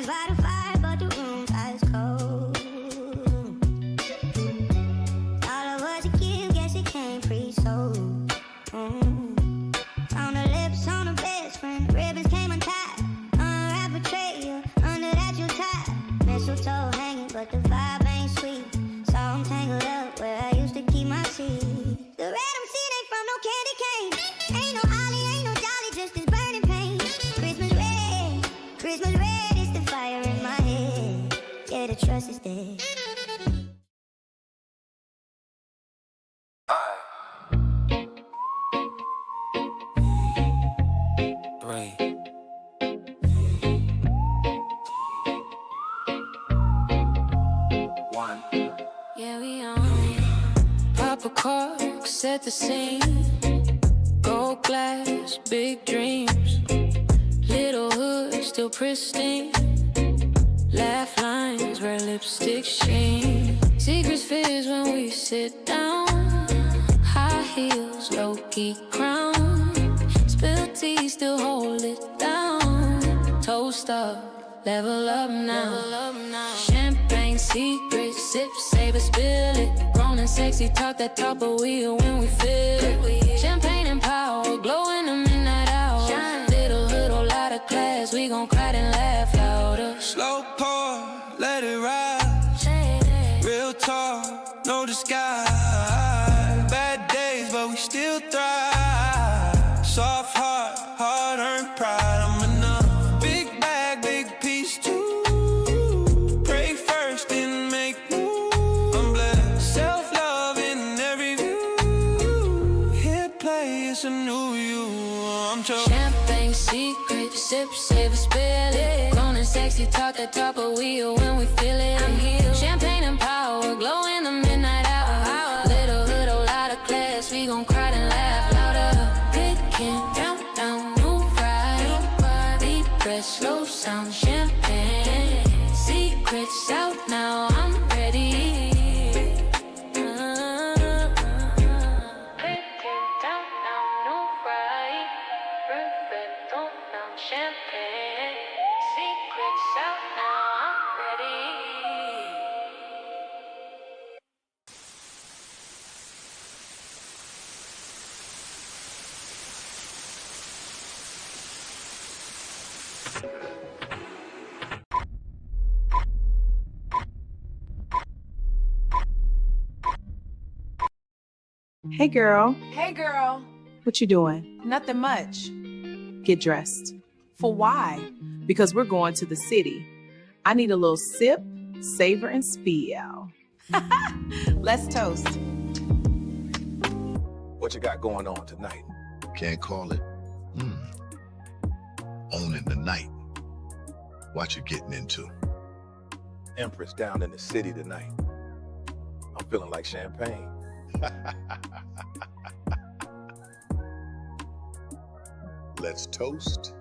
Friends by the fire, but the room's ice cold. All of us a gift, guess it came pre-sold. Found the lips on a best friend, ribbons came untied. Unwrapped betrayal, under that you tied. Mistletoe hanging, but the vibe ain't sweet. So I'm tangled up where I used to keep my seed. The red I'm seeing ain't from no candy cane. Ain't no Ollie, ain't no Dolly, just this burning pain. Christmas red is the fire in my head. Yeah, the trust is dead. Yeah, we on it. Pop a cork, set the scene. Gold glass, big dreams. Little hood, still pristine. Laugh lines where lipstick sheen. Secrets fizz when we sit down. High heels, low-key crown. Spill tea, still hold it down. Toast up, level up now. Champagne secrets, sip, save it, spill it. Grown and sexy, talk that talk, but we are when we feel it. Champagne and power, glow in the midnight hour. Little hood, whole lot of class, we gon' cry and laugh louder. Slow pour, let it rise. Real talk, no disguise. Bad days, but we still thrive. Soft heart, hard-earned pride. I'm enough. Big bag, big piece too. Pray first and make moves. I'm blessed. Self-love in every view. Hit play, it's a new you. I'm chosen. Champagne secret, sip, save it, spill it. Grown and sexy, talk that talk, but we are when we feel it. I'm healed. Champagne and power, glow in the midnight hour. Little hood, whole lot of class, we gon' cry and laugh louder. Picking down, new ride. Deep breath, slow sound, champagne. Secrets out now, I'm ready. Picking down, new ride. Perfect, now champagne. Secrets out now, I'm ready. Hey girl, Hey girl, what you doing? nothing much. Get dressed. For why? Because we're going to the city. I need a little sip, savor, and spill. Let's toast. What you got going on tonight? Can't call it. Owning the night. What you getting into? Empress down in the city tonight. I'm feeling like champagne. Let's toast.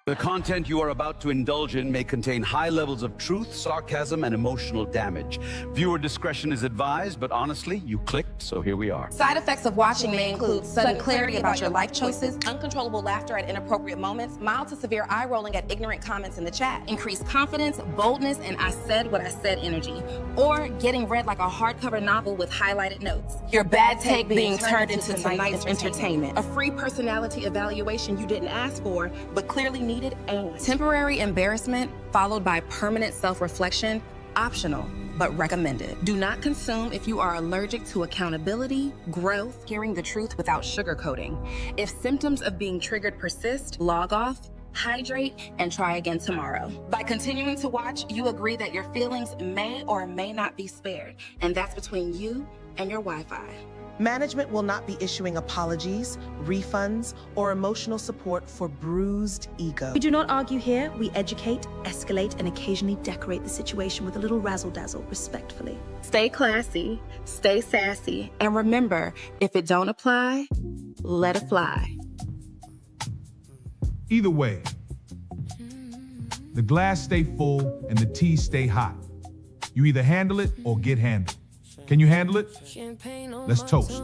The content you are about to indulge in may contain high levels of truth, sarcasm, and emotional damage. Viewer discretion is advised, but honestly, you clicked, so here we are. Side effects of watching may include sudden clarity about your life choices, uncontrollable laughter at inappropriate moments, mild to severe eye rolling at ignorant comments in the chat, increased confidence, boldness, and I said what I said energy, or getting read like a hardcover novel with highlighted notes. Your bad take being turned into tonight's entertainment. A free personality evaluation you didn't ask for, but clearly needed, and temporary embarrassment followed by permanent self-reflection, optional, but recommended. Do not consume if you are allergic to accountability, growth, hearing the truth without sugarcoating. If symptoms of being triggered persist, log off, hydrate, and try again tomorrow. By continuing to watch, you agree that your feelings may or may not be spared, and that's between you and your Wi-Fi. Management will not be issuing apologies, refunds, or emotional support for bruised ego. We do not argue here. We educate, escalate, and occasionally decorate the situation with a little razzle-dazzle, respectfully. Stay classy, stay sassy, and remember, if it don't apply, let it fly. Either way, the glass stay full and the tea stay hot. You either handle it or get handled. Can you handle it? Let's toast.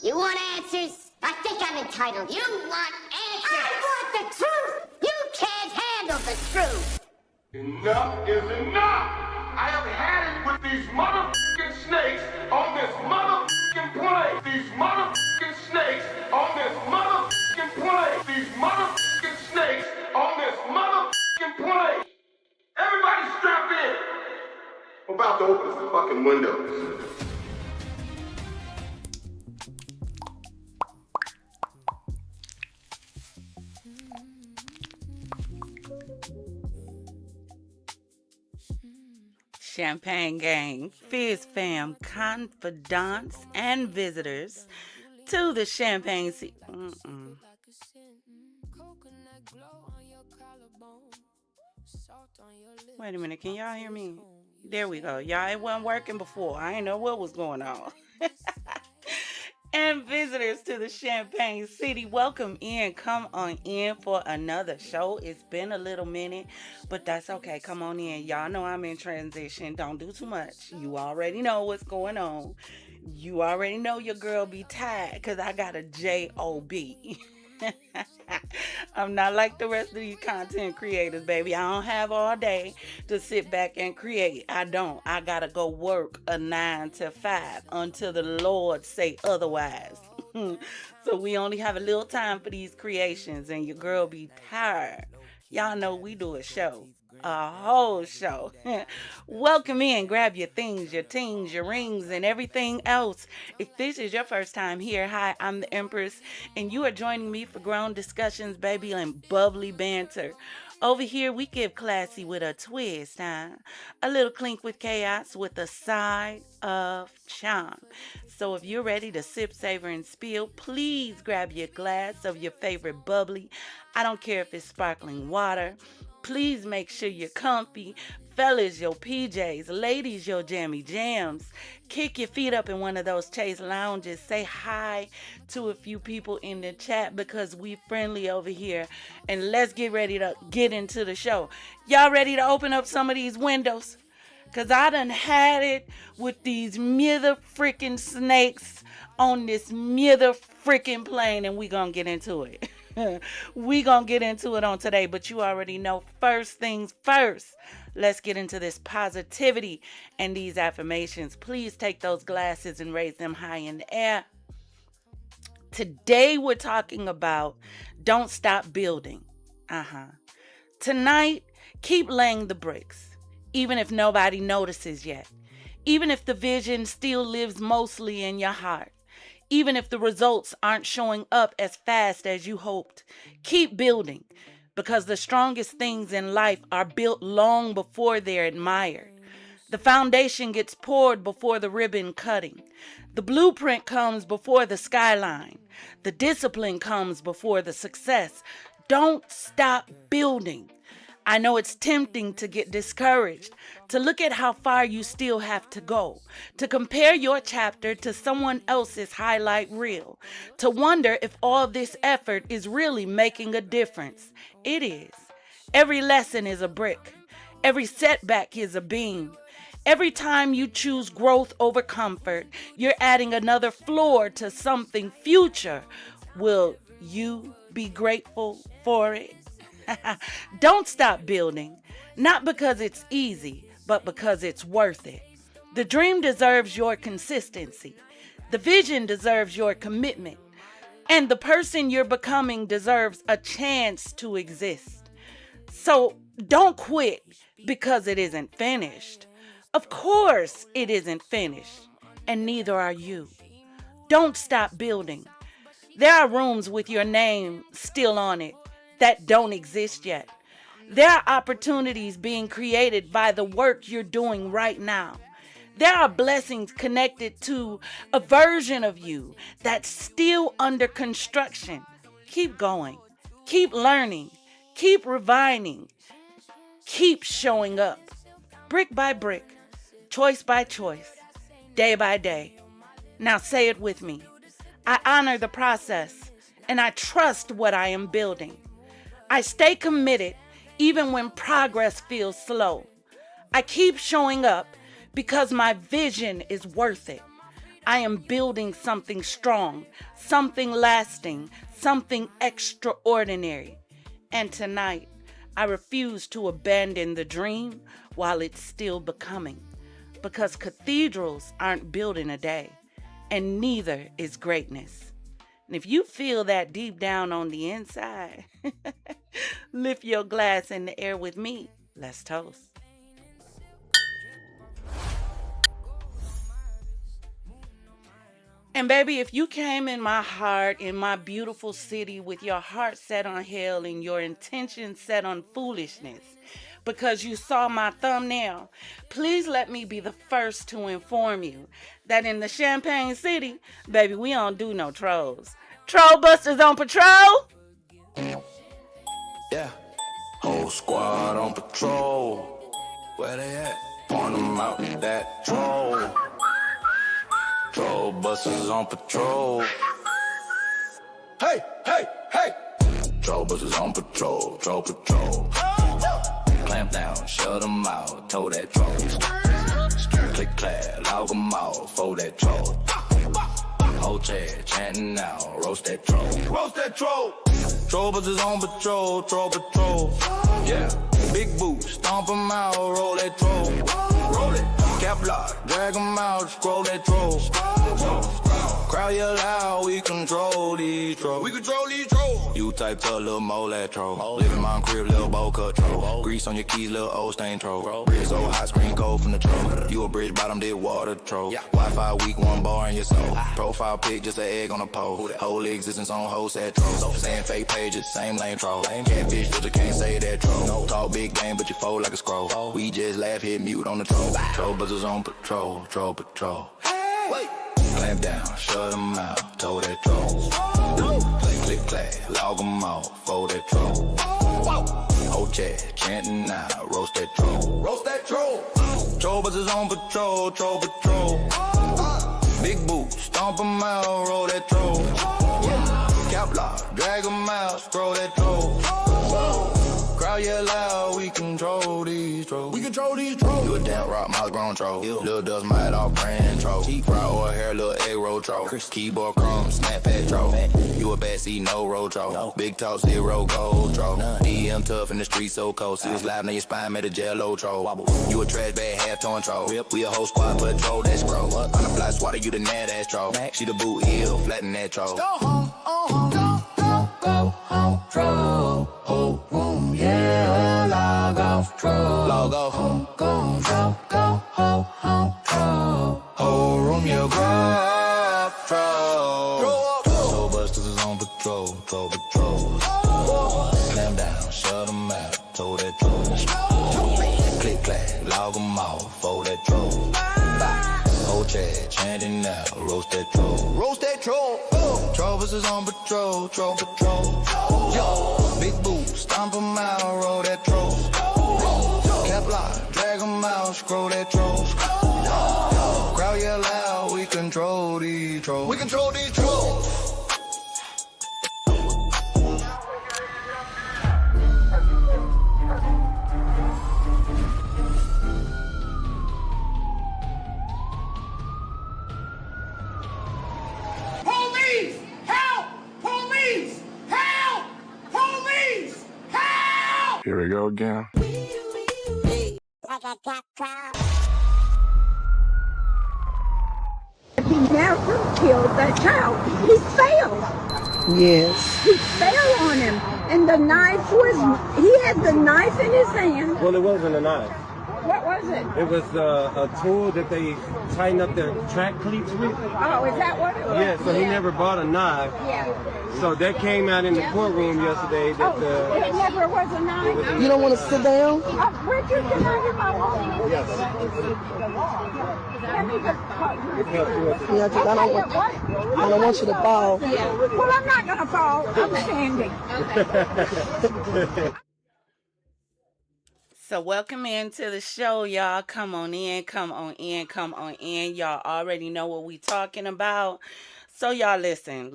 You want answers? I think I'm entitled. You want answers? I want the truth! You can't handle the truth! Enough is enough! I have had it with these motherfucking snakes on this motherfucking plane! These motherfucking snakes on this motherfucking plane! These motherfucking snakes on this motherfucking plane! Everybody strap in! I'm about to open some fucking windows. Champagne gang, FizzFam, confidants, and visitors to the Champagne Wait a minute, can y'all hear me? There we go. Y'all, it wasn't working before. I didn't know what was going on. And visitors to the Champagne City, welcome in. Come on in for another show. It's been a little minute, but that's okay. Come on in. Y'all know I'm in transition. Don't do too much. You already know what's going on. You already know your girl be tired because I got a J-O-B. I'm not like the rest of these content creators, baby. I don't have all day to sit back and create. I don't. I gotta go work a 9 to 5 until the Lord say otherwise. So we only have a little time for these creations, and your girl be tired. Y'all know we do a show. A whole show. Welcome in. Grab your things, your tings, your rings, and everything else. If this is your first time here, hi, I'm the Empress, and you are joining me for grown discussions, baby, and bubbly banter. Over here, we give classy with a twist, huh? A little clink with chaos with a side of charm. So if you're ready to sip, savor, and spill, please grab your glass of your favorite bubbly. I don't care if it's sparkling water. Please make sure you're comfy. Fellas, your PJs. Ladies, your jammy jams. Kick your feet up in one of those Chase lounges. Say hi to a few people in the chat because we friendly over here. And let's get ready to get into the show. Y'all ready to open up some of these windows? Because I done had it with these mother freaking snakes on this mother freaking plane, and we gonna get into it. We gonna get into it on today, but you already know, first things first, let's get into this positivity and these affirmations. Please take those glasses and raise them high in the air. Today we're talking about don't stop building. Tonight, keep laying the bricks, even if nobody notices yet, even if the vision still lives mostly in your heart. Even if the results aren't showing up as fast as you hoped, keep building, because the strongest things in life are built long before they're admired. The foundation gets poured before the ribbon cutting. The blueprint comes before the skyline. The discipline comes before the success. Don't stop building. I know it's tempting to get discouraged, to look at how far you still have to go, to compare your chapter to someone else's highlight reel, to wonder if all this effort is really making a difference. It is. Every lesson is a brick. Every setback is a beam. Every time you choose growth over comfort, you're adding another floor to something future. Will you be grateful for it? Don't stop building, not because it's easy, but because it's worth it. The dream deserves your consistency. The vision deserves your commitment. And the person you're becoming deserves a chance to exist. So don't quit because it isn't finished. Of course it isn't finished, and neither are you. Don't stop building. There are rooms with your name still on it that don't exist yet. There are opportunities being created by the work you're doing right now. There are blessings connected to a version of you that's still under construction. Keep going. Keep learning. Keep refining. Keep showing up. Brick by brick. Choice by choice. Day by day. Now say it with me. I honor the process and I trust what I am building. I stay committed even when progress feels slow. I keep showing up because my vision is worth it. I am building something strong, something lasting, something extraordinary. And tonight, I refuse to abandon the dream while it's still becoming. Because cathedrals aren't built in a day, and neither is greatness. And if you feel that deep down on the inside, lift your glass in the air with me. Let's toast. And baby, if you came in my heart, in my beautiful city, with your heart set on hell and your intention set on foolishness, because you saw my thumbnail, please let me be the first to inform you that in the Champagne City, baby, we don't do no trolls. Troll busters on patrol. Yeah. Whole squad on patrol. Where they at? Point them out, that troll. Troll busters on patrol. Hey, hey, hey. Troll busters on patrol, troll patrol. Clamp down, shut them out, tow that troll. Click clap, log them out, fold that troll. Whole chair, chanting now, roast that troll. Roast that troll. Troll busters on patrol, troll patrol. Yeah, big boots, stomp them out, roll that troll. Roll it. Cap lock, drag them out, scroll that troll. Crowd yell loud, we control these trolls. We control these trolls. You type to little mole that troll. Live in my crib, little bowl cut troll. Grease on your keys, little old stain troll. Bridge so hot, screen cold from the troll. You a bridge bottom, did water troll. Wi-Fi weak, one bar in your soul. Profile pic, just an egg on a pole. Whole existence on whole set troll. Saying fake pages, same lame troll. Catfish, but you can't say that troll. Talk big game, but you fold like a scroll. We just laugh, hit mute on the troll. Troll buzzers on patrol, troll patrol. Wait. Clamp down, shut them out, tow that troll. Click, click, clack, log them off, fold that troll. Whole chat, chanting now, roast that troll. Roast that troll. Troll buzzers on patrol, troll patrol. Big boots, stomp them out, roll that troll. Cap lock, drag them out, scroll that troll. Crowd yell loud, we control these trolls. We control these trolls. You a damn rock, mouse grown troll. Little dust mite off brand troll. Fry or hair, little egg roll troll. Keyboard chrome, snap pad troll. You a bad seat, no roll troll. Big talk, zero gold troll. DM tough in the street, so cold. See us live on your spine, made a jello troll. You a trash bag, half ton troll. We a whole squad, patrol that scroll. On the fly swatter, you the mad ass troll. She the boot heel, flatten that troll. Go home, go home, troll. Whole room, yeah, log off troll. Log off, go home, troll. Whole room, yeah, go up troll. Troll busters is on patrol, troll patrol. Slam down, shut them out, tow that troll. Click clack, log them off, fold that troll. Whole chat, chanting now, roast that troll. Roast that troll. Troll busters on patrol, troll patrol. Big boots, stomp them out, roll that troll. Cap lock, drag them out, scroll that troll. Crowd yell loud, we control these trolls. We control these trolls. Police! Help! Police! Help! Police! Help! Here we go again. Like a cat crowd. never killed that child. He failed. Yes. He fell on him. And the knife was, he had the knife in his hand. Well, it wasn't a knife. What was it? It was a tool that they tighten up their track cleats with. Oh, is that what it was? Yeah, so he never bought a knife. Yeah. So that came out in the courtroom yesterday. That it never was a knife. You don't want to sit down? Richard, can I get my wallet? Yes. Yeah, because I don't want you to fall. Yeah. Well, I'm not going to fall. I'm standing. So welcome into the show, y'all. Come on in, come on in, come on in. Y'all already know what we talking about. So y'all listen.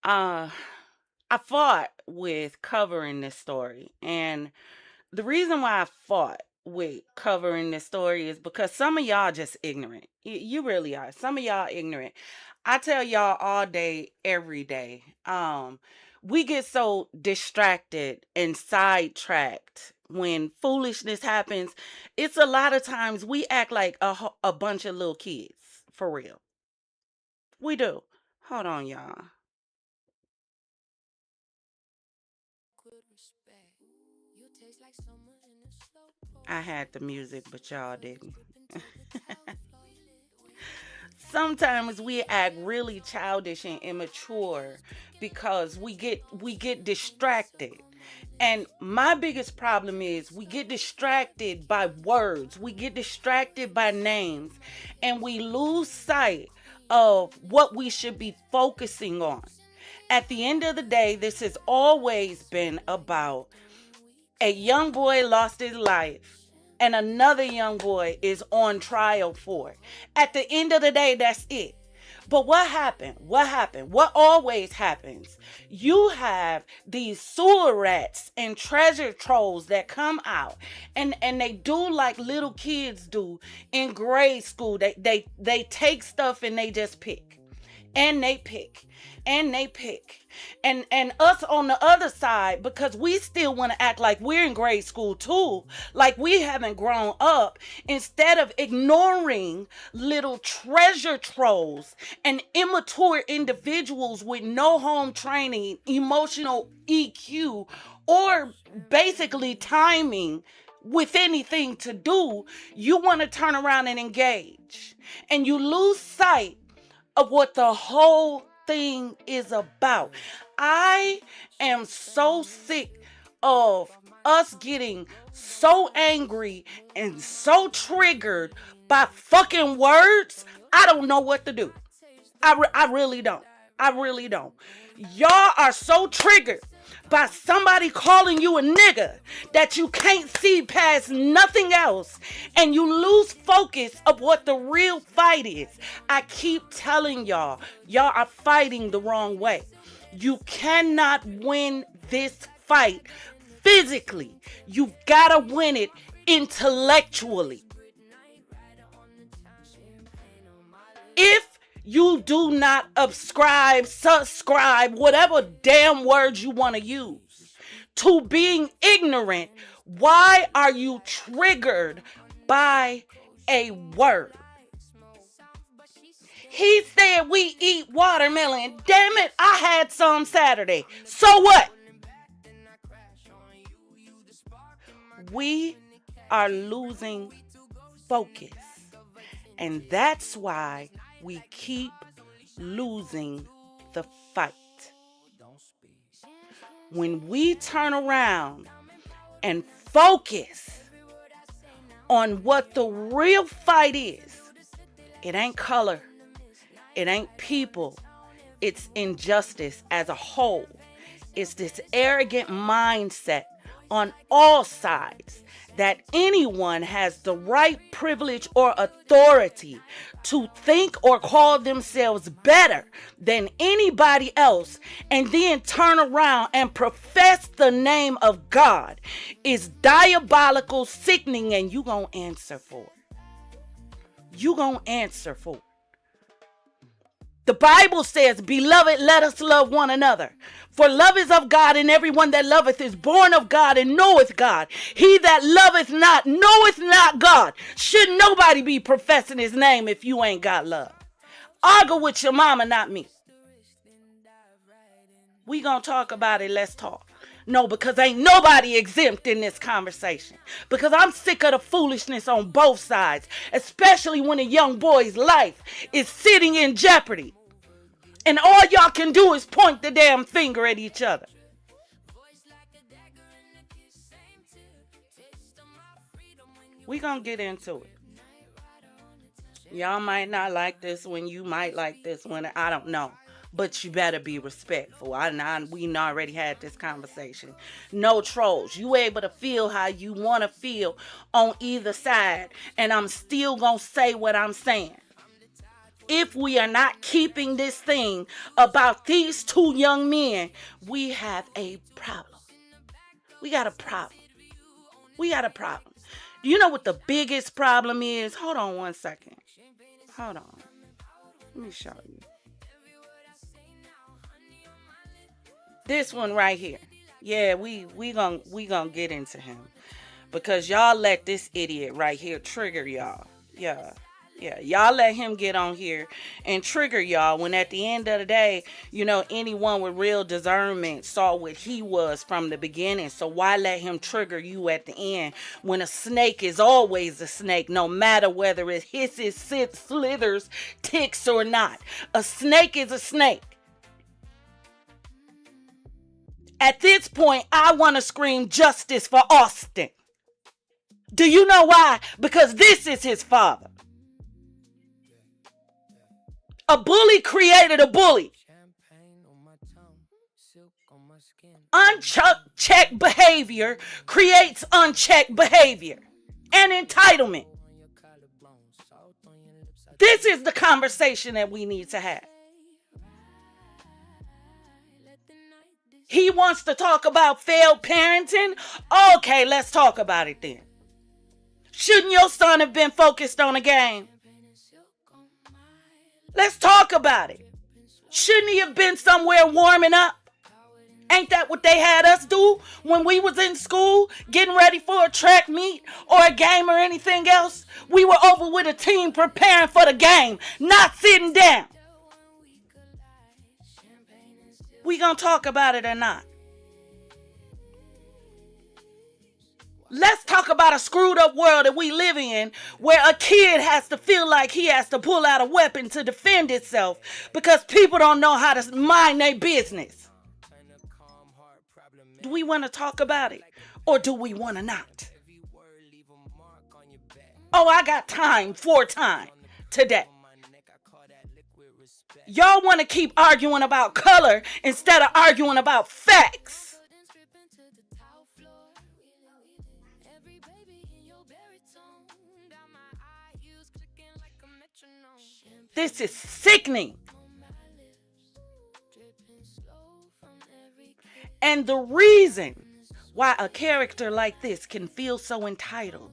I fought with covering this story. And the reason why I fought with covering this story is because some of y'all just ignorant. You really are. Some of y'all ignorant. I tell y'all all day, every day. We get so distracted and sidetracked when foolishness happens. It's a lot of times we act like a bunch of little kids. For real. We do. Hold on, y'all. I had the music, but y'all didn't. Sometimes we act really childish and immature because we get distracted. And my biggest problem is we get distracted by words. We get distracted by names. And we lose sight of what we should be focusing on. At the end of the day, this has always been about a young boy lost his life. And another young boy is on trial for it. At the end of the day, that's it. But what happened? What always happens? You have these sewer rats and treasure trolls that come out and they do like little kids do in grade school. They take stuff and they just pick. And they pick. And they pick. And us on the other side, because we still want to act like we're in grade school too, like we haven't grown up, instead of ignoring little treasure trolls and immature individuals with no home training, emotional EQ, or basically timing with anything to do, you want to turn around and engage. And you lose sight of what the whole thing is about. I am so sick of us getting so angry and so triggered by fucking words. I don't know what to do. I really don't. Y'all are so triggered by somebody calling you a nigga that you can't see past nothing else, and you lose focus of what the real fight is. I keep telling y'all are fighting the wrong way. You cannot win this fight physically. You gotta win it intellectually. If you do not subscribe, whatever damn words you want to use, to being ignorant, why are you triggered by a word? He said we eat watermelon. Damn it, I had some Saturday. So what? We are losing focus. And that's why we keep losing the fight. When we turn around and focus on what the real fight is, it ain't color, it ain't people, it's injustice as a whole. It's this arrogant mindset on all sides that anyone has the right, privilege, or authority to think or call themselves better than anybody else and then turn around and profess the name of God is diabolical, sickening, and you gonna answer for it. You gonna answer for it. The Bible says, beloved, let us love one another. For love is of God, and everyone that loveth is born of God and knoweth God. He that loveth not knoweth not God. Should nobody be professing his name if you ain't got love? Argue with your mama, not me. We gonna talk about it. Let's talk. No, because ain't nobody exempt in this conversation. Because I'm sick of the foolishness on both sides, especially when a young boy's life is sitting in jeopardy. And all y'all can do is point the damn finger at each other. We gonna get into it. Y'all might not like this one. You might like this one. I don't know. But you better be respectful. We already had this conversation. No trolls. You able to feel how you want to feel on either side. And I'm still going to say what I'm saying. If we are not keeping this thing about these two young men, we have a problem. We got a problem. We got a problem. Do you know what the biggest problem is? Hold on one second. Hold on. Let me show you. This one right here. Yeah, we gonna get into him. Because y'all let this idiot right here trigger y'all. Yeah. Y'all let him get on here and trigger y'all when at the end of the day, you know, anyone with real discernment saw what he was from the beginning. So why let him trigger you at the end when a snake is always a snake, no matter whether it hisses, sits, slithers, ticks or not. A snake is a snake. At this point, I want to scream justice for Austin. Do you know why? Because this is his father. A bully created a bully. Unchecked behavior creates unchecked behavior and entitlement. This is the conversation that we need to have. He wants to talk about failed parenting. Okay, let's talk about it then. Shouldn't your son have been focused on a game? Let's talk about it. Shouldn't he have been somewhere warming up? Ain't that what they had us do when we was in school, getting ready for a track meet or a game or anything else? We were over with a team preparing for the game, not sitting down. We gonna talk about it or not? Let's talk about a screwed up world that we live in where a kid has to feel like he has to pull out a weapon to defend itself because people don't know how to mind their business. Do we want to talk about it or do we want to not? Oh, I got time for time today. Y'all want to keep arguing about color instead of arguing about facts. This is sickening. And the reason why a character like this can feel so entitled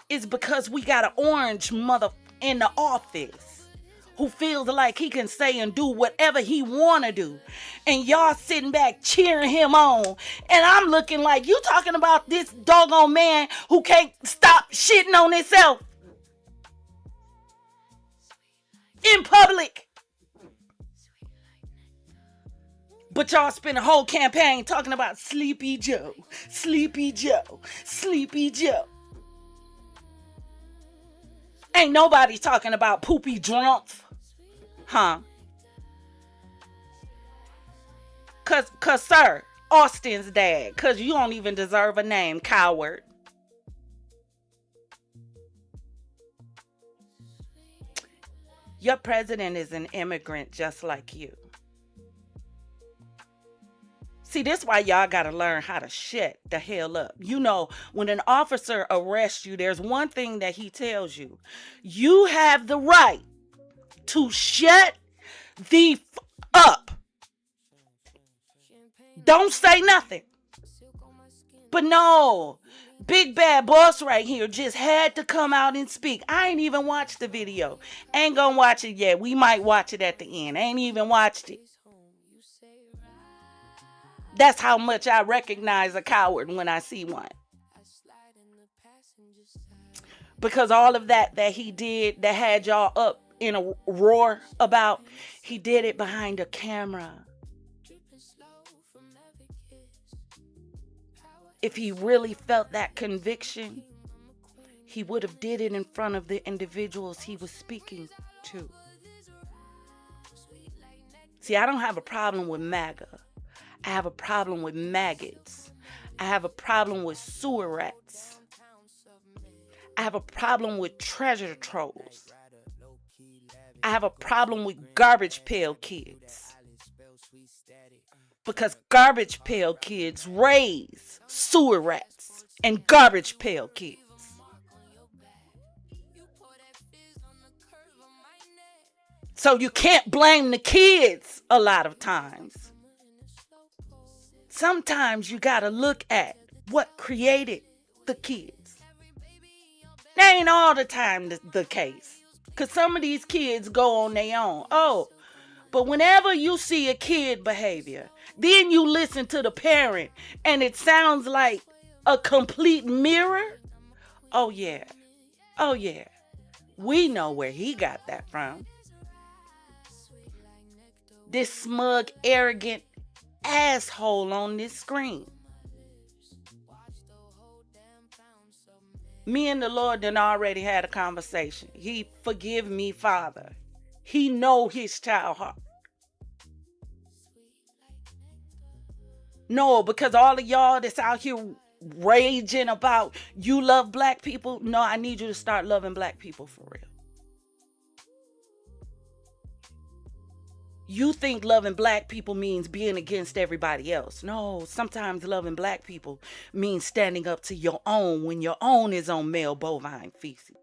is because we got an orange mother in the office who feels like he can say and do whatever he want to do. And y'all sitting back cheering him on. And I'm looking like, you talking about this doggone man who can't stop shitting on himself in public. But y'all spend a whole campaign talking about Sleepy Joe, Sleepy Joe, Sleepy Joe. Ain't nobody talking about Poopy Drumpf. Huh? Cause sir, Austin's dad. Cause you don't even deserve a name, coward. Your president is an immigrant just like you. See, this is why y'all gotta learn how to shut the hell up. You know, when an officer arrests you, there's one thing that he tells you. You have the right to shut the up. Don't say nothing. But no, Big bad boss right here just had to come out and speak. I ain't even watched the video. Ain't gonna watch it yet. We might watch it at the end. Ain't even watched it. That's how much I recognize a coward when I see one. Because all of that he did, that had y'all up in a roar about, he did it behind a camera. If he really felt that conviction, he would have did it in front of the individuals he was speaking to. See, I don't have a problem with MAGA. I have a problem with maggots. I have a problem with sewer rats. I have a problem with treasure trolls. I have a problem with garbage pail kids. Because garbage pail kids raise sewer rats and garbage pail kids. So you can't blame the kids a lot of times. Sometimes you gotta look at what created the kids. That ain't all the time the case. Because some of these kids go on their own. Oh, but whenever you see a kid behavior, then you listen to the parent and it sounds like a complete mirror. Oh yeah. Oh yeah. We know where he got that from. This smug, arrogant asshole on this screen. Me and the Lord done already had a conversation. He forgive me, Father. He know his child heart. No, because all of y'all that's out here raging about you love black people. No, I need you to start loving black people for real. You think loving black people means being against everybody else. No, sometimes loving black people means standing up to your own when your own is on male bovine feces.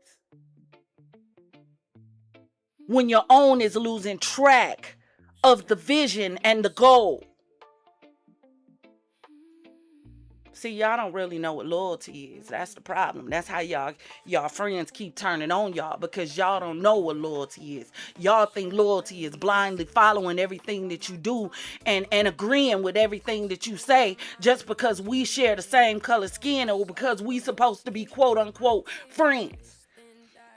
When your own is losing track of the vision and the goal. See, y'all don't really know what loyalty is. That's the problem. That's how y'all friends keep turning on y'all, because y'all don't know what loyalty is. Y'all think loyalty is blindly following everything that you do and agreeing with everything that you say just because we share the same color skin or because we supposed to be quote unquote friends.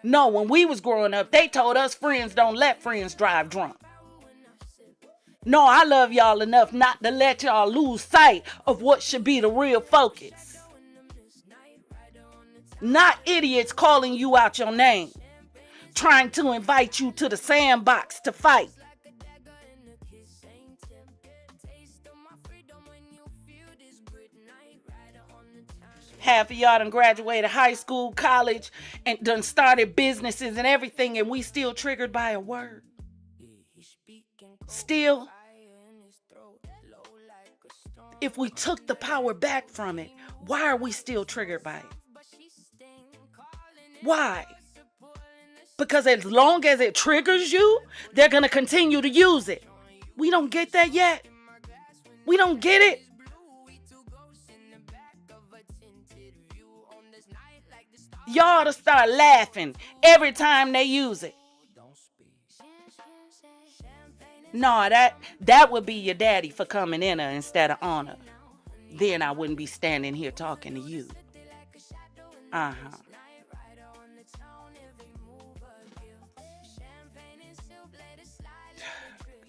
No, when we was growing up, they told us friends don't let friends drive drunk. No, I love y'all enough not to let y'all lose sight of what should be the real focus. Not idiots calling you out your name, trying to invite you to the sandbox to fight. Half of y'all done graduated high school, college, and done started businesses and everything, and we still triggered by a word. Still, if we took the power back from it, why are we still triggered by it? Why? Because as long as it triggers you, they're going to continue to use it. We don't get that yet. We don't get it. Y'all ought to start laughing every time they use it. No, that would be your daddy for coming in her instead of on her. Then I wouldn't be standing here talking to you.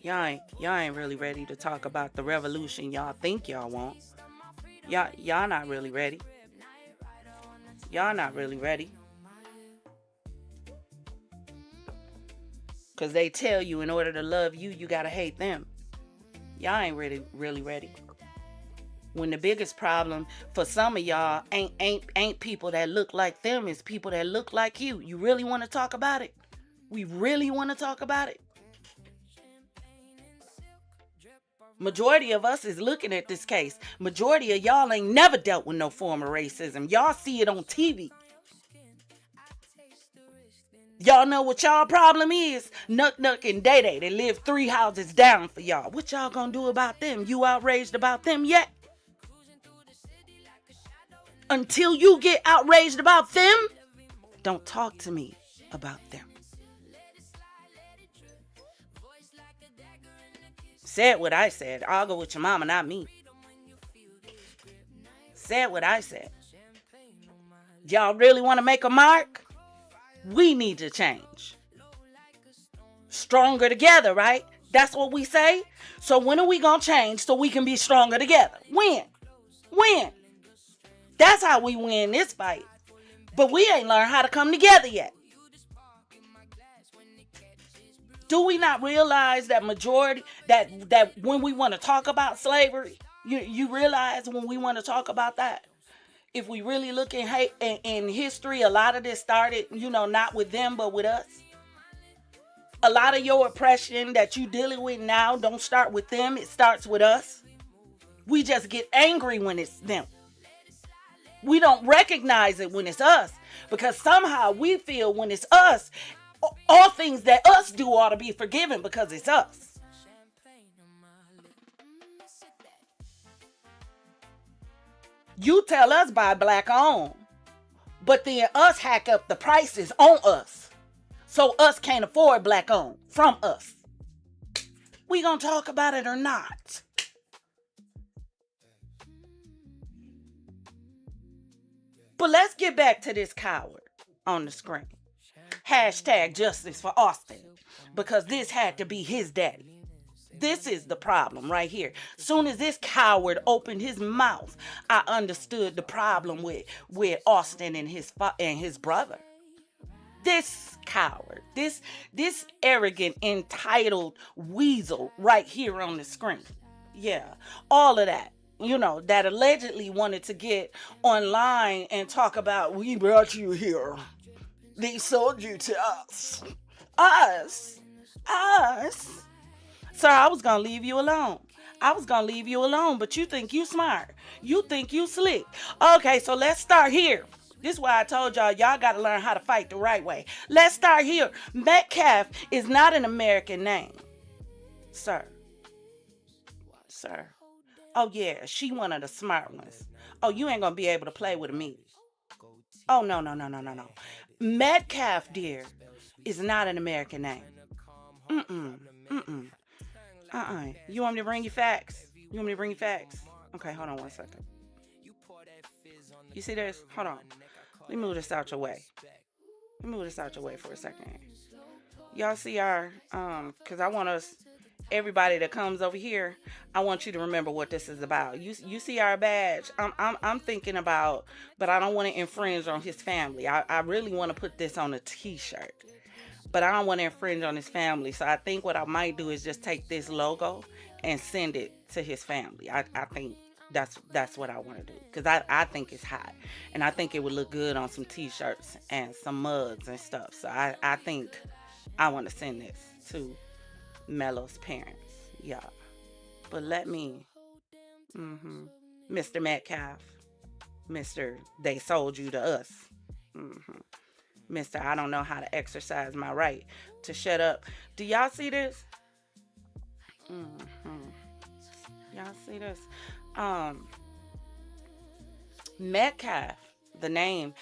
Y'all ain't really ready to talk about the revolution y'all think y'all want. Y'all not really ready. Y'all not really ready. Because they tell you in order to love you, you got to hate them. Y'all ain't really ready. When the biggest problem for some of y'all ain't people that look like them, it's people that look like you. You really want to talk about it? We really want to talk about it? Majority of us is looking at this case. Majority of y'all ain't never dealt with no form of racism. Y'all see it on TV. Y'all know what y'all problem is? Nuck and Day Day. They live 3 houses down for y'all. What y'all gonna do about them? You outraged about them yet? Until you get outraged about them, don't talk to me about them. Said what I said. Argue with your mama, not me. Said what I said. Y'all really want to make a mark? We need to change. Stronger together, right? That's what we say. So when are we going to change so we can be stronger together? When? That's how we win this fight. But we ain't learned how to come together yet. Do we not realize that majority, that when we want to talk about slavery, you realize when we want to talk about that, if we really look in history, a lot of this started, not with them, but with us. A lot of your oppression that you dealing with now don't start with them. It starts with us. We just get angry when it's them. We don't recognize it when it's us, because somehow we feel when it's us, all things that us do ought to be forgiven because it's us. You tell us buy black on, but then us hack up the prices on us, so us can't afford black on from us. We gonna talk about it or not? But let's get back to this coward on the screen. Hashtag justice for Austin, because this had to be his daddy. This is the problem right here. Soon as this coward opened his mouth, I understood the problem with Austin and his brother. This coward, this arrogant, entitled weasel right here on the screen. Yeah, all of that. That allegedly wanted to get online and talk about, we brought you here. They sold you to us. Us. Sir, I was going to leave you alone. But you think you smart. You think you slick. Okay, so let's start here. This is why I told y'all got to learn how to fight the right way. Let's start here. Metcalf is not an American name. Sir. Oh, yeah, she one of the smart ones. Oh, you ain't going to be able to play with me. Oh, no. Metcalf, dear, is not an American name. You want me to bring you facts? Okay, hold on one second. You see this? Hold on. Let me move this out your way. For a second. Y'all see our, because I want everybody that comes over here, I want you to remember what this is about. You see our badge. I'm thinking about, but I don't want to infringe on his family. I really want to put this on a t-shirt, but I don't want to infringe on his family. So I think what I might do is just take this logo and send it to his family. I think that's what I want to do, because I think it's hot, and I think it would look good on some t-shirts and some mugs and stuff. So I think I want to send this to Melo's parents, y'all. But let me, Mr. Metcalf, Mr. They sold you to us, Mr. I don't know how to exercise my right to shut up. Do y'all see this? Y'all see this? Metcalf, the name,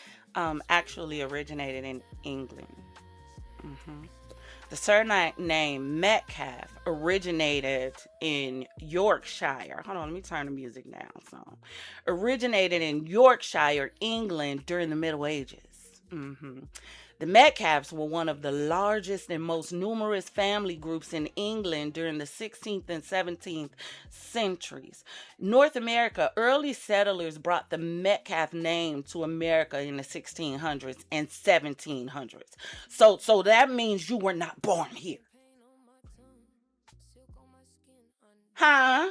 actually originated in England. The surname Metcalf originated in Yorkshire. Hold on, let me turn the music down. Originated in Yorkshire, England during the Middle Ages. The Metcalfs were one of the largest and most numerous family groups in England during the 16th and 17th centuries. North America, early settlers brought the Metcalf name to America in the 1600s and 1700s. So that means you were not born here. Huh?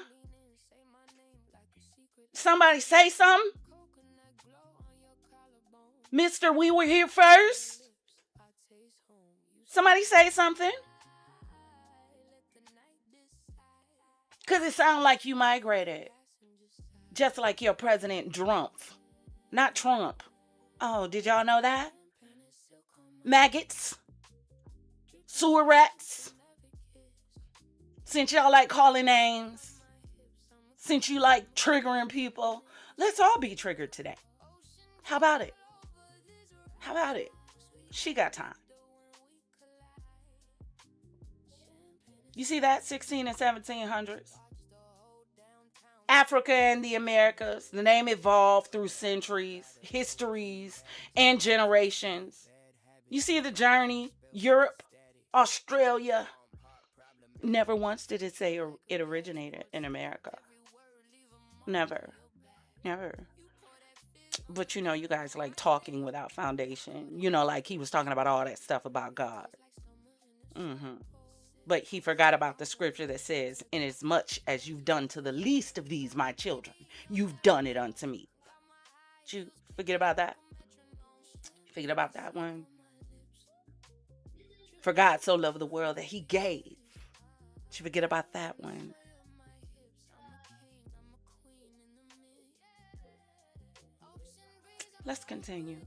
Somebody say something? Mr. We were here first? Somebody say something? Because it sounds like you migrated. Just like your president, Trump. Not Trump. Oh, did y'all know that? Maggots. Sewer rats. Since y'all like calling names. Since you like triggering people. Let's all be triggered today. How about it? How about it? She got time. You see that? 16 and 1700s. Africa and the Americas. The name evolved through centuries, histories, and generations. You see the journey? Europe, Australia. Never once did it say it originated in America. Never. Never. But you guys like talking without foundation. Like he was talking about all that stuff about God. But he forgot about the scripture that says, inasmuch as you've done to the least of these, my children, you've done it unto me. Did you forget about that? Forget about that one. For God so loved the world that he gave. Did you forget about that one? Let's continue.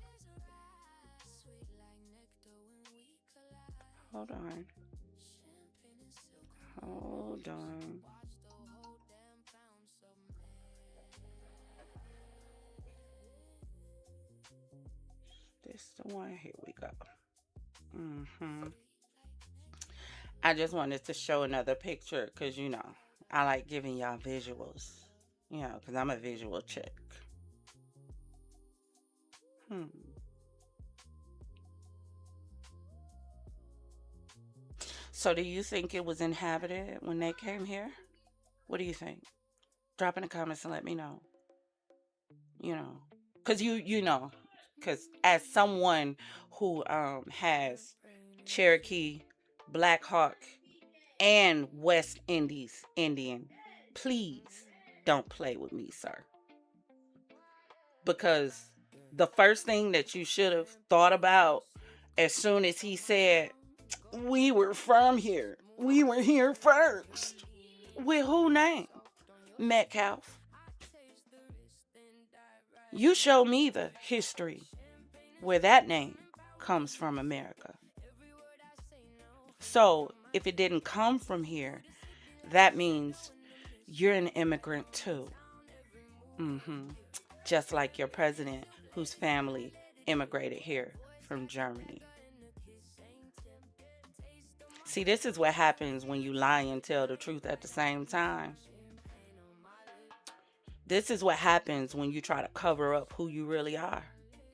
Hold on. Hold on. This the one. Here we go. I just wanted to show another picture because, I like giving y'all visuals. Because I'm a visual chick. So do you think it was inhabited when they came here? What do you think? Drop in the comments and let me know. Because because as someone who has Cherokee, Black Hawk, and West Indies Indian, please don't play with me, sir. Because the first thing that you should have thought about as soon as he said, we were from here. We were here first. With who name? Metcalf. You show me the history where that name comes from America. So if it didn't come from here, that means you're an immigrant too. Just like your president, whose family immigrated here from Germany. See, this is what happens when you lie and tell the truth at the same time. This is what happens when you try to cover up who you really are.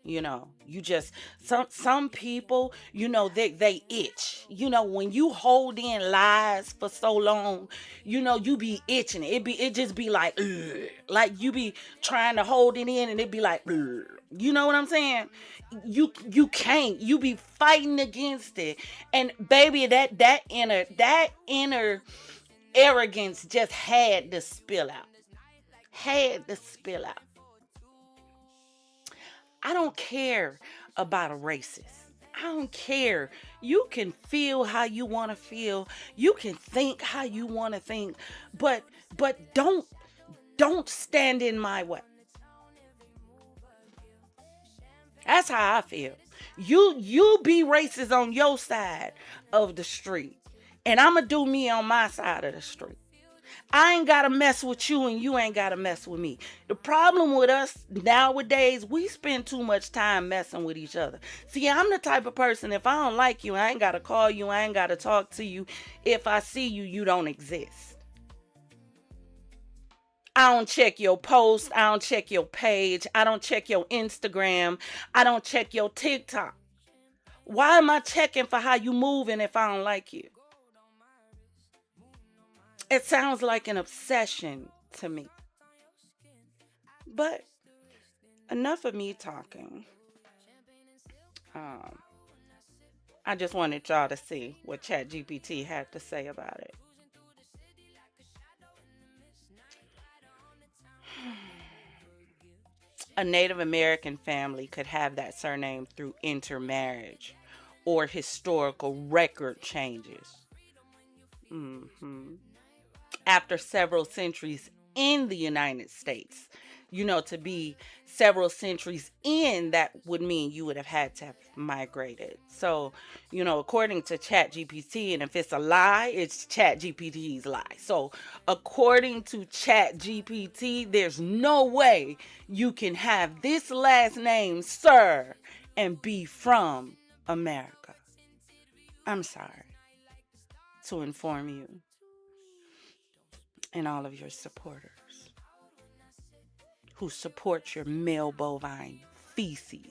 You just, some people, they itch. When you hold in lies for so long, you be itching. It just be like, ugh. Like you be trying to hold it in and it be like, ugh. You know what I'm saying? You can't. You be fighting against it. And baby, that inner arrogance just had to spill out. I don't care about a racist. I don't care. You can feel how you want to feel. You can think how you want to think. But don't stand in my way. That's how I feel. You be racist on your side of the street. And I'm going to do me on my side of the street. I ain't got to mess with you and you ain't got to mess with me. The problem with us nowadays, we spend too much time messing with each other. See, I'm the type of person, if I don't like you, I ain't got to call you, I ain't got to talk to you. If I see you, you don't exist. I don't check your post. I don't check your page. I don't check your Instagram. I don't check your TikTok. Why am I checking for how you moving if I don't like you? It sounds like an obsession to me. But enough of me talking. I just wanted y'all to see what ChatGPT had to say about it. A Native American family could have that surname through intermarriage or historical record changes. After several centuries in the United States, you know, to be several centuries in, that would mean you would have had to have migrated. So, you know, according to ChatGPT, and if it's a lie, it's ChatGPT's lie. So according to ChatGPT, there's no way you can have this last name, sir, and be from America. I'm sorry to inform you and all of your supporters who support your male bovine feces.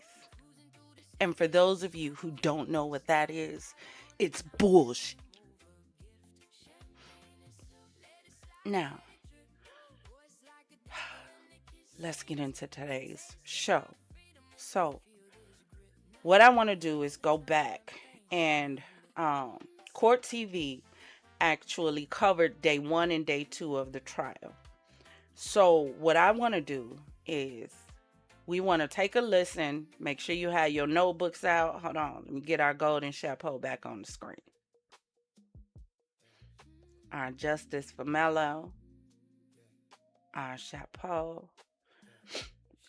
And for those of you who don't know what that is, it's bullshit. Now, let's get into today's show. So, what I want to do is go back and Court TV actually covered day 1 and day 2 of the trial. So what I want to do is we want to take a listen. Make sure you have your notebooks out. Hold on. Let me get our golden chapeau back on the screen. Our Justice Karmelo. Our chapeau.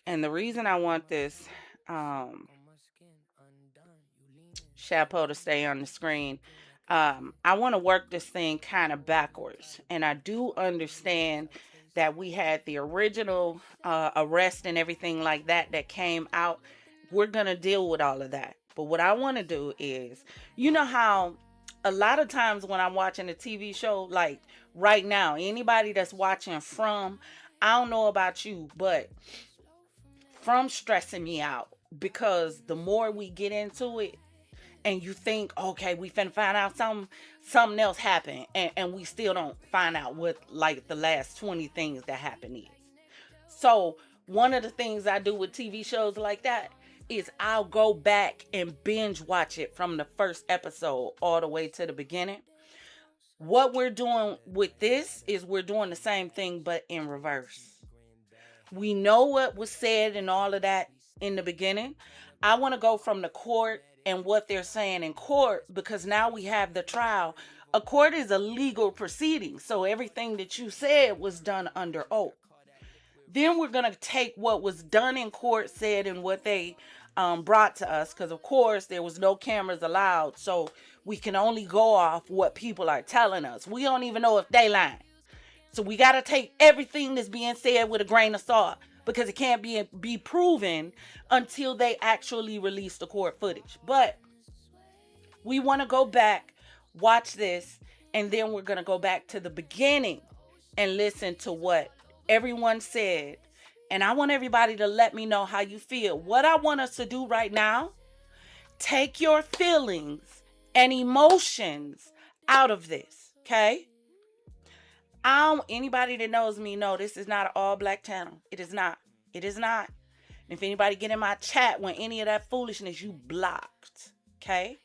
And the reason I want this chapeau to stay on the screen, I want to work this thing kind of backwards. And I do understand that we had the original arrest and everything like that came out. We're going to deal with all of that. But what I want to do is, you know how a lot of times when I'm watching a TV show, like right now, anybody that's watching From, I don't know about you, but From stressing me out, because the more we get into it, and you think, okay, we finna find out something else happened, and we still don't find out what like the last 20 things that happened is. So one of the things I do with TV shows like that is I'll go back and binge watch it from the first episode all the way to the beginning. What we're doing with this is we're doing the same thing, but in reverse. We know what was said and all of that in the beginning. I want to go from the court and what they're saying in court, because now we have the trial. A court is a legal proceeding, so everything that you said was done under oath. Then we're going to take what was done in court, said, and what they brought to us, because of course there was no cameras allowed, so we can only go off what people are telling us. We don't even know if they lying. So we got to take everything that's being said with a grain of salt, because it can't be proven until they actually release the court footage. But we want to go back, watch this, and then we're going to go back to the beginning and listen to what everyone said. And I want everybody to let me know how you feel. What I want us to do right now, take your feelings and emotions out of this, okay? Anybody that knows me know this is not an all-black channel. It is not. It is not. And if anybody get in my chat when any of that foolishness, you blocked. Okay?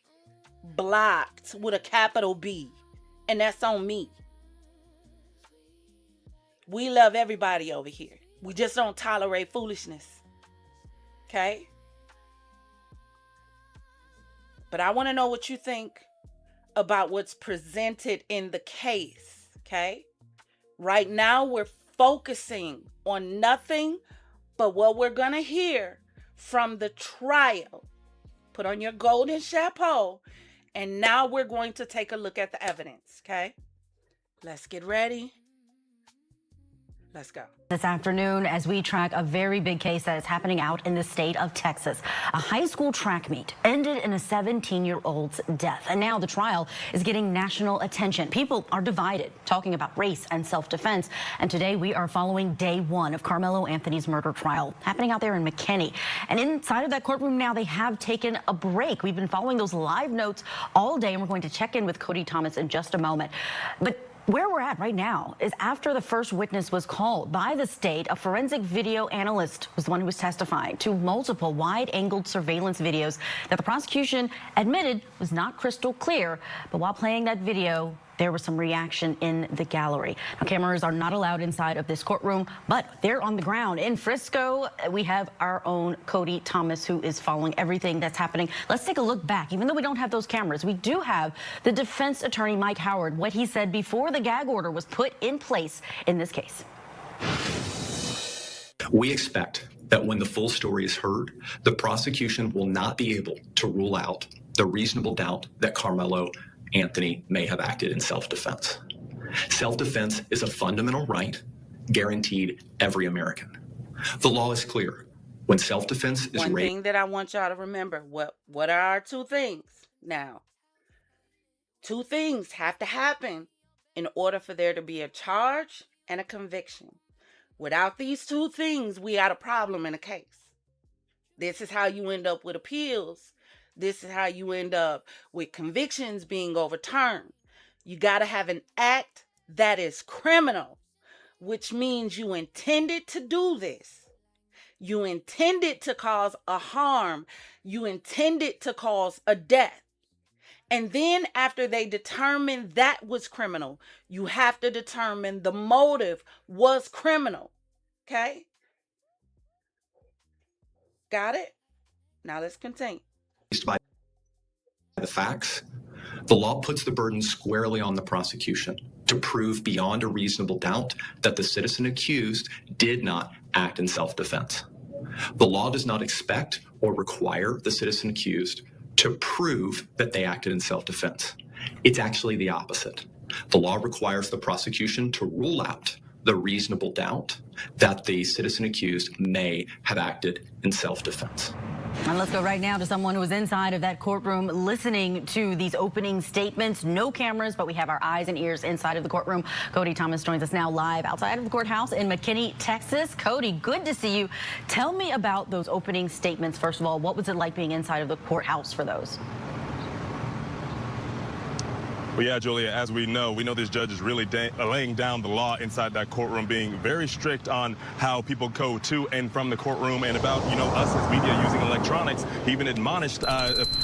Blocked with a capital B. And that's on me. We love everybody over here. We just don't tolerate foolishness. Okay? But I want to know what you think about what's presented in the case. Okay? Right now, we're focusing on nothing but what we're going to hear from the trial. Put on your golden chapeau. And now we're going to take a look at the evidence, okay? Let's get ready. Let's go. This afternoon, as we track a very big case that is happening out in the state of Texas. A high school track meet ended in a 17-year-old's death. And now the trial is getting national attention. People are divided, talking about race and self-defense. And today we are following day 1 of Karmelo Anthony's murder trial happening out there in McKinney. And inside of that courtroom now, they have taken a break. We've been following those live notes all day, and we're going to check in with Cody Thomas in just a moment. But where we're at right now is after the first witness was called by the state, a forensic video analyst was the one who was testifying to multiple wide-angled surveillance videos that the prosecution admitted was not crystal clear. But while playing that video, there was some reaction in the gallery. Now, cameras are not allowed inside of this courtroom, but they're on the ground. In Frisco, we have our own Cody Thomas, who is following everything that's happening. Let's take a look back. Even though we don't have those cameras, we do have the defense attorney, Mike Howard, what he said before the gag order was put in place in this case. We expect that when the full story is heard, the prosecution will not be able to rule out the reasonable doubt that Karmelo Anthony may have acted in self-defense. Self-defense is a fundamental right guaranteed every American. The law is clear. When self-defense is One thing that I want y'all to remember, what are our two things now? Two things have to happen in order for there to be a charge and a conviction. Without these two things, we got a problem in a case. This is how you end up with appeals. This is how you end up with convictions being overturned. You got to have an act that is criminal, which means you intended to do this. You intended to cause a harm. You intended to cause a death. And then after they determine that was criminal, you have to determine the motive was criminal. Okay? Got it? Now let's continue. By the facts, the law puts the burden squarely on the prosecution to prove beyond a reasonable doubt that the citizen accused did not act in self-defense. The law does not expect or require the citizen accused to prove that they acted in self-defense. It's actually the opposite. The law requires the prosecution to rule out the reasonable doubt that the citizen accused may have acted in self-defense. And let's go right now to someone who was inside of that courtroom listening to these opening statements. No cameras, but we have our eyes and ears inside of the courtroom. Cody Thomas joins us now live outside of the courthouse in McKinney, Texas. Cody, good to see you. Tell me about those opening statements. First of all, what was it like being inside of the courthouse for those? Well, yeah, Julia, as we know this judge is really laying down the law inside that courtroom, being very strict on how people go to and from the courtroom and about, us as media using electronics. He even admonished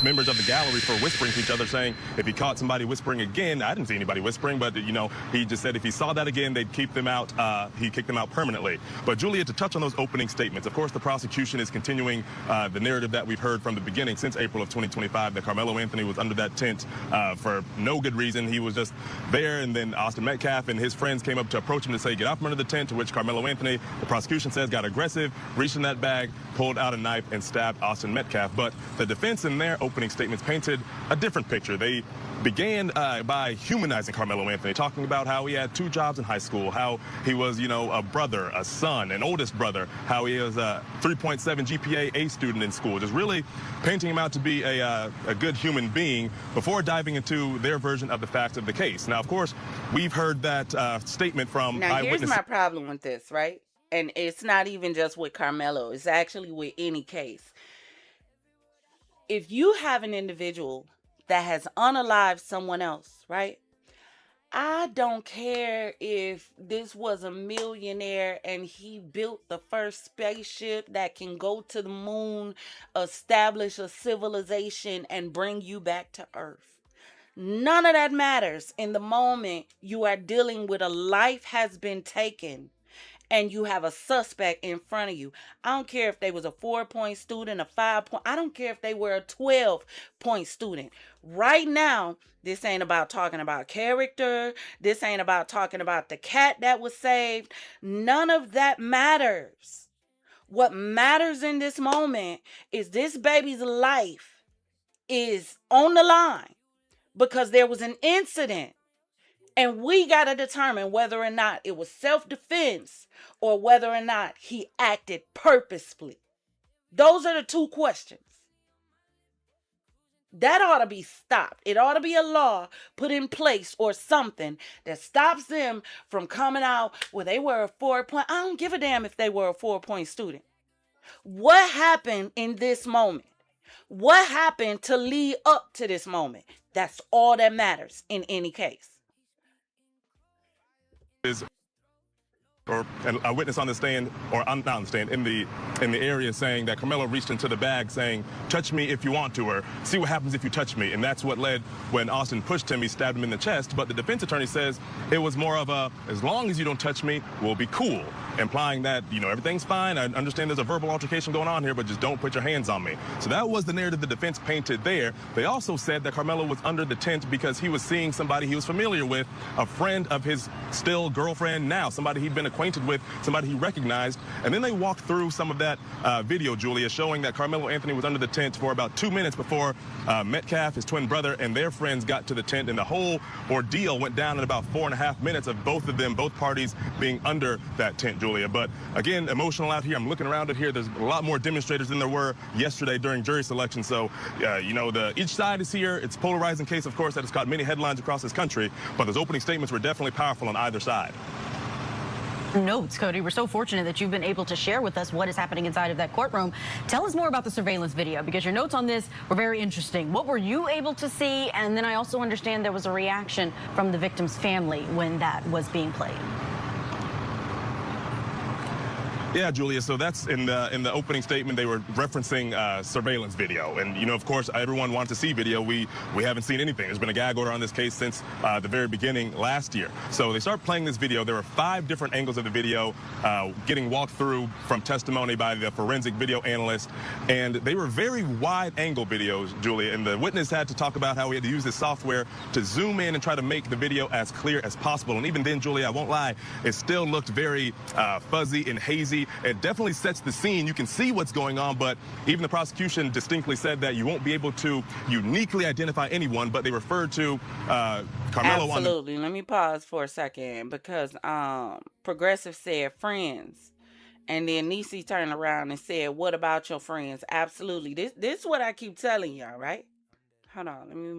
members of the gallery for whispering to each other, saying if he caught somebody whispering again, I didn't see anybody whispering, but, he just said if he saw that again, they'd keep them out. He'd kick them out permanently. But, Julia, to touch on those opening statements, of course, the prosecution is continuing the narrative that we've heard from the beginning since April of 2025, that Karmelo Anthony was under that tent for no good reason. He was just there, and then Austin Metcalf and his friends came up to approach him to say, get out from under the tent, to which Karmelo Anthony, the prosecution says, got aggressive, reached in that bag, pulled out a knife, and stabbed Austin Metcalf. But the defense in their opening statements painted a different picture. They began by humanizing Karmelo Anthony, talking about how he had 2 jobs in high school, how he was, a brother, a son, an oldest brother, how he was a 3.7 GPA A student in school, just really painting him out to be a good human being before diving into their version of the facts of the case. Now, of course, we've heard that statement from eyewitnesses. Here's my problem with this, right? And it's not even just with Karmelo. It's actually with any case. If you have an individual that has unalived someone else, right? I don't care if this was a millionaire and he built the first spaceship that can go to the moon, establish a civilization, and bring you back to Earth. None of that matters in the moment you are dealing with a life has been taken and you have a suspect in front of you. I don't care if they was a 4-point student, a 5-point. I don't care if they were a 12-point student. Right now, this ain't about talking about character. This ain't about talking about the cat that was saved. None of that matters. What matters in this moment is this baby's life is on the line because there was an incident. And we got to determine whether or not it was self-defense or whether or not he acted purposefully. Those are the two questions. That ought to be stopped. It ought to be a law put in place or something that stops them from coming out where they were a 4-point. I don't give a damn if they were a 4-point student. What happened in this moment? What happened to lead up to this moment? That's all that matters in any case. Or a witness on the stand, or not on the stand, in the area, saying that Karmelo reached into the bag saying, touch me if you want to, or see what happens if you touch me. And that's what led, when Austin pushed him, he stabbed him in the chest. But the defense attorney says it was more of a, as long as you don't touch me, we'll be cool. implying that, everything's fine. I understand there's a verbal altercation going on here, but just don't put your hands on me. So that was the narrative the defense painted there. They also said that Karmelo was under the tent because he was seeing somebody he was familiar with, a friend of his still girlfriend now, somebody he'd been acquainted with, somebody he recognized. And then they walked through some of that video, Julia, showing that Karmelo Anthony was under the tent for about 2 minutes before Metcalf, his twin brother, and their friends got to the tent, and the whole ordeal went down in about 4.5 minutes of both of them, both parties being under that tent, Julia. But again, emotional out here. I'm looking around it here. There's a lot more demonstrators than there were yesterday during jury selection. So, each side is here. It's a polarizing case, of course, that has caught many headlines across this country, but those opening statements were definitely powerful on either side. Notes, Cody. We're so fortunate that you've been able to share with us what is happening inside of that courtroom. Tell us more about the surveillance video, because your notes on this were very interesting. What were you able to see? And then I also understand there was a reaction from the victim's family when that was being played. Yeah, Julia, so that's in the opening statement. They were referencing surveillance video. And, of course, everyone wants to see video. We haven't seen anything. There's been a gag order on this case since the very beginning last year. So they start playing this video. There were 5 different angles of the video getting walked through from testimony by the forensic video analyst. And they were very wide-angle videos, Julia. And the witness had to talk about how he had to use this software to zoom in and try to make the video as clear as possible. And even then, Julia, I won't lie, it still looked very fuzzy and hazy. It definitely sets the scene. You can see what's going on, but even the prosecution distinctly said that you won't be able to uniquely identify anyone, but they referred to Karmelo. Absolutely. Let me pause for a second, because Progressive said friends. And then Niecy turned around and said, what about your friends? Absolutely. This is what I keep telling y'all, right? Hold on. Let me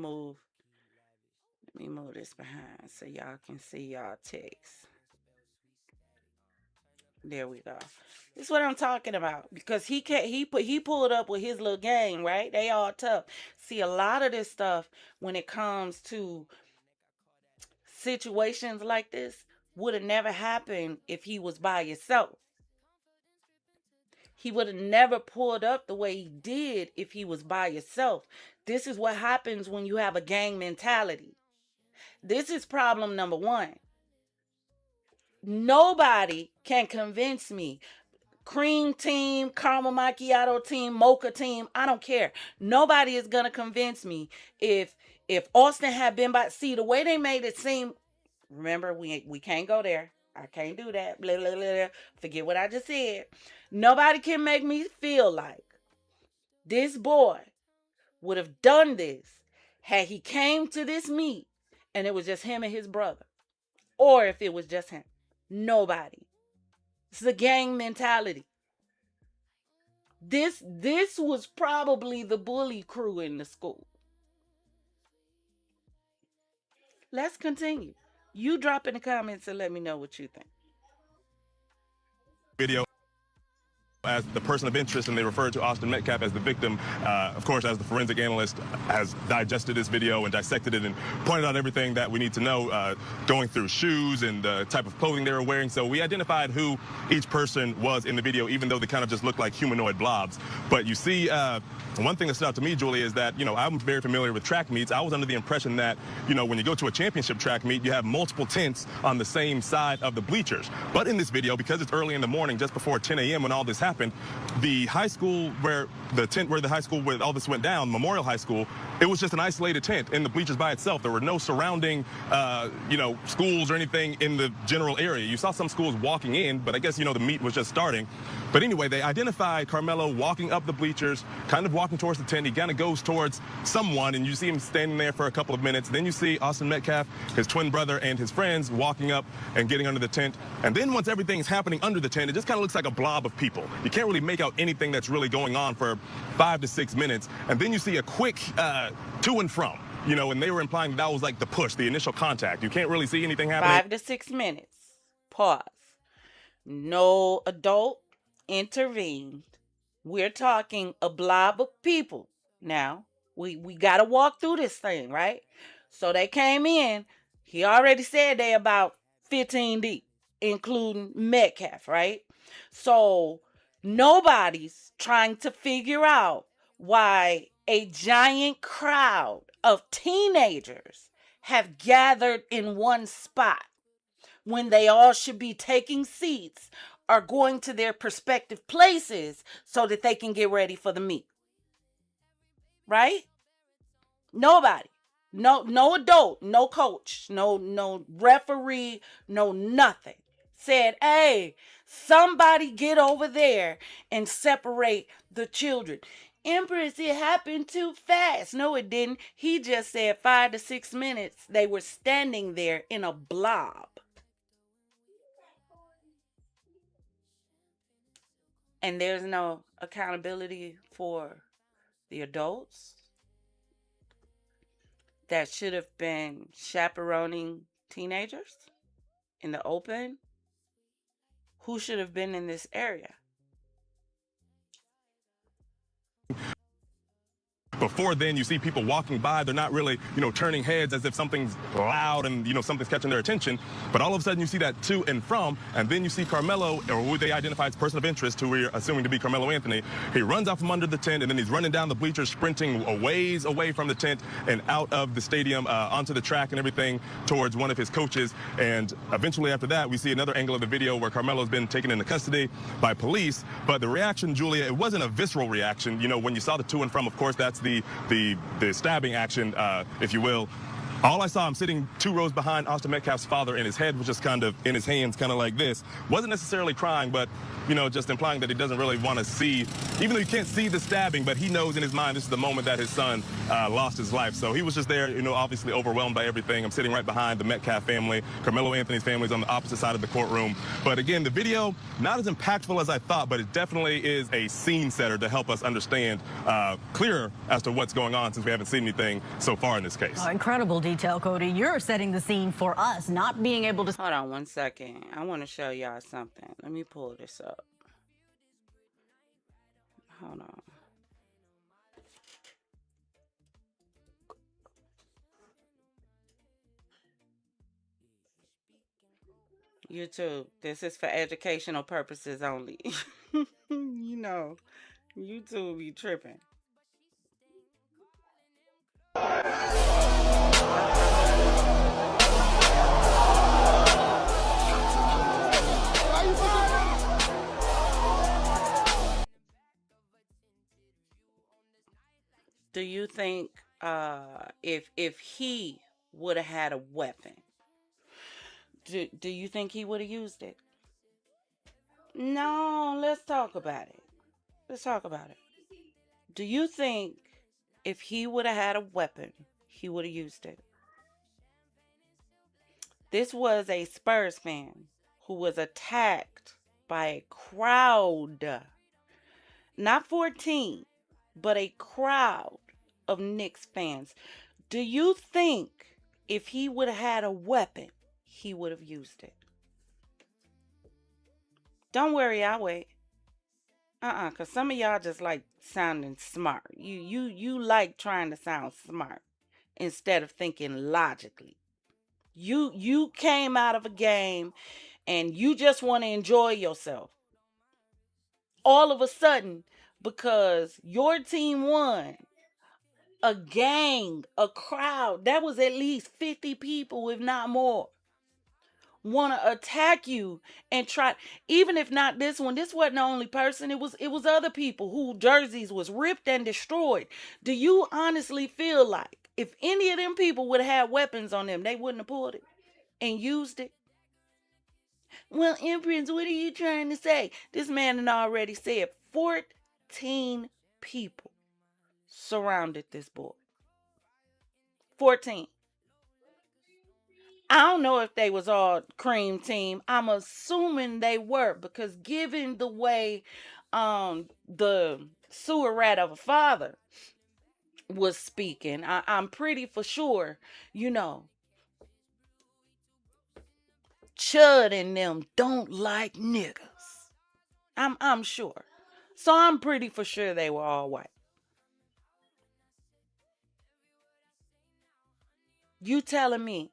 move this behind so y'all can see y'all text. There we go. This is what I'm talking about, because he pulled up with his little gang, right? They all tough. See, a lot of this stuff when it comes to situations like this would have never happened if he was by himself. He would have never pulled up the way he did if he was by himself. This is what happens when you have a gang mentality. This is problem number 1. Nobody can convince me. Cream team, caramel macchiato team, mocha team, I don't care. Nobody is going to convince me if Austin had been by. See, the way they made it seem, remember, we can't go there. I can't do that. Blah, blah, blah, blah. Forget what I just said. Nobody can make me feel like this boy would have done this had he came to this meet and it was just him and his brother, or if it was just him. Nobody. It's a gang mentality. This was probably the bully crew in the school. Let's continue. You drop in the comments and let me know what you think. Video as the person of interest, and they referred to Austin Metcalf as the victim. Of course, as the forensic analyst has digested this video and dissected it and pointed out everything that we need to know, going through shoes and the type of clothing they were wearing. So we identified who each person was in the video, even though they kind of just looked like humanoid blobs. But you see, one thing that stood out to me, Julie, is that, I'm very familiar with track meets. I was under the impression that, when you go to a championship track meet, you have multiple tents on the same side of the bleachers. But in this video, because it's early in the morning, just before 10 a.m. when all this happened, the high school where all this went down, Memorial High School, it was just an isolated tent in the bleachers by itself. There were no surrounding, schools or anything in the general area. You saw some schools walking in, but I guess, the meet was just starting. But anyway, they identified Karmelo walking up the bleachers, kind of walking towards the tent. He kind of goes towards someone, and you see him standing there for a couple of minutes. Then you see Austin Metcalf, his twin brother, and his friends walking up and getting under the tent. And then once everything's happening under the tent, it just kind of looks like a blob of people. You can't really make out anything that's really going on for 5 to 6 minutes. And then you see a quick to and from, and they were implying that was like the push, the initial contact. You can't really see anything happening. 5 to 6 minutes. Pause. No adult intervened. We're talking a blob of people. Now, we got to walk through this thing, right? So they came in. He already said they about 15 deep, including Metcalf, right? So nobody's trying to figure out why a giant crowd of teenagers have gathered in one spot when they all should be taking seats are going to their prospective places so that they can get ready for the meet. Right? Nobody. No adult, no coach, no referee, no nothing. Said, hey, somebody get over there and separate the children. Empress, it happened too fast. No, it didn't. He just said 5 to 6 minutes they were standing there in a blob. And there's no accountability for the adults that should have been chaperoning teenagers in the open. Who should have been in this area? Before then, you see people walking by. They're not really, turning heads as if something's loud and, something's catching their attention. But all of a sudden, you see that to and from. And then you see Karmelo, or who they identify as person of interest, who we're assuming to be Karmelo Anthony. He runs out from under the tent, and then he's running down the bleachers, sprinting a ways away from the tent and out of the stadium onto the track and everything towards one of his coaches. And eventually after that, we see another angle of the video where Karmelo's been taken into custody by police. But the reaction, Julia, it wasn't a visceral reaction. When you saw the to and from, of course, that's the stabbing action, if you will. All I saw him sitting 2 rows behind Austin Metcalf's father, and his head was just kind of in his hands, kind of like this. Wasn't necessarily crying, but, just implying that he doesn't really want to see, even though you can't see the stabbing, but he knows in his mind this is the moment that his son lost his life. So he was just there, obviously overwhelmed by everything. I'm sitting right behind the Metcalf family. Karmelo Anthony's family is on the opposite side of the courtroom. But again, the video, not as impactful as I thought, but it definitely is a scene setter to help us understand clearer as to what's going on, since we haven't seen anything so far in this case. Oh, incredible detail, Cody. You're setting the scene for us, not being able to... Hold on 1 second. I want to show y'all something. Let me pull this up. Hold on. YouTube, this is for educational purposes only. YouTube be tripping. Do you think if he would have had a weapon, do you think he would have used it? No, let's talk about it. Let's talk about it. Do you think if he would have had a weapon, he would have used it? This was a Spurs fan who was attacked by a crowd. Not 14, but a crowd of Knicks fans. Do you think if he would have had a weapon, he would have used it? Don't worry, I'll wait. Because some of y'all just like sounding smart. You like trying to sound smart instead of thinking logically. You came out of a game and you just want to enjoy yourself. All of a sudden, because your team won, a gang, a crowd, that was at least 50 people, if not more, want to attack you and try, even if not this one, this wasn't the only person, it was other people whose jerseys was ripped and destroyed. Do you honestly feel like if any of them people would have had weapons on them, they wouldn't have pulled it and used it? Well, Empress, what are you trying to say? This man had already said 14 people surrounded this boy. 14. I don't know if they was all cream team. I'm assuming they were, because given the way the sewer rat of a father was speaking, I'm pretty for sure, Chud and them don't like niggas. I'm sure. So I'm pretty for sure they were all white. You telling me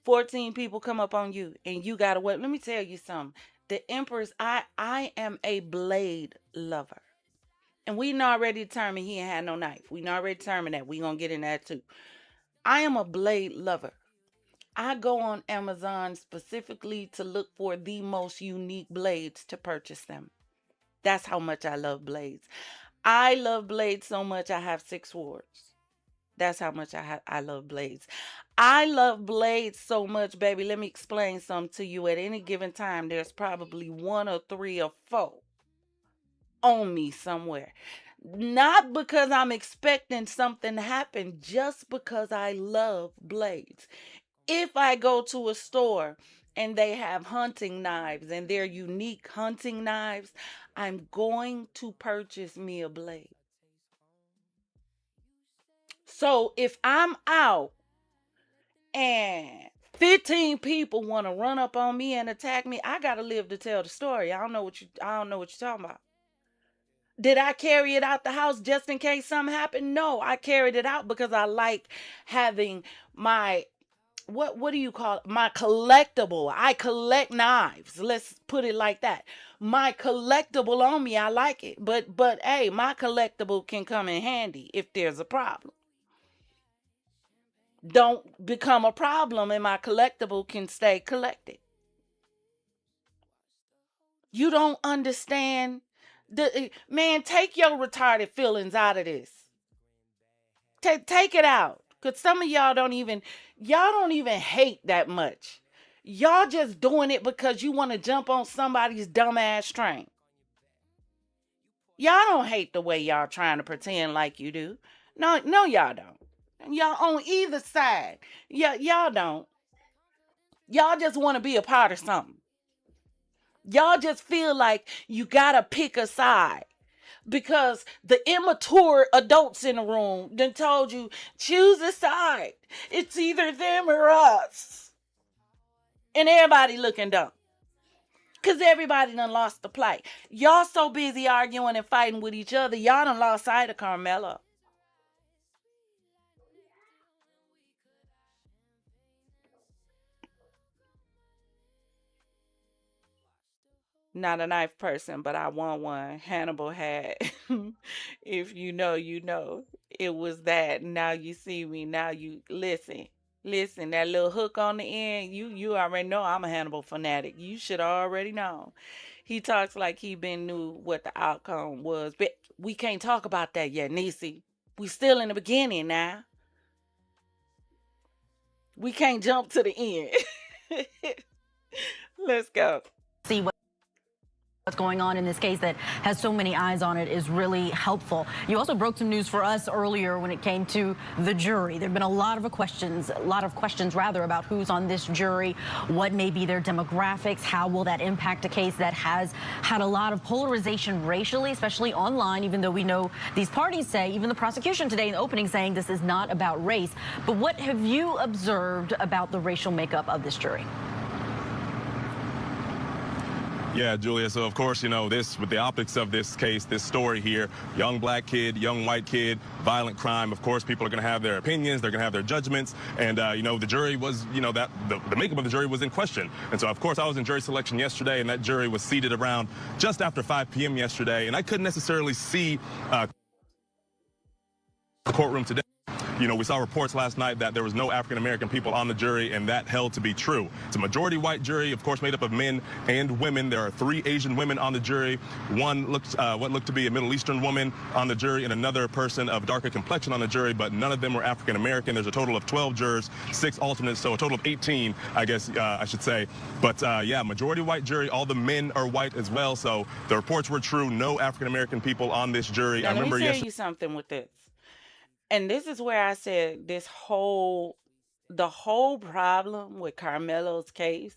14 people come up on you and you got to wait? Let me tell you something. The Empress, I am a blade lover. And we already determined he ain't had no knife. We already determined that. We gonna get in that too. I am a blade lover. I go on Amazon specifically to look for the most unique blades to purchase them. That's how much I love blades. I love blades so much I have 6 swords. That's how much I love blades. I love blades so much, baby. Let me explain something to you. At any given time, there's probably 1 or 3 or 4 on me somewhere. Not because I'm expecting something to happen, just because I love blades. If I go to a store and they have hunting knives and they're unique hunting knives, I'm going to purchase me a blade. So if I'm out and 15 people want to run up on me and attack me, I gotta live to tell the story. I don't know what you're talking about. Did I carry it out the house just in case something happened? No, I carried it out because I like having my, what do you call it? My collectible. I collect knives. Let's put it like that. My collectible on me, I like it. But hey, my collectible can come in handy if there's a problem. Don't become a problem and my collectible can stay collected. You don't understand. Man, take your retarded feelings out of this. Take it out. Because some of y'all don't even hate that much. Y'all just doing it because you want to jump on somebody's dumbass train. Y'all don't hate the way y'all trying to pretend like you do. No, y'all don't. Y'all on either side. Y'all don't. Y'all just want to be a part of something. Y'all just feel like you gotta pick a side because the immature adults in the room done told you, choose a side. It's either them or us. And everybody looking dumb. Because everybody done lost the plight. Y'all so busy arguing and fighting with each other, y'all done lost sight of Karmelo. Not a knife person, but I want one. Hannibal had. If you know, you know. It was that. Now you see me. Now you listen. Listen, that little hook on the end, you already know I'm a Hannibal fanatic. You should already know. He talks like he been knew what the outcome was. But we can't talk about that yet, Niecy. We still in the beginning now. We can't jump to the end. Let's go. See what's going on in this case that has so many eyes on it is really helpful. You also broke some news for us earlier when it came to the jury. There have been a lot of questions about who's on this jury, what may be their demographics, how will that impact a case that has had a lot of polarization racially, especially online, even though we know these parties say, even the prosecution today in the opening saying this is not about race. But what have you observed about the racial makeup of this jury? Yeah, Julia. So, of course, you know, with the optics of this case, this story here, young black kid, young white kid, violent crime. Of course, people are going to have their opinions. They're going to have their judgments. And, you know, the jury was, you know, the makeup of the jury was in question. And so, of course, I was in jury selection yesterday, and that jury was seated around just after 5 p.m. yesterday. And I couldn't necessarily see the courtroom today. You know, we saw reports last night that there was no African-American people on the jury, and that held to be true. It's a majority white jury, of course, made up of men and women. There are 3 Asian women on the jury. One looked, what looked to be a Middle Eastern woman on the jury, and another person of darker complexion on the jury, but none of them were African-American. There's a total of 12 jurors, 6 alternates, so a total of 18, I guess I should say. But yeah, majority white jury. All the men are white as well, so the reports were true. No African-American people on this jury. Now, I remember let me tell you something with this. And this is where I said the whole problem with Karmelo's case,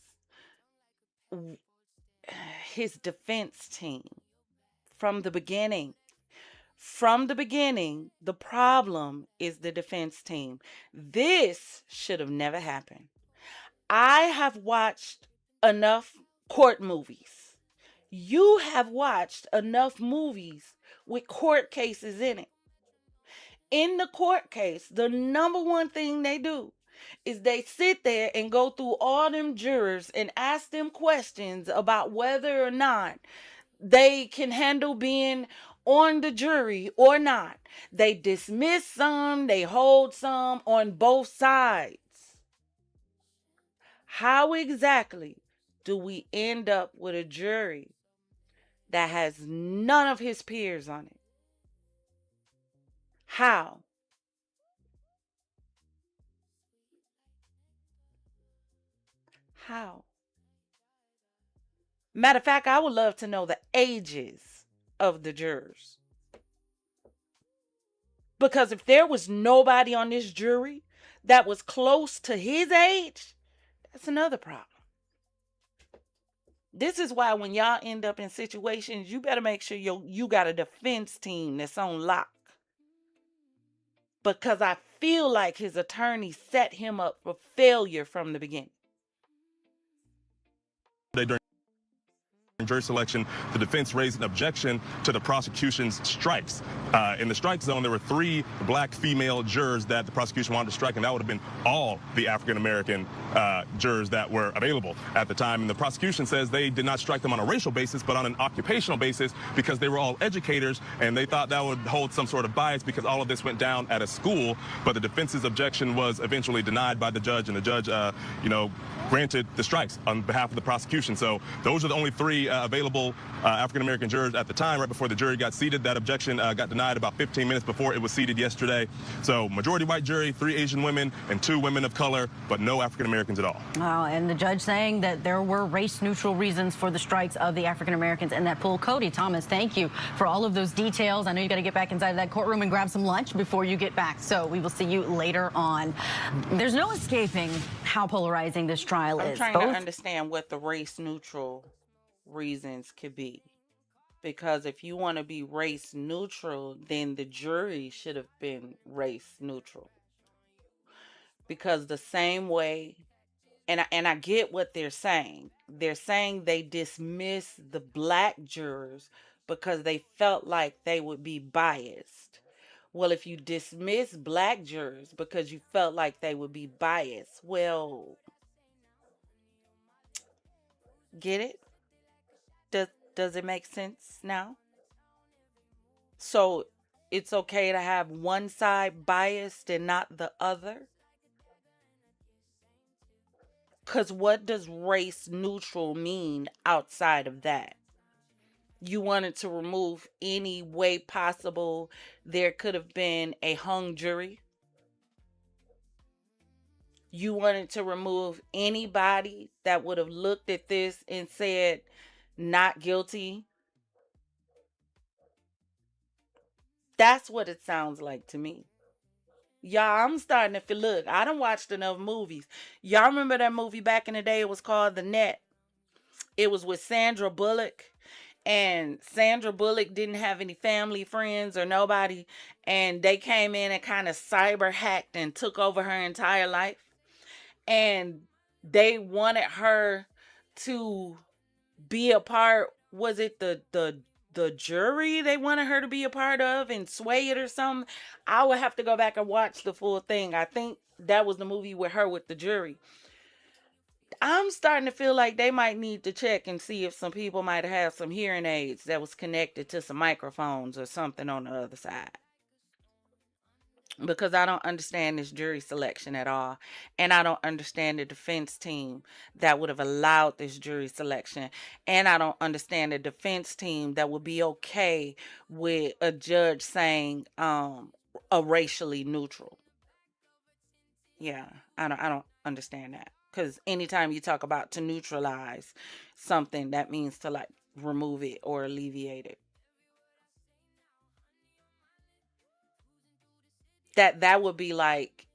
his defense team, from the beginning, the problem is the defense team. This should have never happened. I have watched enough court movies. You have watched enough movies with court cases in it. In the court case, the number one thing they do is they sit there and go through all them jurors and ask them questions about whether or not they can handle being on the jury or not. They dismiss some, they hold some on both sides. How exactly do we end up with a jury that has none of his peers on it? How? How? Matter of fact, I would love to know the ages of the jurors. Because if there was nobody on this jury that was close to his age, that's another problem. This is why when y'all end up in situations, you better make sure you got a defense team that's on lock. Because I feel like his attorney set him up for failure from the beginning. During jury selection, the defense raised an objection to the prosecution's strikes. In the strike zone, there were 3 black female jurors that the prosecution wanted to strike, and that would have been all the African-American jurors that were available at the time. And the prosecution says they did not strike them on a racial basis, but on an occupational basis, because they were all educators, and they thought that would hold some sort of bias because all of this went down at a school. But the defense's objection was eventually denied by the judge, and the judge, granted the strikes on behalf of the prosecution. So those are the only 3 available African-American jurors at the time. Right before the jury got seated, that objection got denied about 15 minutes before it was seated yesterday. So majority white jury, 3 Asian women and 2 women of color, but no African-Americans at all. And the judge saying that there were race-neutral reasons for the strikes of the African-Americans in that pool. Cody, Thomas, thank you for all of those details. I know you got to get back inside of that courtroom and grab some lunch before you get back. So we will see you later on. There's no escaping how polarizing this trial is. I'm trying to understand what the race-neutral reasons could be. Because if you want to be race neutral, then the jury should have been race neutral. Because the same way, and I get what they're saying. They're saying they dismiss the black jurors because they felt like they would be biased. Well, if you dismiss black jurors because you felt like they would be biased, well, get it? Does it make sense now? So it's okay to have one side biased and not the other? Because what does race neutral mean outside of that? You wanted to remove any way possible there could have been a hung jury? You wanted to remove anybody that would have looked at this and said, not guilty? That's what it sounds like to me. Y'all, I'm starting to feel, look, I done watched enough movies. Y'all remember that movie back in the day? It was called The Net. It was with Sandra Bullock. And Sandra Bullock didn't have any family, friends, or nobody. And they came in and kind of cyber hacked and took over her entire life. And they wanted her to be a part, was it the jury they wanted her to be a part of and sway it or something? I would have to go back and watch the full thing. I think that was the movie with her with the jury. I'm starting to feel like they might need to check and see if some people might have some hearing aids that was connected to some microphones or something on the other side. Because I don't understand this jury selection at all. And I don't understand the defense team that would have allowed this jury selection. And I don't understand the defense team that would be okay with a judge saying a racially neutral. Yeah, I don't understand that. Because anytime you talk about to neutralize something, that means to like remove it or alleviate it. That would be like,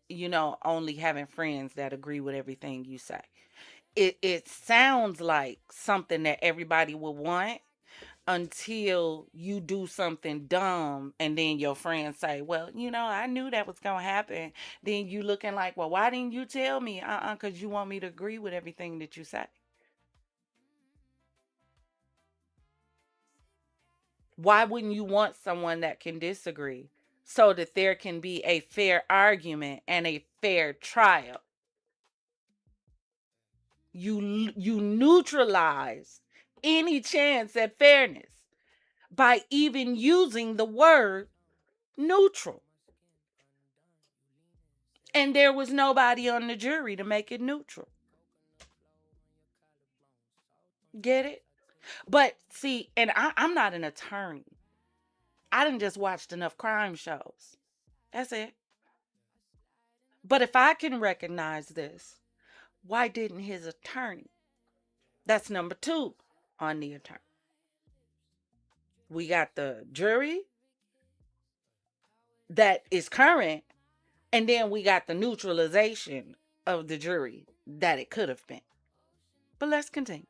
only having friends that agree with everything you say. It sounds like something that everybody would want until you do something dumb and then your friends say, well, I knew that was going to happen. Then you looking like, well, why didn't you tell me? Because you want me to agree with everything that you say. Why wouldn't you want someone that can disagree so that there can be a fair argument and a fair trial? You neutralize any chance at fairness by even using the word neutral. And there was nobody on the jury to make it neutral. Get it? But see, and I'm not an attorney. I done just watched enough crime shows. That's it. But if I can recognize this, why didn't his attorney? That's number 2 on the attorney. We got the jury that is current, and then we got the neutralization of the jury that it could have been. But let's continue.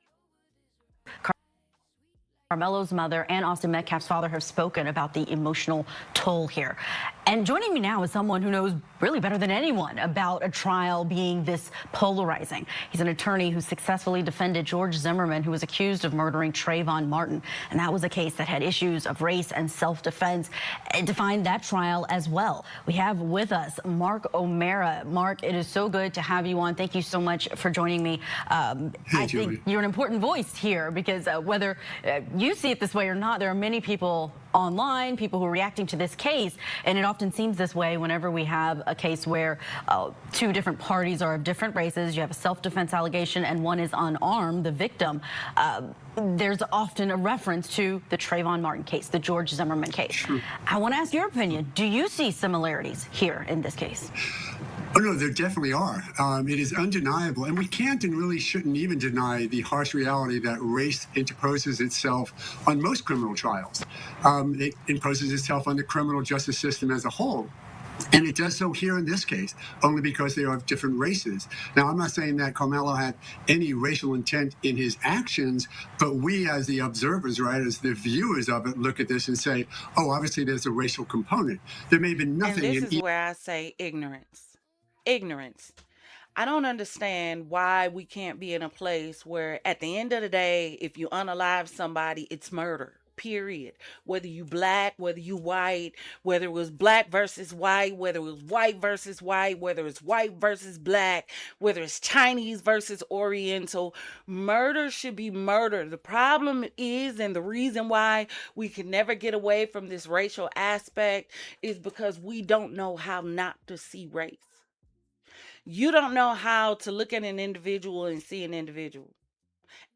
Karmelo's mother and Austin Metcalf's father have spoken about the emotional toll here. And joining me now is someone who knows really better than anyone about a trial being this polarizing. He's an attorney who successfully defended George Zimmerman, who was accused of murdering Trayvon Martin. And that was a case that had issues of race and self-defense. It defined that trial as well. We have with us Mark O'Mara. Mark, it is so good to have you on. Thank you so much for joining me. I think you're an important voice here because whether you see it this way or not, there are many people online, people who are reacting to this case, and it often seems this way whenever we have a case where 2 different parties are of different races. You have a self-defense allegation and one is unarmed, the victim. There's often a reference to the Trayvon Martin case, the George Zimmerman case. Sure. I want to ask your opinion. Do you see similarities here in this case? Oh, no, there definitely are. It is undeniable, and we can't and really shouldn't even deny the harsh reality that race interposes itself on most criminal trials. It imposes itself on the criminal justice system as a whole. And it does so here in this case, only because they are of different races. Now, I'm not saying that Karmelo had any racial intent in his actions, but we as the observers, right, as the viewers of it, look at this and say, oh, obviously there's a racial component. There may be nothing And this is where I say ignorance. Ignorance. I don't understand why we can't be in a place where at the end of the day, if you unalive somebody, it's murder. Period. Whether you black, whether you white, whether it was black versus white, whether it was white versus white, whether it's white versus black, whether it's Chinese versus Oriental, murder should be murder. The problem is, and the reason why we can never get away from this racial aspect is because we don't know how not to see race. You don't know how to look at an individual and see an individual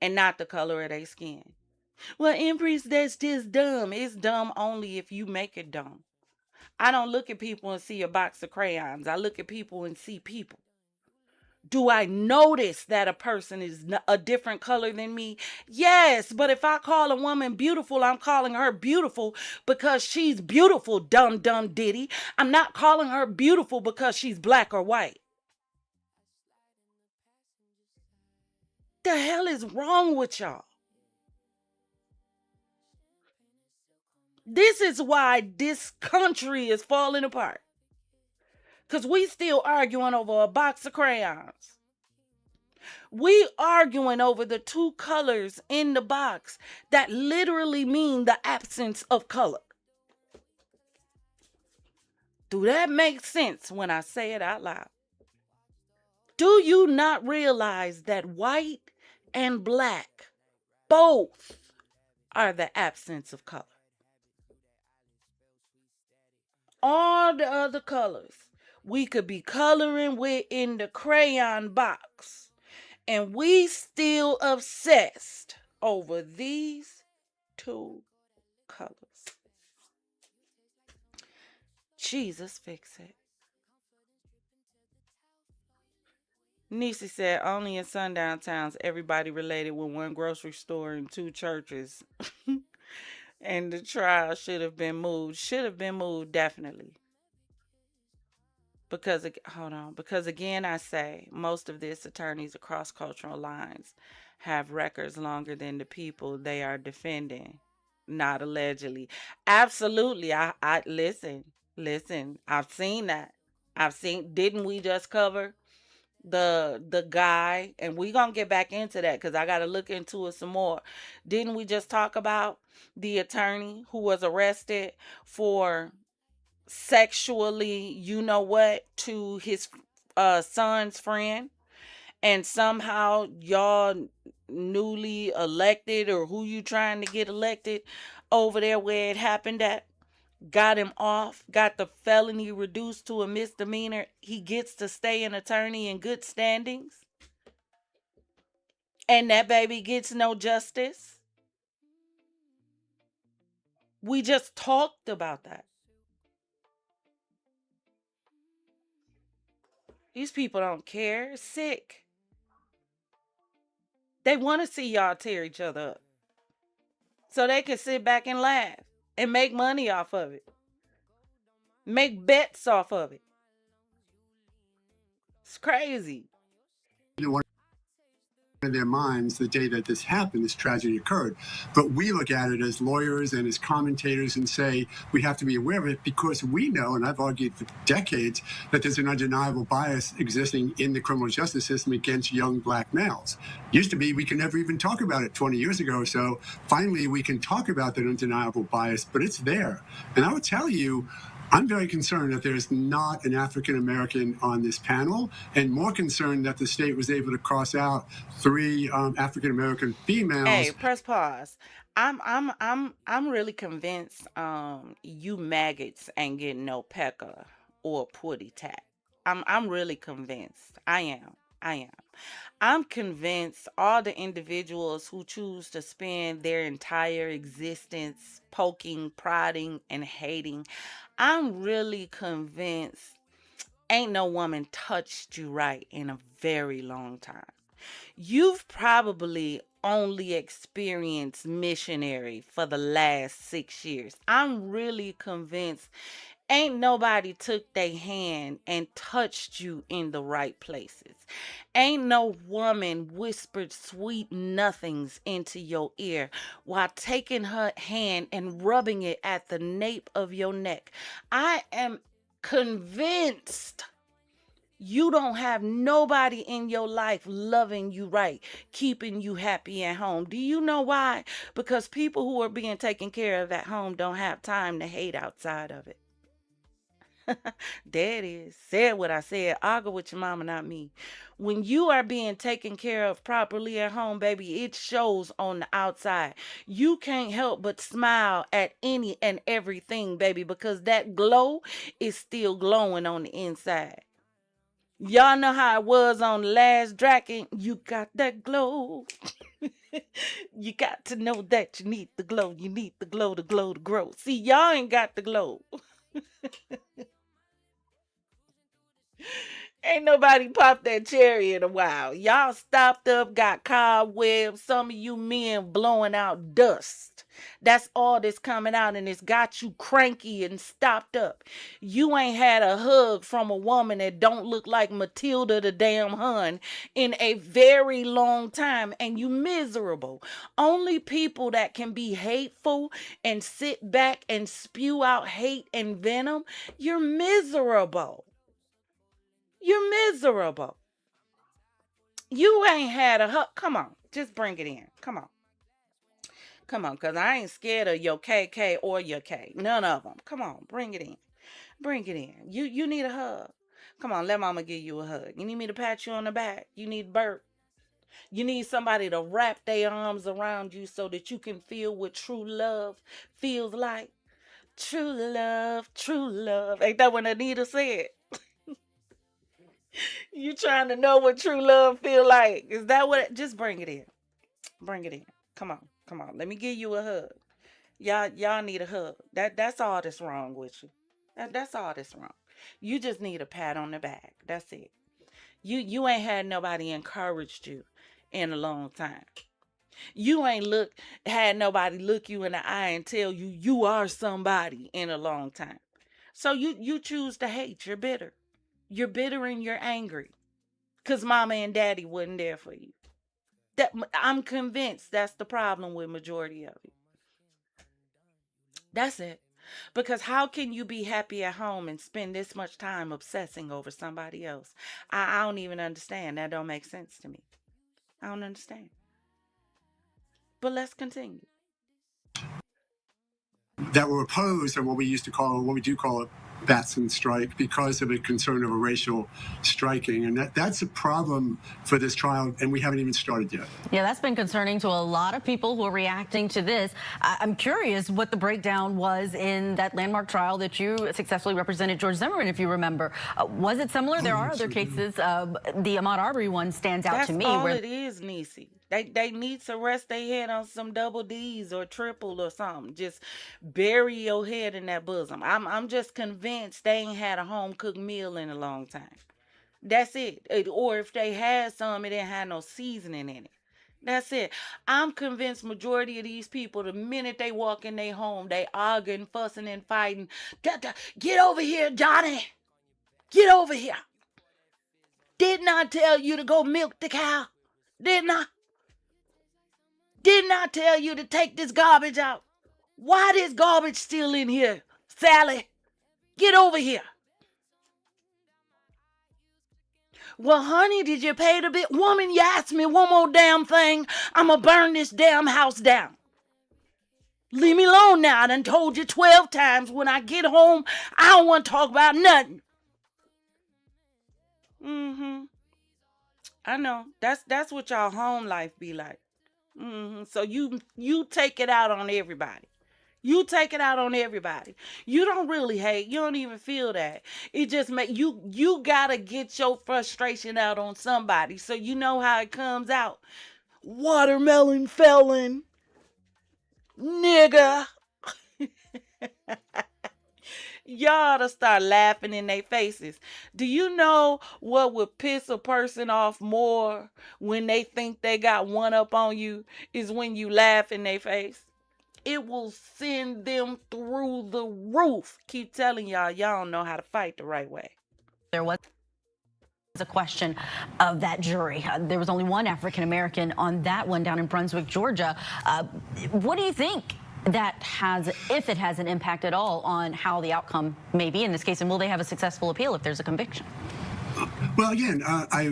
and not the color of their skin. Well, Empress, that's just dumb. It's dumb only if you make it dumb. I don't look at people and see a box of crayons. I look at people and see people. Do I notice that a person is a different color than me? Yes, but if I call a woman beautiful, I'm calling her beautiful because she's beautiful, dumb ditty. I'm not calling her beautiful because she's black or white. The hell is wrong with y'all? This is why this country is falling apart. Because we still arguing over a box of crayons. We arguing over the 2 colors in the box that literally mean the absence of color. Do that make sense when I say it out loud? Do you not realize that white and black both are the absence of color? All the other colors we could be coloring with in the crayon box, and we still obsessed over these 2 colors. Jesus, fix it. Nisi said, only in sundown towns, everybody related with 1 grocery store and 2 churches. And the trial should have been moved. Should have been moved, definitely. Because, hold on. Because again, I say, most of these attorneys across cultural lines have records longer than the people they are defending. Not allegedly. Absolutely. I listen. I've seen that. Didn't we just cover the guy, and we're gonna get back into that because I gotta look into it some more. Didn't we just talk about the attorney who was arrested for sexually, you know what, to his son's friend, and somehow y'all newly elected, or who you trying to get elected over there where it happened at, got him off, got the felony reduced to a misdemeanor. He gets to stay an attorney in good standings. and that baby gets no justice. We just talked about that. These people don't care. It's sick. They want to see y'all tear each other up so they can sit back and laugh and make money off of it. Make bets off of it. It's crazy. In their minds the day that this happened, this tragedy occurred. But we look at it as lawyers and as commentators and say we have to be aware of it because we know, and I've argued for decades, that there's an undeniable bias existing in the criminal justice system against young black males. Used to be we could never even talk about it 20 years ago or so. Finally, we can talk about that undeniable bias, but it's there. And I would tell you, I'm very concerned that there's not an African-American on this panel, and more concerned that the state was able to cross out 3 African-American females. Hey, press pause. I'm really convinced you maggots ain't getting no pecker or putty tat. I'm really convinced. I am. I'm convinced all the individuals who choose to spend their entire existence poking, prodding, and hating, I'm really convinced ain't no woman touched you right in a very long time. You've probably only experienced missionary for the last 6 years. I'm really convinced ain't nobody took their hand and touched you in the right places. Ain't no woman whispered sweet nothings into your ear while taking her hand and rubbing it at the nape of your neck. I am convinced you don't have nobody in your life loving you right, keeping you happy at home. Do you know why? Because people who are being taken care of at home don't have time to hate outside of it. There it is. Said what I said. Argue with your mama, not me. When you are being taken care of properly at home, baby, it shows on the outside. You can't help but smile at any and everything, baby, because that glow is still glowing on the inside. Y'all know how it was on the last Dragon. You got that glow. You got to know that you need the glow. You need the glow to grow. See, y'all ain't got the glow. Ain't nobody popped that cherry in a while. Y'all stopped up, got cobwebs. Some of you men blowing out dust. That's all that's coming out, and it's got you cranky and stopped up. You ain't had a hug from a woman that don't look like Matilda the damn Hun in a very long time, and you miserable. Only people that can be hateful and sit back and spew out hate and venom, you're miserable. You're miserable. You ain't had a hug. Come on, just bring it in. Come on. Come on, because I ain't scared of your KK or your K. None of them. Come on, bring it in. Bring it in. You need a hug. Come on, let mama give you a hug. You need me to pat you on the back. You need burp. You need somebody to wrap their arms around you so that you can feel what true love feels like. True love, true love. Ain't that what Anita said? You trying to know what true love feel like? Is that what? Just bring it in. Bring it in. Come on. Come on. Let me give you a hug. Y'all need a hug. That's all that's wrong with you. That's all that's wrong. You just need a pat on the back. That's it. You ain't had nobody encouraged you in a long time. You ain't had nobody look you in the eye and tell you you are somebody in a long time. So you choose to hate. You're bitter. You're bitter and you're angry because mama and daddy wasn't there for you. I'm convinced that's the problem with majority of you. That's it. Because how can you be happy at home and spend this much time obsessing over somebody else? I don't even understand. That don't make sense to me. I don't understand. But let's continue. That were opposed, or what we do call it, Batson strike, because of a concern of a racial striking. And that's a problem for this trial, and we haven't even started yet. Yeah, that's been concerning to a lot of people who are reacting to this. I'm curious what the breakdown was in that landmark trial that you successfully represented George Zimmerman, if you remember. Was it similar? There are other cases. The Ahmaud Arbery one stands out to me. That's all it is, Niecy. They need to rest their head on some double D's or triple or something. Just bury your head in that bosom. I'm just convinced they ain't had a home cooked meal in a long time. That's it. Or if they had some, it didn't have no seasoning in it. That's it. I'm convinced majority of these people, the minute they walk in their home, they arguing, fussing, and fighting. Get over here, Johnny. Get over here. Didn't I tell you to go milk the cow? Didn't I? Didn't I tell you to take this garbage out? Why this garbage still in here, Sally? Get over here. Well, honey, did you pay the bill? Woman, you asked me one more damn thing, I'm going to burn this damn house down. Leave me alone now. I done told you 12 times when I get home, I don't want to talk about nothing. I know. That's what y'all home life be like. So you take it out on everybody. You take it out on everybody. You don't really hate. You don't even feel that. It just make you gotta get your frustration out on somebody. So you know how it comes out. Watermelon felon. Nigga. Y'all ought to start laughing in their faces. Do you know what would piss a person off more when they think they got one up on you is when you laugh in their face? It will send them through the roof. Keep telling y'all don't know how to fight the right way. There was a question of that jury. There was only one African American on that one down in Brunswick, Georgia. What do you think that has, if it has an impact at all on how the outcome may be in this case, and will they have a successful appeal if there's a conviction? Well, again,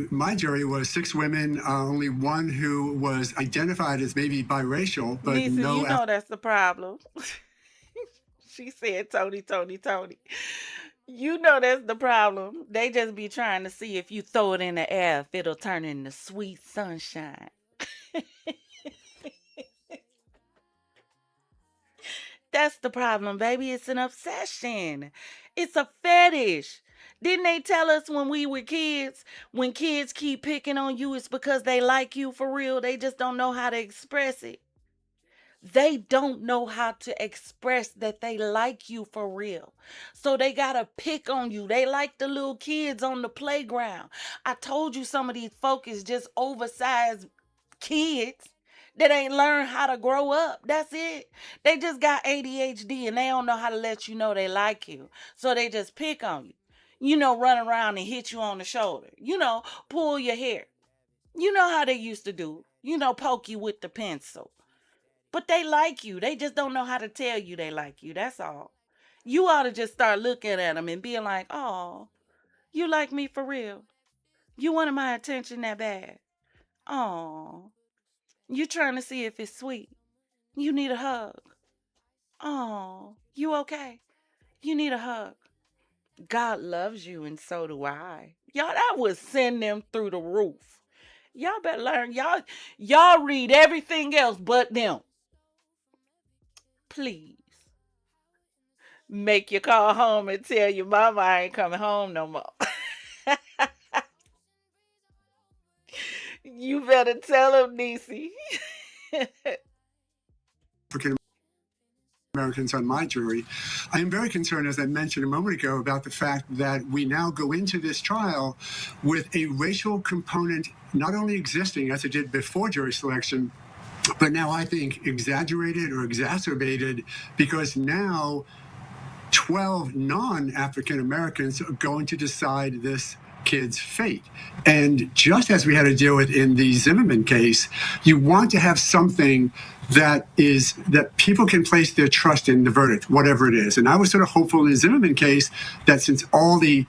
my jury was 6 women, only one who was identified as maybe biracial, but Lisa, no. you know that's the problem. She said, Tony. You know that's the problem. They just be trying to see if you throw it in the air, if it'll turn into sweet sunshine. That's the problem, baby. It's an obsession. It's a fetish. Didn't they tell us when we were kids, when kids keep picking on you, it's because they like you for real. They just don't know how to express it. They don't know how to express that they like you for real. So they got to pick on you. They like the little kids on the playground. I told you some of these folk is just oversized kids that ain't learned how to grow up. That's it. They just got ADHD and they don't know how to let you know they like you. So they just pick on you. You know, run around and hit you on the shoulder. You know, pull your hair. You know how they used to do. You know, poke you with the pencil. But they like you. They just don't know how to tell you they like you. That's all. You ought to just start looking at them and being like, oh, you like me for real. You wanted my attention that bad. Oh, you trying to see if it's sweet. You need a hug. Oh, you okay? You need a hug. God loves you and so do I. Y'all, that would send them through the roof. Y'all better learn. Y'all read everything else but them. Please. Make your call home and tell your mama I ain't coming home no more. You better tell him, Niecy. African Americans on my jury. I am very concerned, as I mentioned a moment ago, about the fact that we now go into this trial with a racial component not only existing as it did before jury selection, but now I think exaggerated or exacerbated because now 12 non-African Americans are going to decide this kid's fate. And just as we had to deal with in the Zimmerman case, you want to have something that people can place their trust in the verdict, whatever it is. And I was sort of hopeful in the Zimmerman case that since all the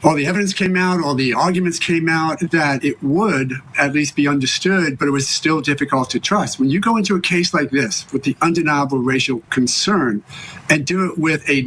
evidence came out, all the arguments came out, that it would at least be understood, but it was still difficult to trust. When you go into a case like this with the undeniable racial concern and do it with a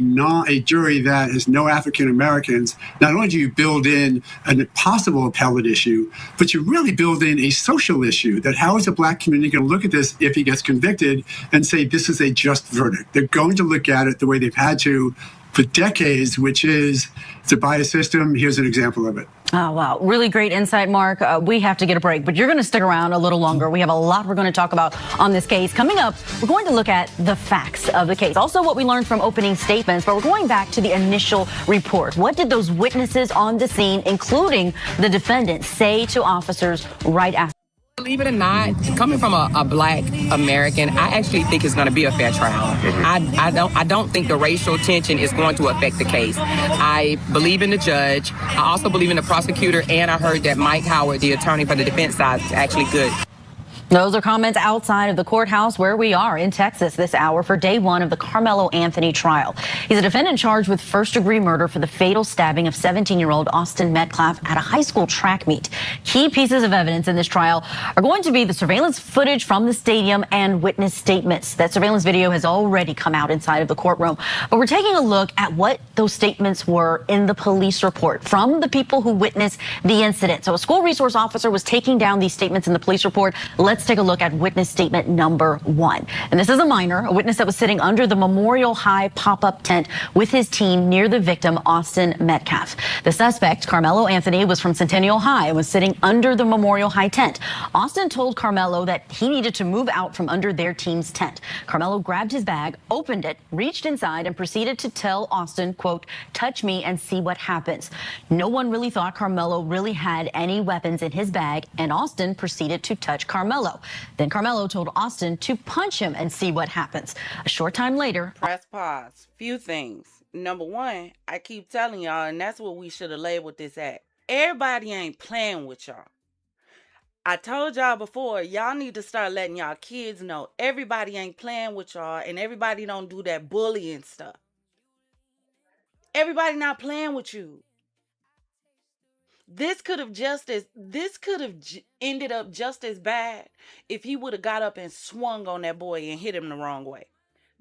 jury that has no African Americans, not only do you build in a possible appellate issue, but you really build in a social issue that how is the Black community going to look at this if he gets convicted and say this is a just verdict? They're going to look at it the way they've had to for decades, which is the bias system. Here's an example of it. Oh, wow. Really great insight, Mark. We have to get a break, but you're going to stick around a little longer. We have a lot we're going to talk about on this case. Coming up, we're going to look at the facts of the case. Also, what we learned from opening statements, but we're going back to the initial report. What did those witnesses on the scene, including the defendant, say to officers right after? Believe it or not, coming from a black American, I actually think it's going to be a fair trial. I don't think the racial tension is going to affect the case. I believe in the judge. I also believe in the prosecutor, and I heard that Mike Howard, the attorney for the defense side, is actually good. Those are comments outside of the courthouse where we are in Texas this hour for day one of the Karmelo Anthony trial. He's a defendant charged with first-degree murder for the fatal stabbing of 17-year-old Austin Metcalf at a high school track meet. Key pieces of evidence in this trial are going to be the surveillance footage from the stadium and witness statements. That surveillance video has already come out inside of the courtroom. But we're taking a look at what those statements were in the police report from the people who witnessed the incident. So a school resource officer was taking down these statements in the police report. Let's take a look at witness statement number 1. And this is a minor, a witness that was sitting under the Memorial High pop-up tent with his team near the victim, Austin Metcalf. The suspect, Karmelo Anthony, was from Centennial High and was sitting under the Memorial High tent. Austin told Karmelo that he needed to move out from under their team's tent. Karmelo grabbed his bag, opened it, reached inside, and proceeded to tell Austin, quote, "Touch me and see what happens." No one really thought Karmelo really had any weapons in his bag, and Austin proceeded to touch Karmelo. Then Karmelo told Austin to punch him and see what happens. A short time later, press pause. Few things. Number one, I keep telling y'all, and that's what we should have labeled this at. Everybody ain't playing with y'all. I told y'all before, y'all need to start letting y'all kids know everybody ain't playing with y'all, and everybody don't do that bullying stuff. Everybody not playing with you. This could have ended up just as bad if he would have got up and swung on that boy and hit him the wrong way.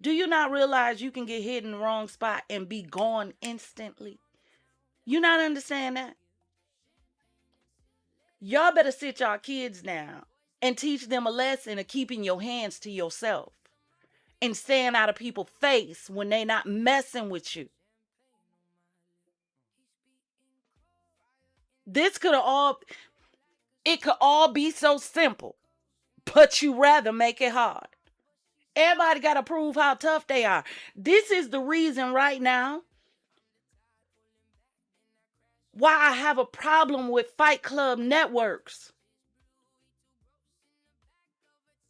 Do you not realize you can get hit in the wrong spot and be gone instantly? You not understand that? Y'all better sit y'all kids down and teach them a lesson of keeping your hands to yourself and staying out of people's face when they not messing with you. It could all be so simple, but you rather make it hard. Everybody got to prove how tough they are. This is the reason right now why I have a problem with Fight Club networks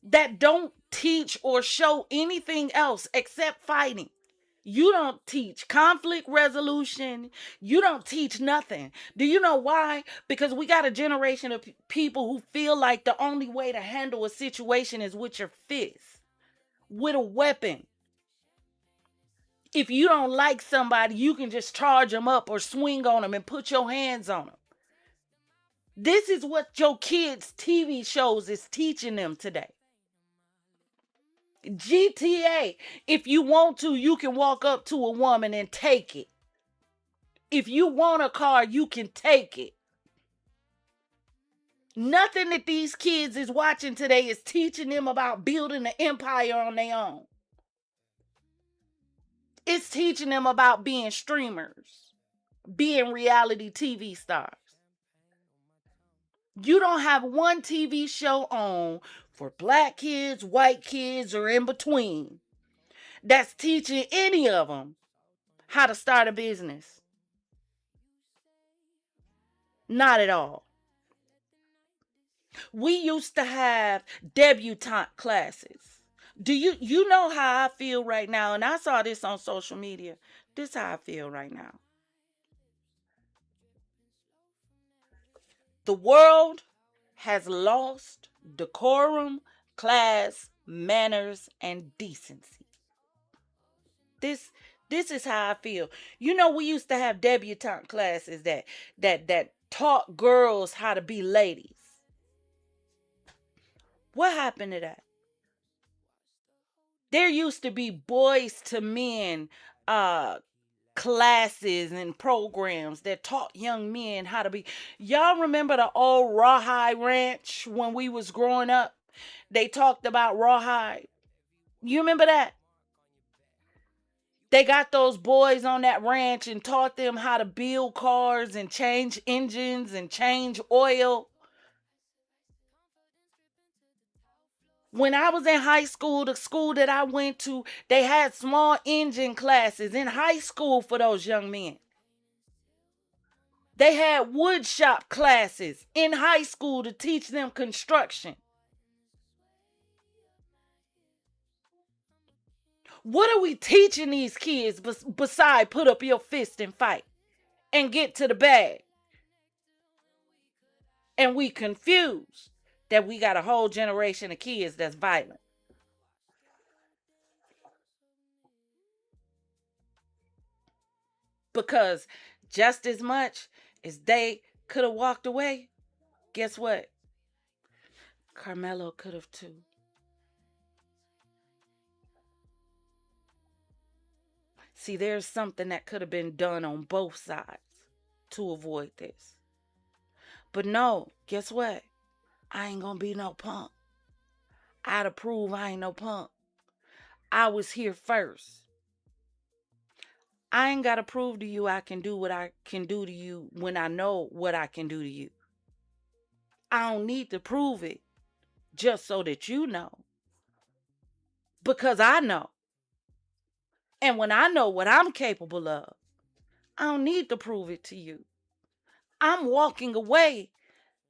that don't teach or show anything else except fighting. You don't teach conflict resolution. You don't teach nothing. Do you know why? Because we got a generation of people who feel like the only way to handle a situation is with your fist, with a weapon. If you don't like somebody, you can just charge them up or swing on them and put your hands on them. This is what your kids' TV shows is teaching them today. GTA, if you want to, you can walk up to a woman and take it. If you want a car, you can take it. Nothing that these kids is watching today is teaching them about building an empire on their own. It's teaching them about being streamers, being reality TV stars. You don't have one TV show on for black kids, white kids, or in between that's teaching any of them how to start a business. Not at all. We used to have debutante classes. Do you know how I feel right now? And I saw this on social media. This is how I feel right now. The world has lost decorum, class, manners, and decency. This is how I feel. You know, we used to have debutante classes that taught girls how to be ladies. What happened to that? There used to be boys to men classes and programs that taught young men how to be. Y'all remember the old Rawhide Ranch when we was growing up? They talked about rawhide. You remember that? They got those boys on that ranch and taught them how to build cars and change engines and change oil. When I was in high school, the school that I went to, they had small engine classes in high school for those young men. They had wood shop classes in high school to teach them construction. What are we teaching these kids beside put up your fist and fight and get to the bag? And we confused that we got a whole generation of kids that's violent. Because just as much as they could have walked away, guess what? Karmelo could have too. See, there's something that could have been done on both sides to avoid this. But no, guess what? I ain't gonna be no punk. I'd prove I ain't no punk. I was here first. I ain't gotta prove to you I can do what I can do to you when I know what I can do to you. I don't need to prove it just so that you know. Because I know. And when I know what I'm capable of, I don't need to prove it to you. I'm walking away,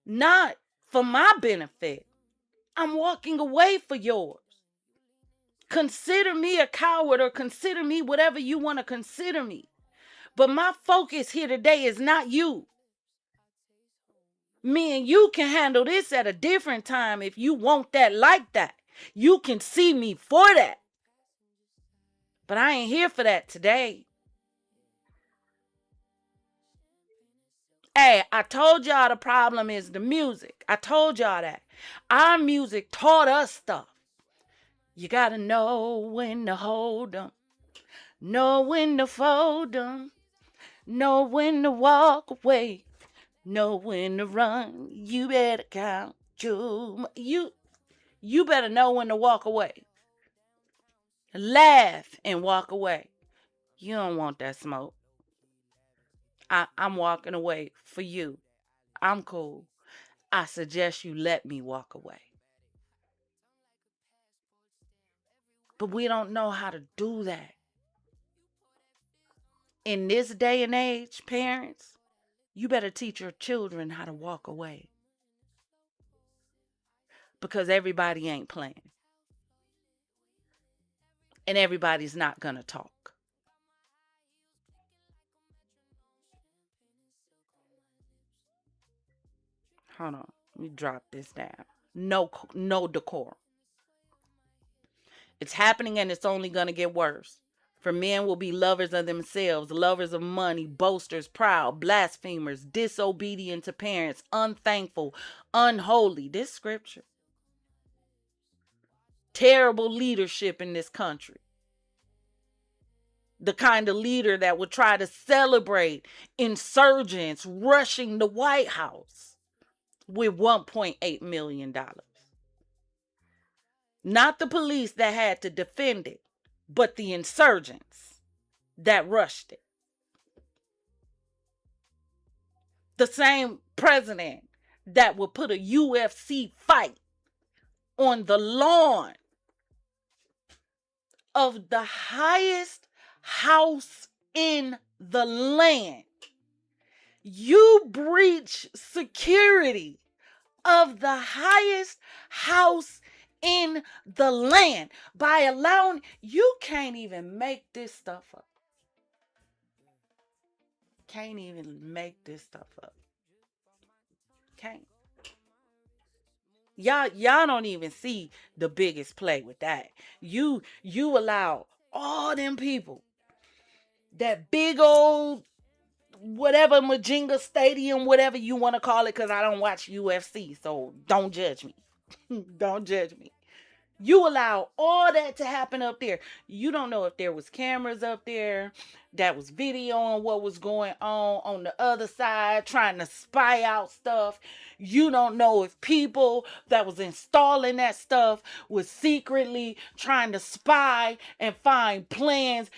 not for my benefit. I'm walking away for yours. Consider me a coward or consider me whatever you want to consider me. But my focus here today is not you. Me and you can handle this at a different time if you want that like that. You can see me for that. But I ain't here for that today. Hey, I told y'all the problem is the music. I told y'all that. Our music taught us stuff. You gotta know when to hold 'em, know when to fold 'em, know when to walk away, know when to run. You better count you better know when to walk away. Laugh and walk away. You don't want that smoke. I'm walking away for you. I'm cool. I suggest you let me walk away. But we don't know how to do that. In this day and age, parents, you better teach your children how to walk away. Because everybody ain't playing. And everybody's not going to talk. Hold on. Let me drop this down. No decorum. It's happening and it's only going to get worse. For men will be lovers of themselves, lovers of money, boasters, proud, blasphemers, disobedient to parents, unthankful, unholy. This scripture. Terrible leadership in this country. The kind of leader that would try to celebrate insurgents rushing the White House with $1.8 million. Not the police that had to defend it, but the insurgents that rushed it. The same president that would put a UFC fight on the lawn of the highest house in the land. You breach security of the highest house in the land by allowing, you can't even make this stuff up. Can't even make this stuff up. Can't. Y'all don't even see the biggest play with that. You allow all them people, that big old whatever Majinga Stadium, whatever you want to call it, because I don't watch UFC, so don't judge me. Don't judge me. You allow all that to happen up there. You don't know if there was cameras up there that was videoing what was going on the other side, trying to spy out stuff. You don't know if people that was installing that stuff was secretly trying to spy and find plans.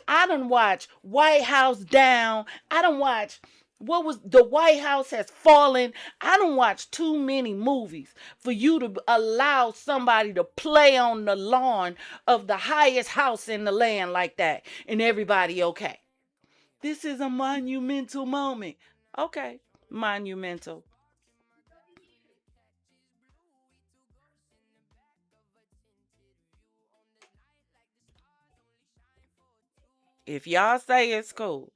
I done watch White House Down. I done watch the White House has fallen. I don't watch too many movies for you to allow somebody to play on the lawn of the highest house in the land like that and everybody okay. This is a monumental moment. Okay, monumental. If y'all say it's cool,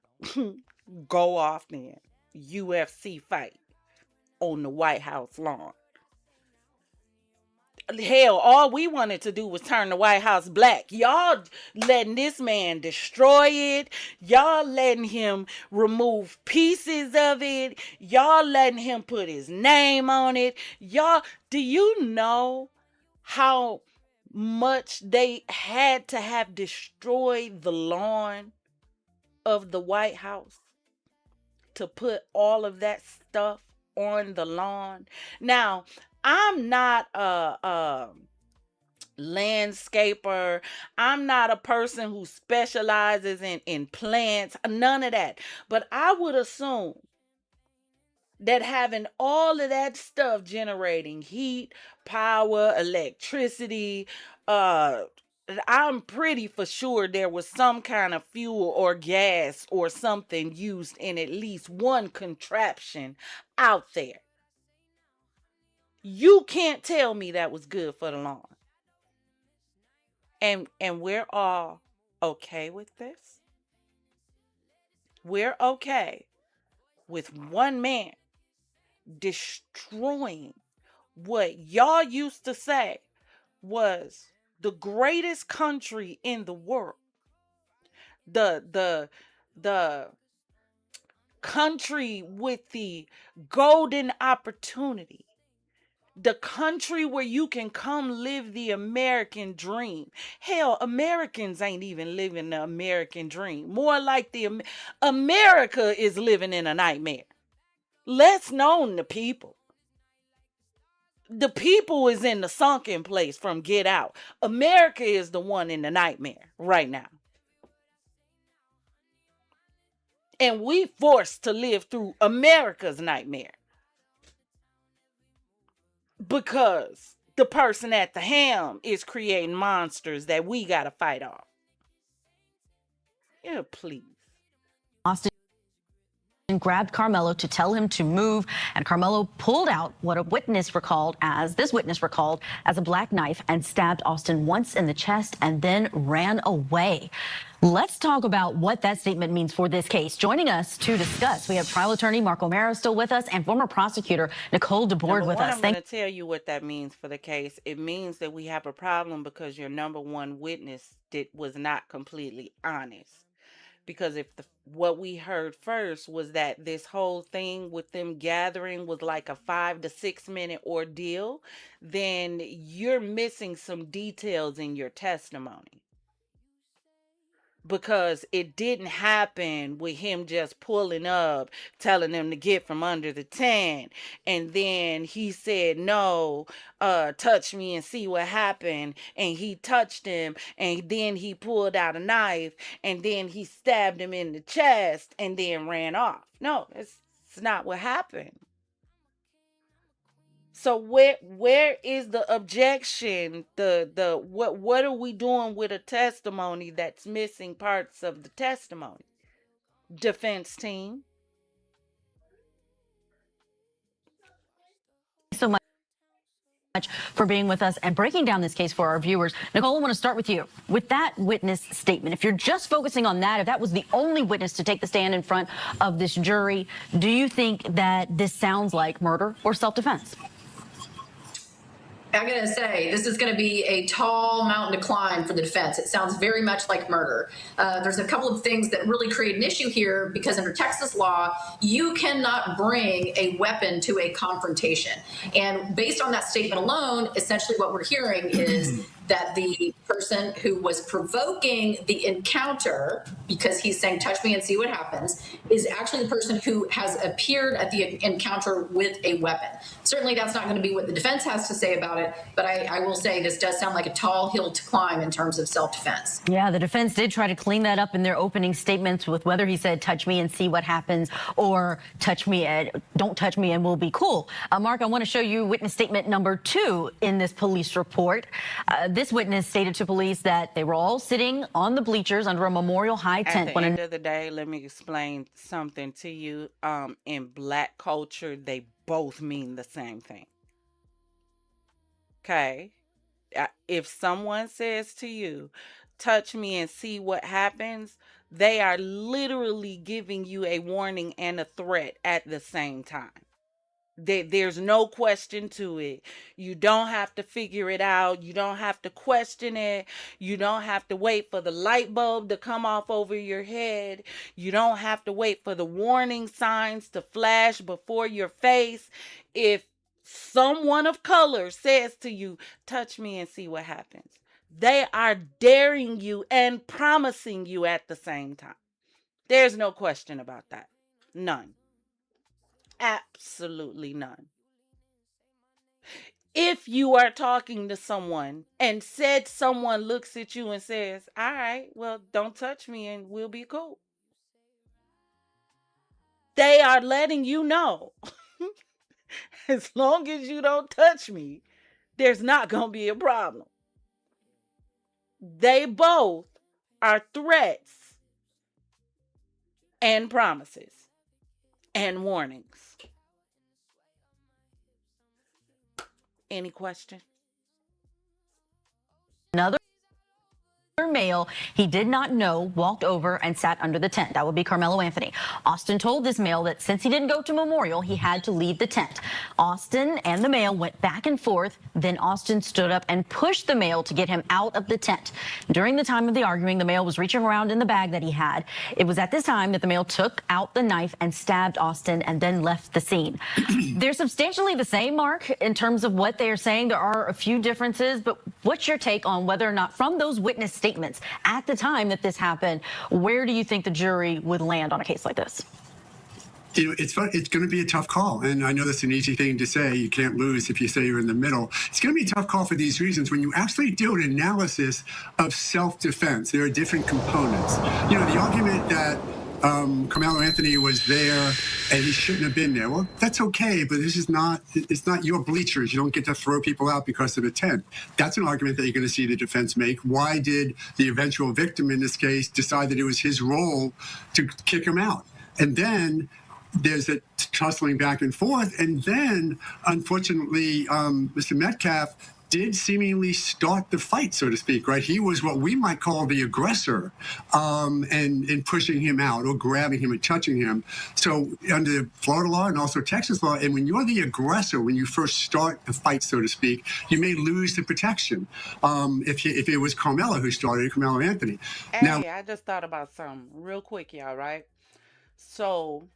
go off then. UFC fight on the White House lawn. Hell, all we wanted to do was turn the White House black. Y'all letting this man destroy it. Y'all letting him remove pieces of it. Y'all letting him put his name on it. Y'all, do you know how much they had to have destroyed the lawn of the White House to put all of that stuff on the lawn? Now, I'm not a landscaper. I'm not a person who specializes in plants, none of that. But I would assume that having all of that stuff generating heat, power, electricity, I'm pretty for sure there was some kind of fuel or gas or something used in at least one contraption out there. You can't tell me that was good for the lawn. And we're all okay with this. We're okay with one man destroying what y'all used to say was the greatest country in the world. The country with the golden opportunity. The country where you can come live the American dream. Hell, Americans ain't even living the American dream. More like America is living in a nightmare. Let's known the people. The people is in the sunken place from Get Out. America is the one in the nightmare right now. And we forced to live through America's nightmare. Because the person at the helm is creating monsters that we got to fight off. Yeah, please. Austin grabbed Karmelo to tell him to move, and Karmelo pulled out what this witness recalled as a black knife and stabbed Austin once in the chest and then ran away. Let's talk about what that statement means for this case. Joining us to discuss, we have trial attorney Mark O'Mara still with us and former prosecutor Nicole DeBoard with us. I'm going to tell you what that means for the case. It means that we have a problem because your number one witness was not completely honest. Because if what we heard first was that this whole thing with them gathering was like a 5 to 6 minute ordeal, then you're missing some details in your testimony. Because it didn't happen with him just pulling up, telling them to get from under the tent. And then he said, no, touch me and see what happened. And he touched him. And then he pulled out a knife. And then he stabbed him in the chest and then ran off. No, it's not what happened. So where is the objection? What are we doing with a testimony that's missing parts of the testimony? Defense team. So much for being with us and breaking down this case for our viewers. Nicole, I want to start with you. With that witness statement, if you're just focusing on that, if that was the only witness to take the stand in front of this jury, do you think that this sounds like murder or self-defense? I gotta say, this is gonna be a tall mountain to climb for the defense. It sounds very much like murder. There's a couple of things that really create an issue here because under Texas law, you cannot bring a weapon to a confrontation. And based on that statement alone, essentially what we're hearing is that the person who was provoking the encounter, because he's saying, touch me and see what happens, is actually the person who has appeared at the encounter with a weapon. Certainly that's not going to be what the defense has to say about it, but I will say this does sound like a tall hill to climb in terms of self-defense. Yeah, the defense did try to clean that up in their opening statements with whether he said, touch me and see what happens, or touch me and don't touch me and we'll be cool. Mark, I want to show you witness statement number 2 in this police report. This witness stated to police that they were all sitting on the bleachers under a Memorial High tent. At the end of the day, let me explain something to you. In Black culture, they both mean the same thing. Okay? If someone says to you, touch me and see what happens, they are literally giving you a warning and a threat at the same time. There's no question to it. You don't have to figure it out. You don't have to question it. You don't have to wait for the light bulb to come off over your head. You don't have to wait for the warning signs to flash before your face. If someone of color says to you, touch me and see what happens, they are daring you and promising you at the same time. There's no question about that. None. Absolutely none. If you are talking to someone and said someone looks at you and says, all right, well, don't touch me and we'll be cool, they are letting you know, as long as you don't touch me, there's not going to be a problem. They both are threats and promises and warnings. Any question? Another male he did not know walked over and sat under the tent. That would be Karmelo Anthony. Austin told this male that since he didn't go to Memorial, he had to leave the tent. Austin and the male went back and forth. Then Austin stood up and pushed the male to get him out of the tent. During the time of the arguing, the male was reaching around in the bag that he had. It was at this time that the male took out the knife and stabbed Austin and then left the scene. They're substantially the same, Mark, in terms of what they are saying. There are a few differences, but what's your take on whether or not from those witness statements at the time that this happened, where do you think the jury would land on a case like this? You know, it's fun. It's going to be a tough call. And I know that's an easy thing to say. You can't lose if you say you're in the middle. It's going to be a tough call for these reasons. When you actually do an analysis of self-defense, there are different components. You know, the argument that Karmelo Anthony was there and he shouldn't have been there. Well, that's okay, but this is not, it's not your bleachers. You don't get to throw people out because of a tent. That's an argument that you're going to see the defense make. Why did the eventual victim in this case decide that it was his role to kick him out? And then there's a tussling back and forth. And then, unfortunately, Mr. Metcalf did seemingly start the fight, so to speak, right? He was what we might call the aggressor and pushing him out or grabbing him and touching him. So under Florida law and also Texas law, and when you're the aggressor, when you first start the fight, so to speak, you may lose the protection. If it was Karmelo who started, Karmelo Anthony. Hey, now, I just thought about something real quick, y'all, right? So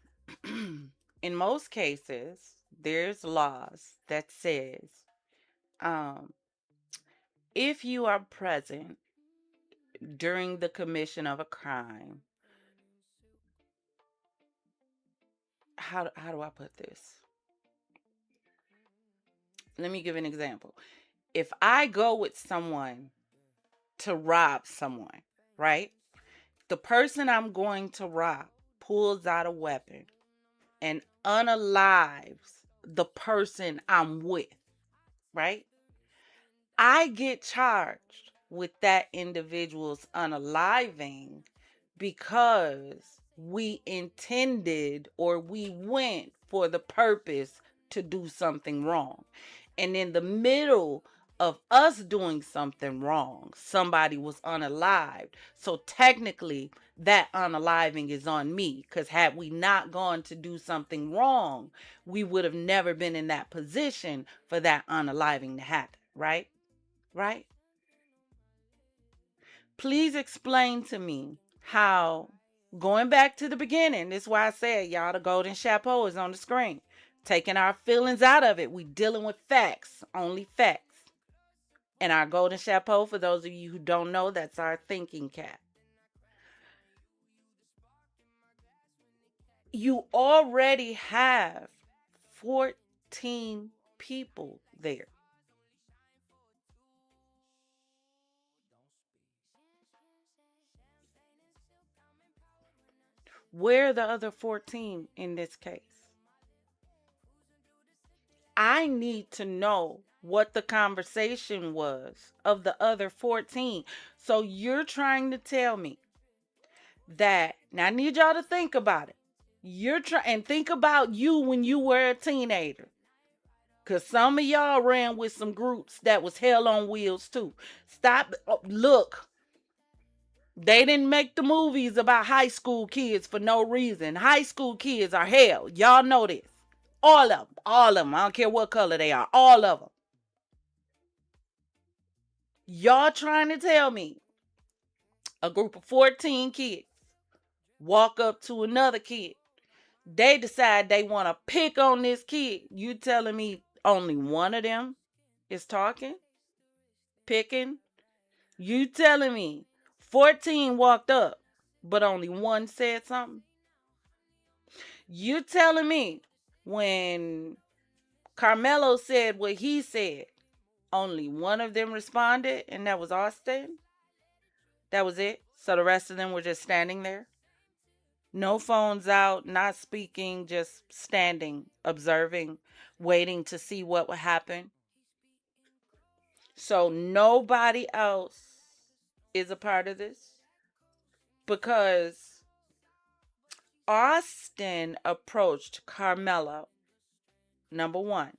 in most cases, there's laws that says if you are present during the commission of a crime, how do I put this? Let me give an example. If I go with someone to rob someone, right? The person I'm going to rob pulls out a weapon and unalives the person I'm with, right? I get charged with that individual's unaliving because we intended or we went for the purpose to do something wrong. And in the middle of us doing something wrong, somebody was unalived. So technically, that unaliving is on me, because had we not gone to do something wrong, we would have never been in that position for that unaliving to happen, right? Right? Please explain to me how, going back to the beginning, this is why I said, y'all, the golden chapeau is on the screen. Taking our feelings out of it. We dealing with facts, only facts. And our golden chapeau, for those of you who don't know, that's our thinking cap. You already have 14 people there. Where are the other 14 in this case? I need to know what the conversation was of the other 14. So you're trying to tell me that, now I need y'all to think about it. And think about you when you were a teenager. Because some of y'all ran with some groups that was hell on wheels too. Stop. Look. They didn't make the movies about high school kids for no reason. High school kids are hell. Y'all know this. All of them. All of them. I don't care what color they are. All of them. Y'all trying to tell me a group of 14 kids walk up to another kid. They decide they want to pick on this kid. You telling me only one of them is talking? Picking? You telling me 14 walked up, but only one said something? You telling me when Karmelo said what he said, only one of them responded, and that was Austin? That was it? So the rest of them were just standing there? No phones out, not speaking, just standing, observing, waiting to see what would happen. So nobody else is a part of this? Because Austin approached Karmelo, number one.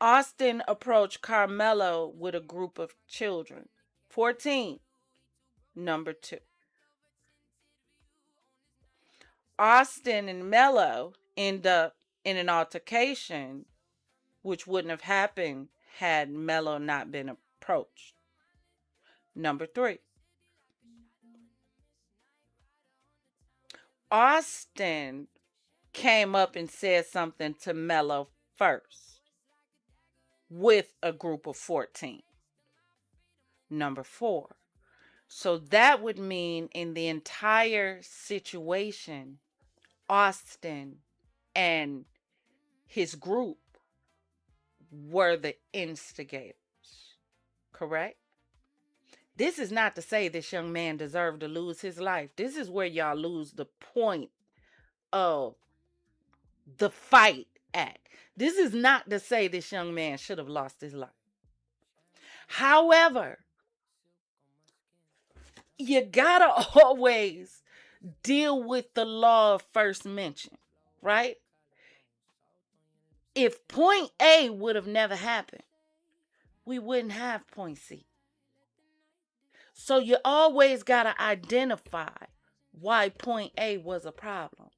Austin approached Karmelo with a group of children, 14, number two. Austin and Melo end up in an altercation, which wouldn't have happened had Melo not been approached. Number three. Austin came up and said something to Melo first with a group of 14. Number four. So that would mean in the entire situation, Austin and his group were the instigators, correct? This is not to say this young man deserved to lose his life. This is where y'all lose the point of the fight at. This is not to say this young man should have lost his life. However, you gotta always deal with the law of first mention, right? If point A would have never happened, we wouldn't have point C. So you always gotta identify why point A was a problem.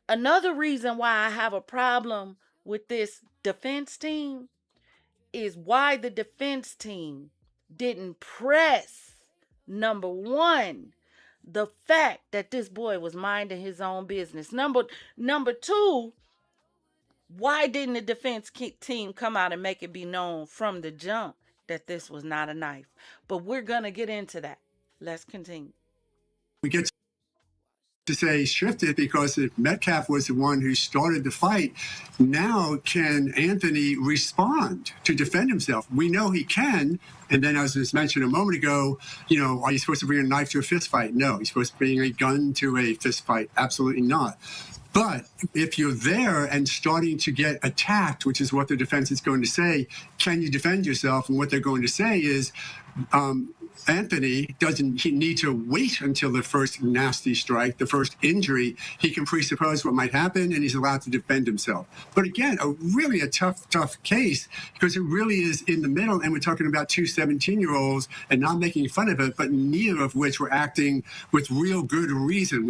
Another reason why I have a problem with this defense team is why the defense team didn't press, number one, the fact that this boy was minding his own business. Number two, why didn't the defense team come out and make it be known from the jump that this was not a knife? But we're going to get into that. Let's continue. We get to say shifted because if Metcalf was the one who started the fight, now can Anthony respond to defend himself? We know he can. And then, as was mentioned a moment ago, are you supposed to bring a knife to a fist fight? No. You're supposed to bring a gun to a fist fight? Absolutely not. But if you're there and starting to get attacked, which is what the defense is going to say, can you defend yourself? And what they're going to say is, Anthony doesn't need to wait until the first nasty strike, the first injury. He can presuppose what might happen, and he's allowed to defend himself. But again, a tough case, because it really is in the middle, and we're talking about two 17-year-olds, and not making fun of it, but neither of which were acting with real good reason.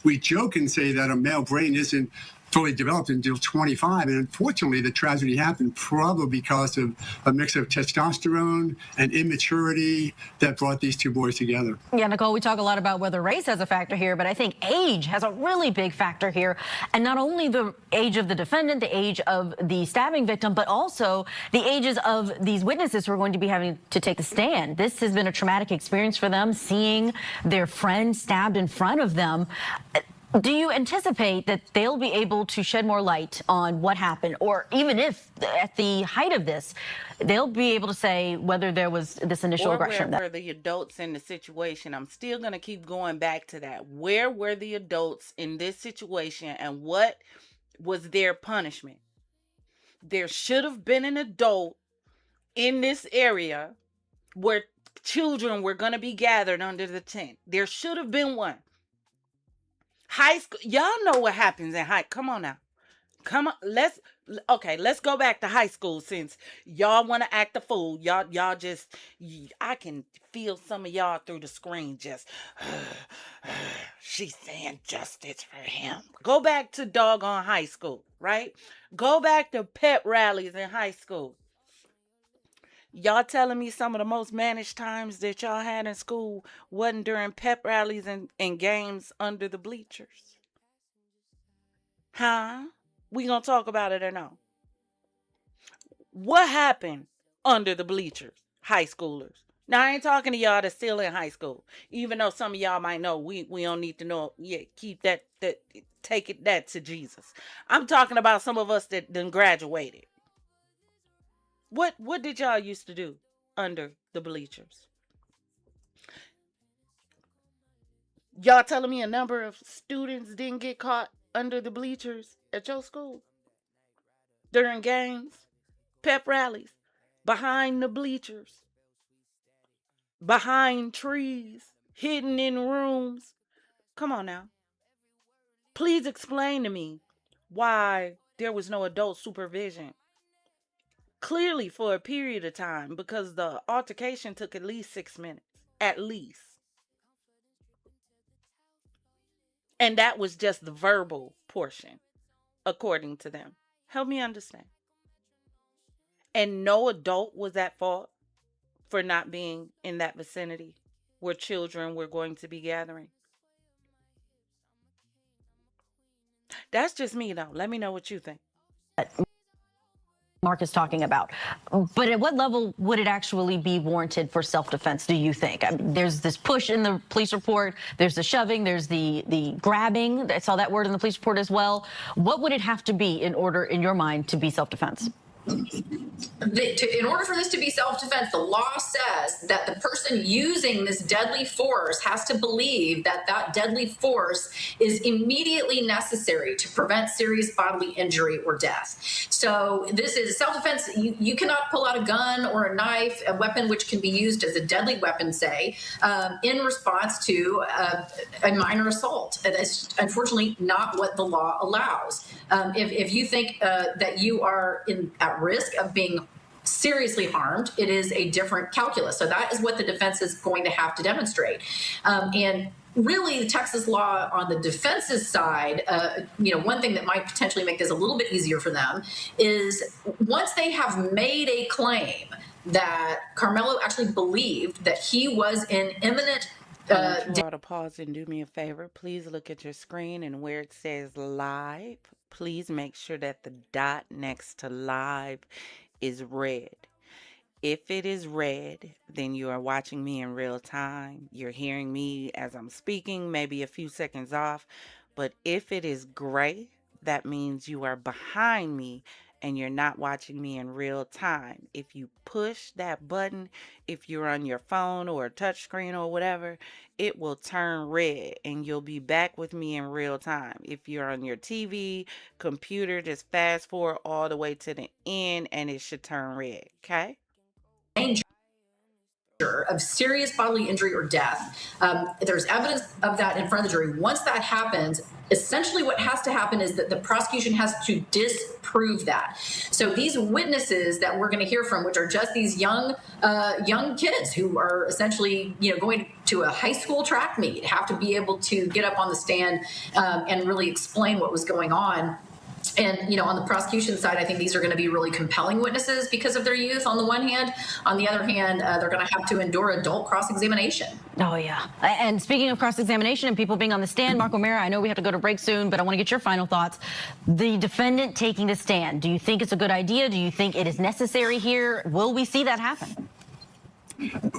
We joke and say that a male brain isn't fully developed until 25. And unfortunately, the tragedy happened probably because of a mix of testosterone and immaturity that brought these two boys together. Yeah, Nicole, we talk a lot about whether race has a factor here, but I think age has a really big factor here. And not only the age of the defendant, the age of the stabbing victim, but also the ages of these witnesses who are going to be having to take the stand. This has been a traumatic experience for them, seeing their friend stabbed in front of them. Do you anticipate that they'll be able to shed more light on what happened, or even if at the height of this, they'll be able to say whether there was this initial aggression? Where were the adults in the situation? I'm still going to keep going back to that. Where were the adults in this situation, and what was their punishment? There should have been an adult in this area where children were going to be gathered under the tent. There should have been one. High school, y'all know what happens in high. Come on now. Come on. Let's go back to high school, since y'all want to act a fool. Y'all just, I can feel some of y'all through the screen just, she's saying justice for him. Go back to doggone high school, right? Go back to pep rallies in high school. Y'all telling me some of the most managed times that y'all had in school wasn't during pep rallies and games under the bleachers? Huh? We gonna talk about it or no? What happened under the bleachers, high schoolers? Now, I ain't talking to y'all that's still in high school. Even though some of y'all might know, we don't need to know. Yeah, keep that take that to Jesus. I'm talking about some of us that done graduated. What did y'all used to do under the bleachers? Y'all telling me a number of students didn't get caught under the bleachers at your school? During games, pep rallies, behind the bleachers, behind trees, hidden in rooms. Come on now. Please explain to me why there was no adult supervision. Clearly for a period of time, because the altercation took at least 6 minutes. At least. And that was just the verbal portion, according to them. Help me understand. And no adult was at fault for not being in that vicinity where children were going to be gathering. That's just me, though. Let me know what you think. Mark is talking about. But at what level would it actually be warranted for self-defense, do you think? I mean, there's this push in the police report, there's the shoving, there's the grabbing. I saw that word in the police report as well. What would it have to be in order, in your mind, to be self-defense? In order for this to be self-defense, the law says that the person using this deadly force has to believe that that deadly force is immediately necessary to prevent serious bodily injury or death. So this is self-defense. You cannot pull out a gun or a knife, a weapon which can be used as a deadly weapon, say, in response to a minor assault. That's unfortunately not what the law allows. If you think that you are at risk of being seriously harmed, it is a different calculus. So that is what the defense is going to have to demonstrate. And really, the Texas law on the defense's side, one thing that might potentially make this a little bit easier for them is once they have made a claim that Karmelo actually believed that he was in imminent I want you all to pause and do me a favor. Please look at your screen, and where it says live, please make sure that the dot next to live is red. If it is red, then you are watching me in real time. You're hearing me as I'm speaking, maybe a few seconds off. But if it is gray, that means you are behind me and you're not watching me in real time. If you push that button, if you're on your phone or a touch screen or whatever, it will turn red and you'll be back with me in real time. If you're on your TV, computer, just fast forward all the way to the end and it should turn red, okay? Danger of serious bodily injury or death. There's evidence of that in front of the jury. Once that happens, essentially what has to happen is that the prosecution has to disprove that. So these witnesses that we're going to hear from, which are just these young kids who are essentially going to a high school track meet, have to be able to get up on the stand and really explain what was going on. And, on the prosecution side, I think these are going to be really compelling witnesses because of their youth on the one hand. On the other hand, they're going to have to endure adult cross-examination. Oh, yeah. And speaking of cross-examination and people being on the stand, Mark O'Mara, I know we have to go to break soon, but I want to get your final thoughts. The defendant taking the stand, do you think it's a good idea? Do you think it is necessary here? Will we see that happen?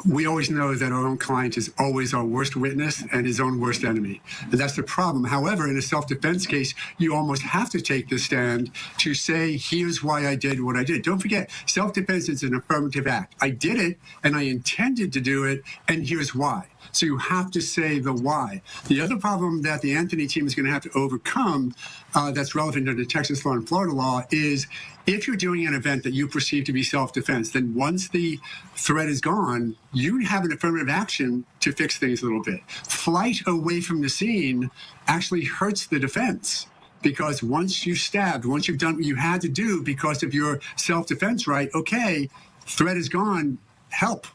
We always know that our own client is always our worst witness and his own worst enemy. And that's the problem. However, in a self-defense case, you almost have to take the stand to say, here's why I did what I did. Don't forget, self-defense is an affirmative act. I did it, and I intended to do it, and here's why. So you have to say the why. The other problem that the Anthony team is going to have to overcome that's relevant under Texas law and Florida law is if you're doing an event that you perceive to be self-defense, then once the threat is gone, you have an affirmative action to fix things a little bit. Flight away from the scene actually hurts the defense. Because once you stabbed, once you've done what you had to do because of your self-defense right, okay, threat is gone, help,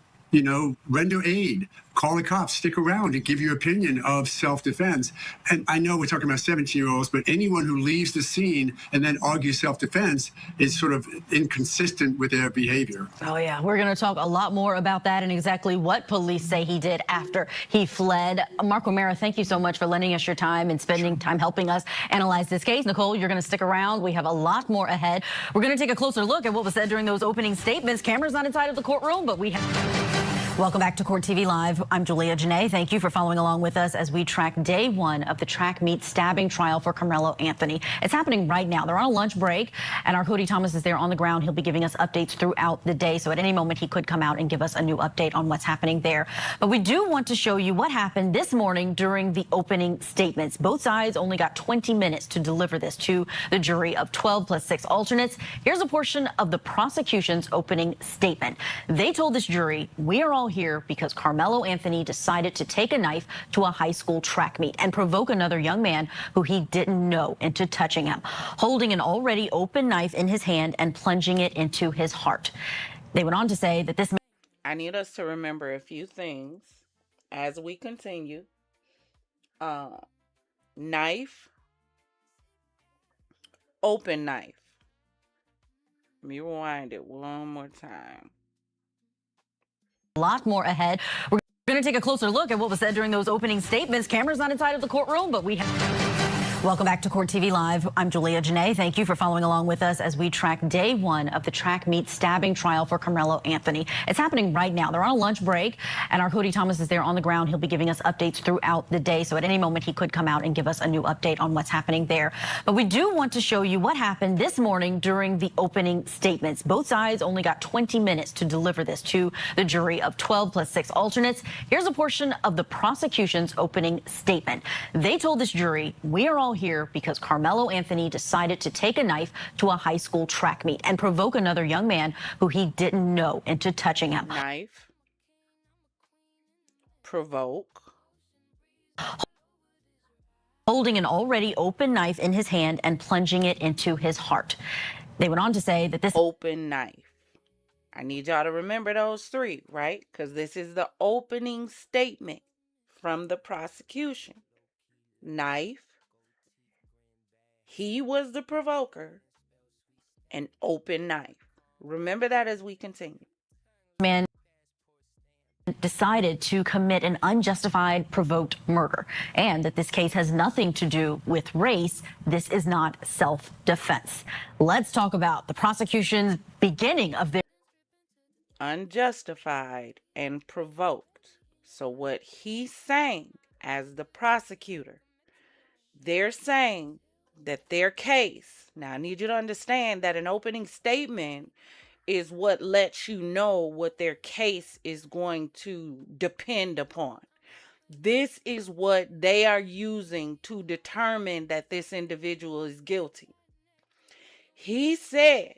render aid, call the cops, stick around and give your opinion of self-defense. And I know we're talking about 17-year-olds, but anyone who leaves the scene and then argues self-defense is sort of inconsistent with their behavior. Oh, yeah. We're going to talk a lot more about that and exactly what police say he did after he fled. Mark O'Mara, thank you so much for lending us your time and spending time helping us analyze this case. Nicole, you're going to stick around. We have a lot more ahead. We're going to take a closer look at what was said during those opening statements. Cameras not inside of the courtroom, but we have... Welcome back to Court TV Live. I'm Julia Janae. Thank you for following along with us as we track day one of the track meet stabbing trial for Karmelo Anthony. It's happening right now. They're on a lunch break, and our Cody Thomas is there on the ground. He'll be giving us updates throughout the day, so at any moment he could come out and give us a new update on what's happening there. But we do want to show you what happened this morning during the opening statements. Both sides only got 20 minutes to deliver this to the jury of 12 plus 6 alternates. Here's a portion of the prosecution's opening statement. They told this jury, we are all here because Karmelo Anthony decided to take a knife to a high school track meet and provoke another young man who he didn't know into touching him, holding an already open knife in his hand and plunging it into his heart. They went on to say that this... I need us to remember a few things as we continue. Knife, open knife. Let me rewind it one more time. A lot more ahead. We're going to take a closer look at what was said during those opening statements. Cameras not inside of the courtroom, but we have... Welcome back to Court TV Live. I'm Julia Janae. Thank you for following along with us as we track day one of the track meet stabbing trial for Karmelo Anthony. It's happening right now. They're on a lunch break, and our Cody Thomas is there on the ground. He'll be giving us updates throughout the day, so at any moment he could come out and give us a new update on what's happening there. But we do want to show you what happened this morning during the opening statements. Both sides only got 20 minutes to deliver this to the jury of 12 plus 6 alternates. Here's a portion of the prosecution's opening statement. They told this jury, we are all here because Karmelo Anthony decided to take a knife to a high school track meet and provoke another young man who he didn't know into touching him. Knife, provoke, holding an already open knife in his hand and plunging it into his heart. They went on to say that this open knife. I need y'all to remember those three, right? Because this is the opening statement from the prosecution. Knife, he was the provoker, and open knife. Remember that as we continue. Man decided to commit an unjustified provoked murder, and that this case has nothing to do with race. This is not self-defense. Let's talk about the prosecution's beginning of their unjustified and provoked. So what he's saying as the prosecutor, they're saying that their case, now I need you to understand that an opening statement is what lets you know what their case is going to depend upon. This is what they are using to determine that this individual is guilty. He said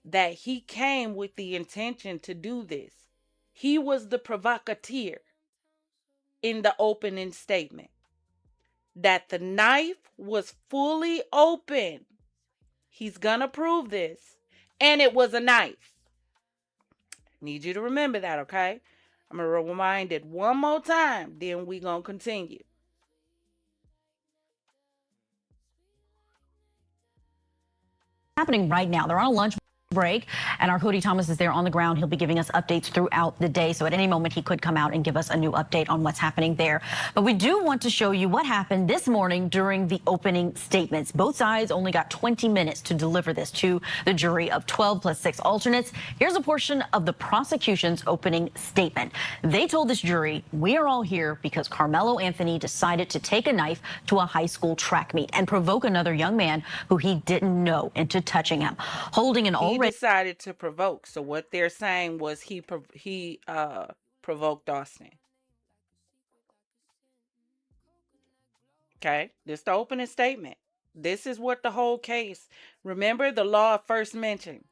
that he came with the intention to do this. He was the provocateur in the opening statement. That the knife was fully open. He's gonna prove this. And it was a knife. Need you to remember that, okay? I'm gonna remind it one more time, then we gonna continue. happening right now. They're on a lunch break, and our Cody Thomas is there on the ground. He'll be giving us updates throughout the day, so at any moment he could come out and give us a new update on what's happening there. But we do want to show you what happened this morning during the opening statements. Both sides only got 20 minutes to deliver this to the jury of 12 plus 6 alternates. Here's a portion of the prosecution's opening statement. They told this jury, "We are all here because Karmelo Anthony decided to take a knife to a high school track meet and provoke another young man who he didn't know into touching him, holding an already..." He decided to provoke. So what they're saying was he provoked Austin. Okay, this is the opening statement. This is what the whole case. Remember, the law first mentioned.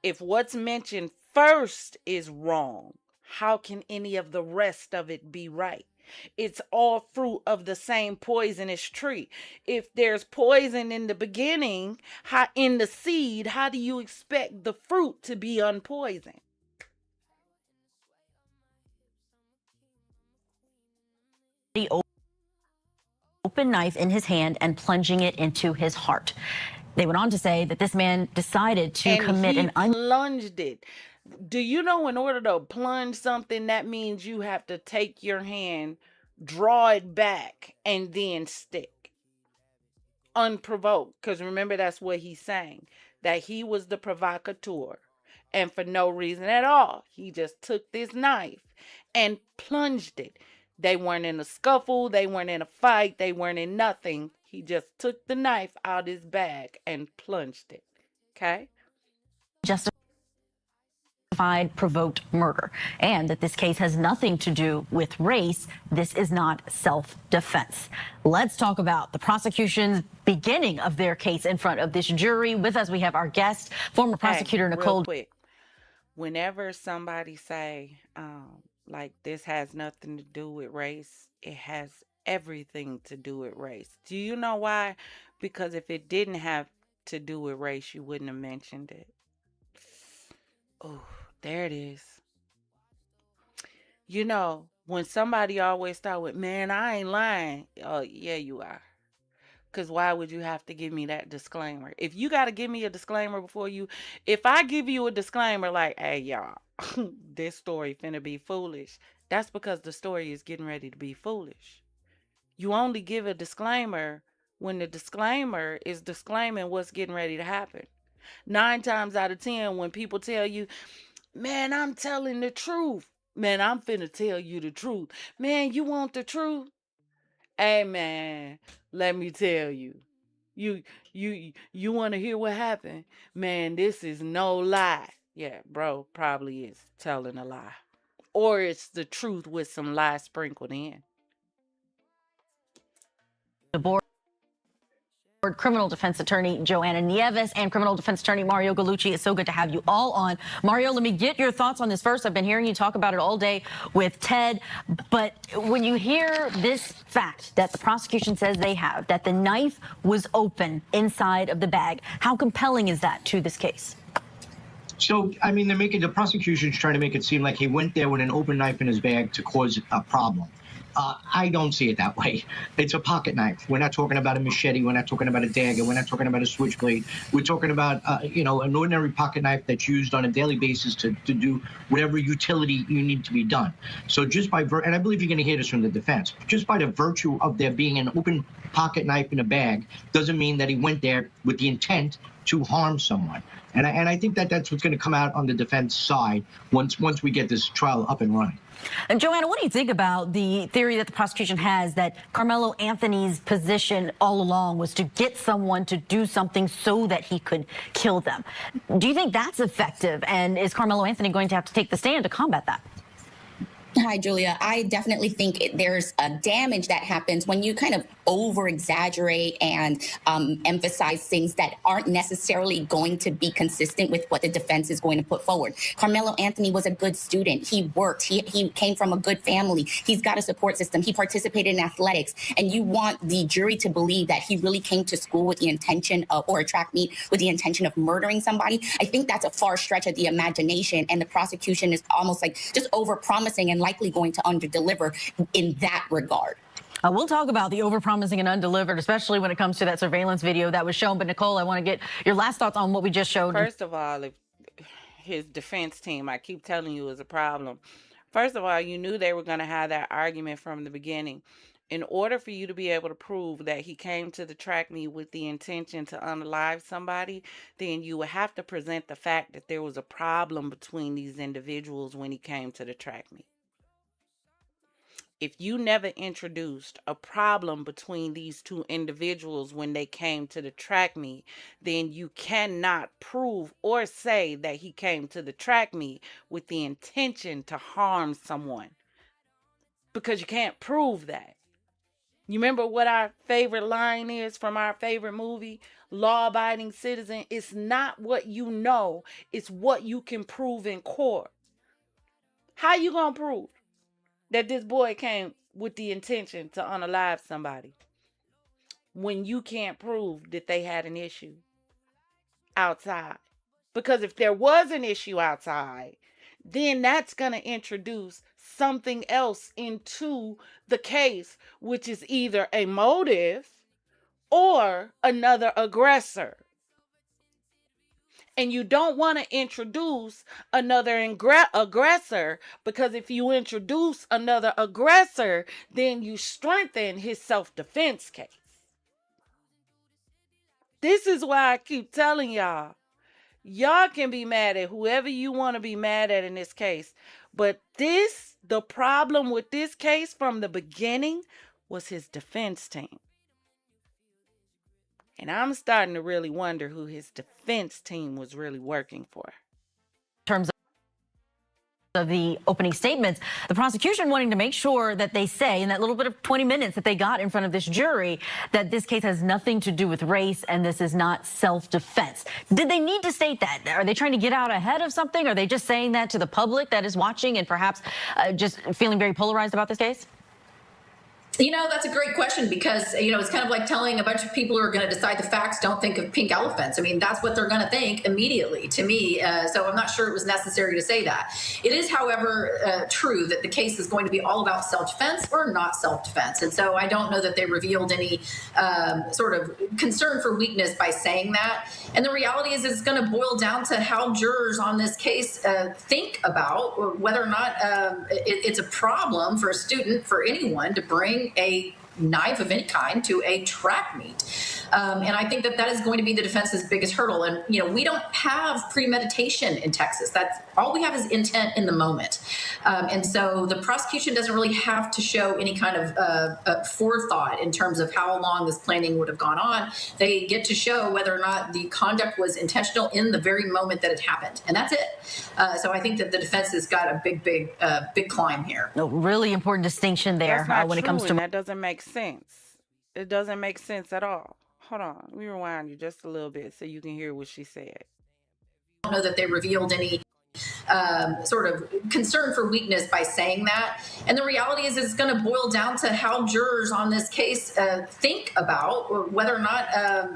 If what's mentioned first is wrong, how can any of the rest of it be right? It's all fruit of the same poisonous tree. If there's poison in the beginning, in the seed, how do you expect the fruit to be unpoisoned? The open knife in his hand and plunging it into his heart. They went on to say that this man decided to commit an plunged it. Do you know in order to plunge something, that means you have to take your hand, draw it back, and then stick. Unprovoked. Because remember, that's what he's saying. That he was the provocateur. And for no reason at all, he just took this knife and plunged it. They weren't in a scuffle. They weren't in a fight. They weren't in nothing. He just took the knife out his bag and plunged it. Okay? Justified provoked murder, and that this case has nothing to do with race. This is not self-defense. Let's talk about the prosecution's beginning of their case in front of this jury. With us, we have our guest, former prosecutor Nicole. Real quick, whenever somebody say, like, this has nothing to do with race, it has everything to do with race. Do you know why? Because if it didn't have to do with race, you wouldn't have mentioned it. Oh, there it is. You know, when somebody always start with, "Man, I ain't lying." Oh, yeah, you are. Because why would you have to give me that disclaimer? If you got to give me a disclaimer before you, if I give you a disclaimer like, "Hey, y'all, this story finna be foolish," that's because the story is getting ready to be foolish. You only give a disclaimer when the disclaimer is disclaiming what's getting ready to happen. 9 times out of 10, when people tell you, "Man, I'm telling the truth." "Man, I'm finna tell you the truth." "Man, you want the truth?" Hey, man, let me tell you. You want to hear what happened? Man, this is no lie. Yeah, bro, probably is telling a lie. Or it's the truth with some lies sprinkled in. The board criminal defense attorney Joanna Nieves and criminal defense attorney Mario Gallucci. It's so good to have you all on. Mario, let me get your thoughts on this first. I've been hearing you talk about it all day with Ted, but when you hear this fact that the prosecution says they have, that the knife was open inside of the bag, how compelling is that to this case? So, I mean, the prosecution's trying to make it seem like he went there with an open knife in his bag to cause a problem. I don't see it that way. It's a pocket knife. We're not talking about a machete. We're not talking about a dagger. We're not talking about a switchblade. We're talking about, an ordinary pocket knife that's used on a daily basis to do whatever utility you need to be done. So just by, and I believe you're going to hear this from the defense, just by the virtue of there being an open pocket knife in a bag doesn't mean that he went there with the intent to harm someone. And I think that that's what's going to come out on the defense side once we get this trial up and running. And Joanna, what do you think about the theory that the prosecution has that Karmelo Anthony's position all along was to get someone to do something so that he could kill them? Do you think that's effective? And is Karmelo Anthony going to have to take the stand to combat that? Hi, Julia. I definitely think there's a damage that happens when you kind of over-exaggerate and emphasize things that aren't necessarily going to be consistent with what the defense is going to put forward. Karmelo Anthony was a good student. He worked. He came from a good family. He's got a support system. He participated in athletics. And you want the jury to believe that he really came to school with the intention of, or a track meet with the intention of murdering somebody. I think that's a far stretch of the imagination. And the prosecution is almost like just over-promising and likely going to under-deliver in that regard. We'll talk about the overpromising and undelivered, especially when it comes to that surveillance video that was shown. But Nicole, I want to get your last thoughts on what we just showed. First of all, if his defense team, I keep telling you, is a problem. First of all, you knew they were going to have that argument from the beginning. In order for you to be able to prove that he came to the track meet with the intention to unalive somebody, then you would have to present the fact that there was a problem between these individuals when he came to the track meet. If you never introduced a problem between these two individuals when they came to the track meet, then you cannot prove or say that he came to the track meet with the intention to harm someone, because you can't prove that. You remember what our favorite line is from our favorite movie, Law-Abiding Citizen? It's not what you know, it's what you can prove in court. How you gonna prove that this boy came with the intention to unalive somebody when you can't prove that they had an issue outside? Because if there was an issue outside, then that's going to introduce something else into the case, which is either a motive or another aggressor. And you don't want to introduce another aggressor, because if you introduce another aggressor, then you strengthen his self-defense case. This is why I keep telling y'all, y'all can be mad at whoever you want to be mad at in this case. But the problem with this case from the beginning was his defense team. And I'm starting to really wonder who his defense team was really working for. In terms of the opening statements, the prosecution wanting to make sure that they say in that little bit of 20 minutes that they got in front of this jury that this case has nothing to do with race and this is not self-defense. Did they need to state that? Are they trying to get out ahead of something? Are they just saying that to the public that is watching and perhaps just feeling very polarized about this case? That's a great question, because, it's kind of like telling a bunch of people who are going to decide the facts, don't think of pink elephants. I mean, that's what they're going to think immediately to me. So I'm not sure it was necessary to say that. It is, however, true that the case is going to be all about self-defense or not self-defense. And so I don't know that they revealed any sort of concern for weakness by saying that. And the reality is it's going to boil down to how jurors on this case think about whether or not it's a problem for a student, for anyone, to bring a knife of any kind to a track meet. And I think that is going to be the defense's biggest hurdle. And, we don't have premeditation in Texas. That's all we have is intent in the moment. And so the prosecution doesn't really have to show any kind of forethought in terms of how long this planning would have gone on. They get to show whether or not the conduct was intentional in the very moment that it happened. And that's it. So I think that the defense has got a big climb here. No, really important distinction there when it comes to... That doesn't make sense. It doesn't make sense at all. Hold on. Let me rewind you just a little bit so you can hear what she said. I don't know that they revealed any sort of concern for weakness by saying that. And the reality is it's going to boil down to how jurors on this case think about whether or not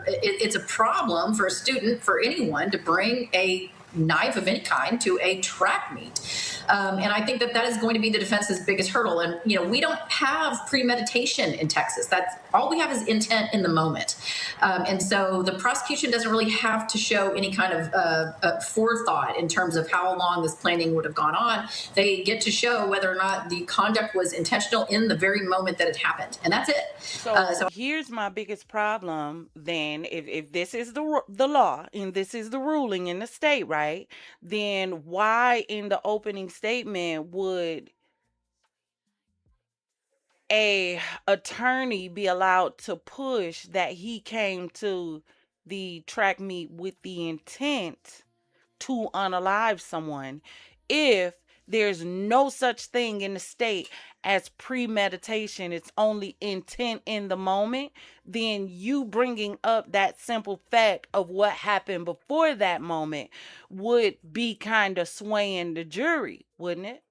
it's a problem for a student, for anyone, to bring a knife of any kind to a track meet. And I think that is going to be the defense's biggest hurdle. And, we don't have premeditation in Texas. That's all we have is intent in the moment. And so the prosecution doesn't really have to show any kind of forethought in terms of how long this planning would have gone on. They get to show whether or not the conduct was intentional in the very moment that it happened. And that's it. So here's my biggest problem then. If this is the law and this is the ruling in the state, right, then why in the opening statement would a attorney be allowed to push that he came to the track meet with the intent to unalive someone if there's no such thing in the state as premeditation? It's only intent in the moment. Then you bringing up that simple fact of what happened before that moment would be kind of swaying the jury, wouldn't it?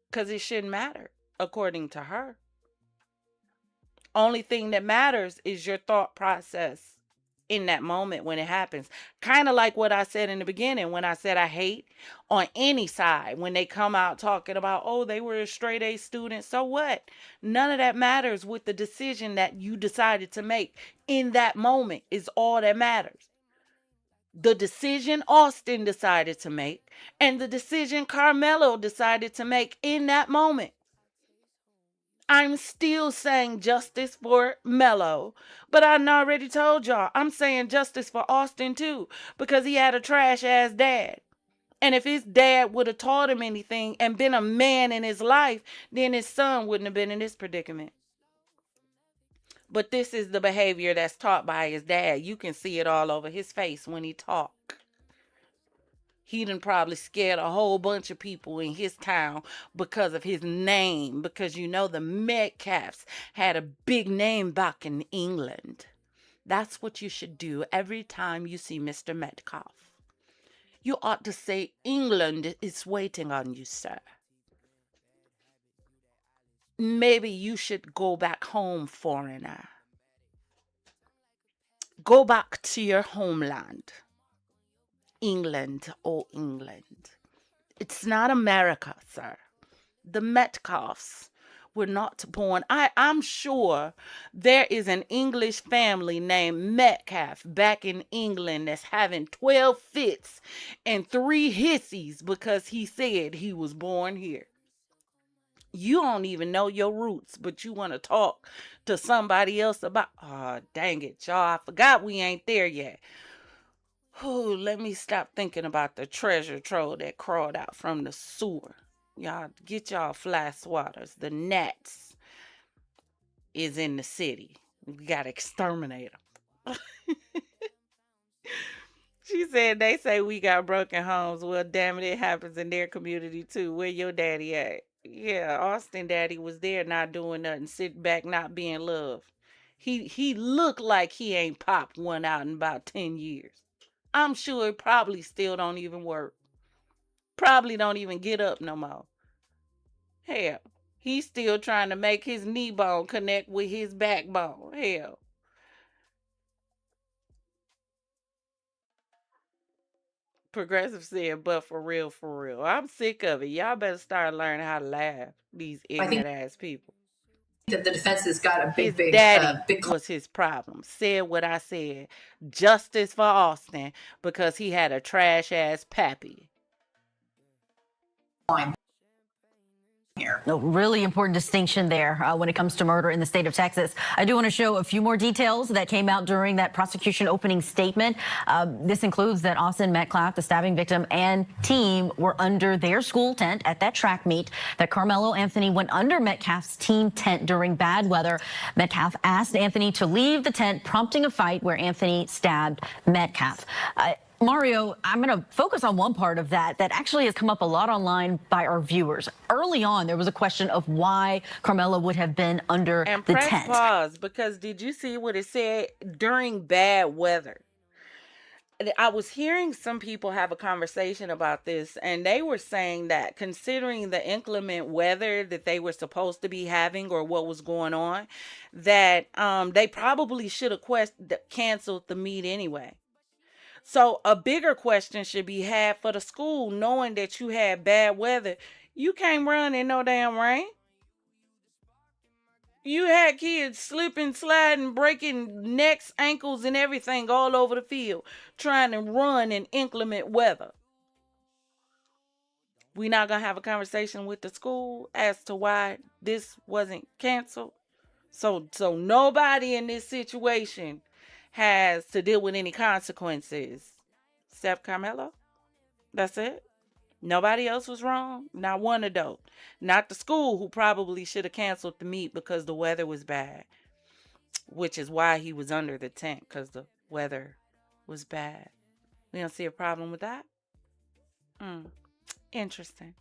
Because it shouldn't matter, according to her. Only thing that matters is your thought process in that moment when it happens. Kind of like what I said in the beginning when I said I hate on any side when they come out talking about, oh, they were a straight A student. So what? None of that matters with the decision that you decided to make in that moment is all that matters. The decision Austin decided to make and the decision Karmelo decided to make in that moment. I'm still saying justice for Mello, but I already told y'all I'm saying justice for Austin too, because he had a trash ass dad. And if his dad would have taught him anything and been a man in his life, then his son wouldn't have been in this predicament. But this is the behavior that's taught by his dad. You can see it all over his face when he talk. He done probably scared a whole bunch of people in his town because of his name. Because you know the Metcalfs had a big name back in England. That's what you should do every time you see Mr. Metcalf. You ought to say, England is waiting on you, sir. Maybe you should go back home, foreigner. Go back to your homeland. England, oh England. It's not America, sir. The Metcalfs were not born. I'm sure there is an English family named Metcalf back in England that's having 12 fits and 3 hissies because he said he was born here. You don't even know your roots, but you want to talk to somebody else about, oh, dang it, y'all. I forgot we ain't there yet. Ooh, let me stop thinking about the treasure trove that crawled out from the sewer. Y'all get y'all fly swatters. The gnats is in the city. We gotta exterminate them. She said they say we got broken homes. Well, damn it happens in their community too. Where your daddy at? Yeah, Austin daddy was there not doing nothing, sitting back not being loved. He looked like he ain't popped one out in about 10 years. I'm sure it probably still don't even work. Probably don't even get up no more. Hell, he's still trying to make his knee bone connect with his backbone. Hell. Progressive said, but for real, I'm sick of it. Y'all better start learning how to laugh. These ignorant ass people. That the defense has got a big, his daddy was his problem. Said what I said. Justice for Austin because he had a trash ass pappy. Here. A really important distinction there when it comes to murder in the state of Texas. I do want to show a few more details that came out during that prosecution opening statement. This includes that Austin Metcalf, the stabbing victim, and team were under their school tent at that track meet, that Karmelo Anthony went under Metcalf's team tent during bad weather. Metcalf asked Anthony to leave the tent, prompting a fight where Anthony stabbed Metcalf. Mario, I'm going to focus on one part of that actually has come up a lot online by our viewers. Early on, there was a question of why Karmelo would have been under the tent. Pause, because did you see what it said during bad weather? I was hearing some people have a conversation about this, and they were saying that considering the inclement weather that they were supposed to be having or what was going on, that they probably should have canceled the meet anyway. So a bigger question should be had for the school, knowing that you had bad weather. You can't run in no damn rain. You had kids slipping, sliding, breaking necks, ankles, and everything all over the field, trying to run in inclement weather. We're not going to have a conversation with the school as to why this wasn't canceled. So nobody in this situation has to deal with any consequences except Karmelo. That's it. Nobody else was wrong. Not one adult. Not the school, who probably should have canceled the meet because the weather was bad, which is why he was under the tent, because the weather was bad. We don't see a problem with that. Interesting.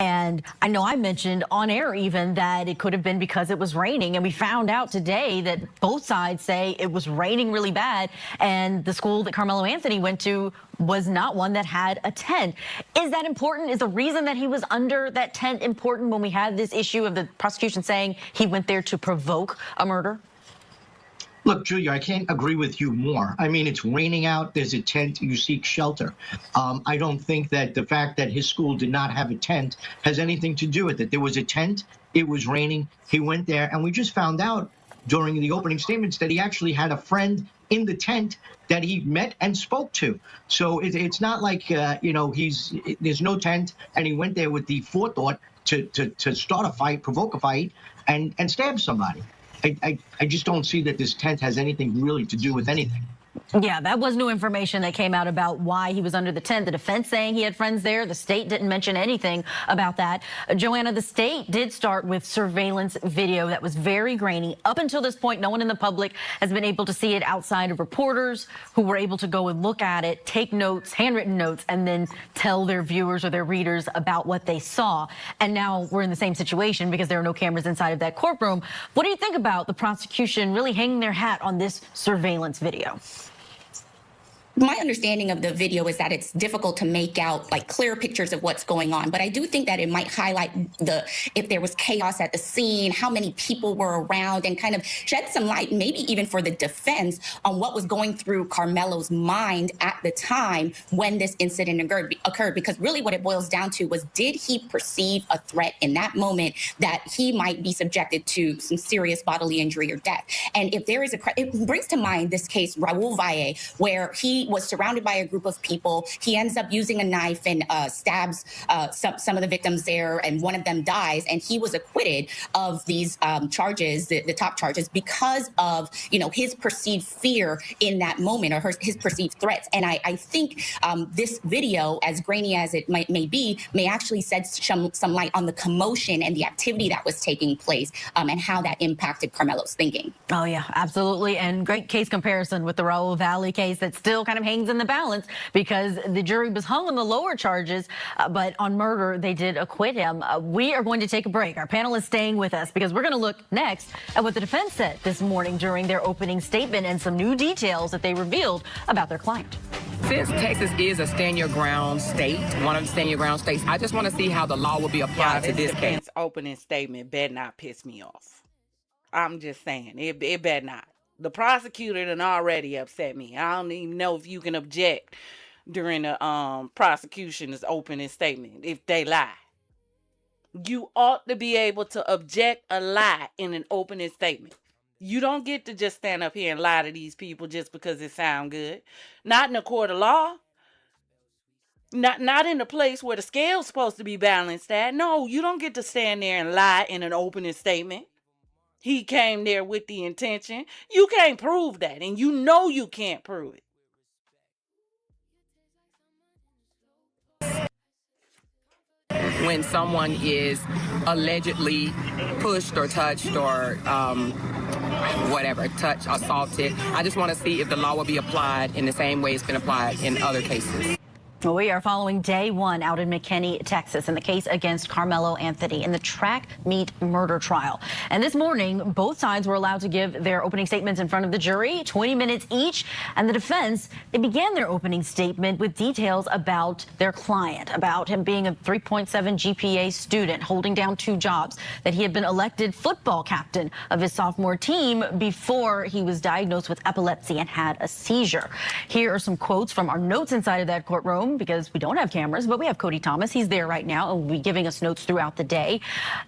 And I know I mentioned on air even that it could have been because it was raining. And we found out today that both sides say it was raining really bad. And the school that Karmelo Anthony went to was not one that had a tent. Is that important? Is the reason that he was under that tent important when we had this issue of the prosecution saying he went there to provoke a murder? Look, Julia, I can't agree with you more. I mean, it's raining out. There's a tent. You seek shelter. I don't think that the fact that his school did not have a tent has anything to do with it. There was a tent. It was raining. He went there. And we just found out during the opening statements that he actually had a friend in the tent that he met and spoke to. So it's not like, there's no tent. And he went there with the forethought to start a fight, provoke a fight, and stab somebody. I just don't see that this tent has anything really to do with anything. Yeah, that was new information that came out about why he was under the tent. The defense saying he had friends there. The state didn't mention anything about that. Joanna, the state did start with surveillance video that was very grainy. Up until this point, no one in the public has been able to see it outside of reporters who were able to go and look at it, take notes, handwritten notes, and then tell their viewers or their readers about what they saw. And now we're in the same situation because there are no cameras inside of that courtroom. What do you think about the prosecution really hanging their hat on this surveillance video? My understanding of the video is that it's difficult to make out like clear pictures of what's going on, but I do think that it might highlight if there was chaos at the scene, how many people were around, and kind of shed some light, maybe even for the defense, on what was going through Karmelo's mind at the time when this incident occurred. Because really what it boils down to was, did he perceive a threat in that moment that he might be subjected to some serious bodily injury or death? And if there is it brings to mind this case, Raul Valle, where he was surrounded by a group of people. He ends up using a knife and stabs some of the victims there, and one of them dies. And he was acquitted of these charges, the top charges, because of his perceived fear in that moment, or his perceived threats. And I think this video, as grainy as it may be, may actually shed some light on the commotion and the activity that was taking place, and how that impacted Karmelo's thinking. Oh yeah, absolutely. And great case comparison with the Raul Valle case that still kind of hangs in the balance, because the jury was hung on the lower charges, but on murder they did acquit him. We are going to take a break. Our panel is staying with us because we're going to look next at what the defense said this morning during their opening statement and some new details that they revealed about their client. Since Texas is a stand-your-ground state, one of the stand-your-ground states, I just want to see how the law will be applied to this case. Opening statement better not piss me off. I'm just saying, it better not. The prosecutor done already upset me. I don't even know if you can object during the prosecution's opening statement if they lie. You ought to be able to object a lie in an opening statement. You don't get to just stand up here and lie to these people just because it sounds good. Not in a court of law. Not in a place where the scale's supposed to be balanced at. No, you don't get to stand there and lie in an opening statement. He came there with the intention. You can't prove that, and you know you can't prove it. When someone is allegedly pushed or touched or assaulted, I just want to see if the law will be applied in the same way it's been applied in other cases. We are following day one out in McKinney, Texas, in the case against Karmelo Anthony in the track meet murder trial. And this morning, both sides were allowed to give their opening statements in front of the jury, 20 minutes each. And the defense, they began their opening statement with details about their client, about him being a 3.7 GPA student, holding down 2 jobs, that he had been elected football captain of his sophomore team before he was diagnosed with epilepsy and had a seizure. Here are some quotes from our notes inside of that courtroom, because we don't have cameras, but we have Cody Thomas. He's there right now and will be giving us notes throughout the day.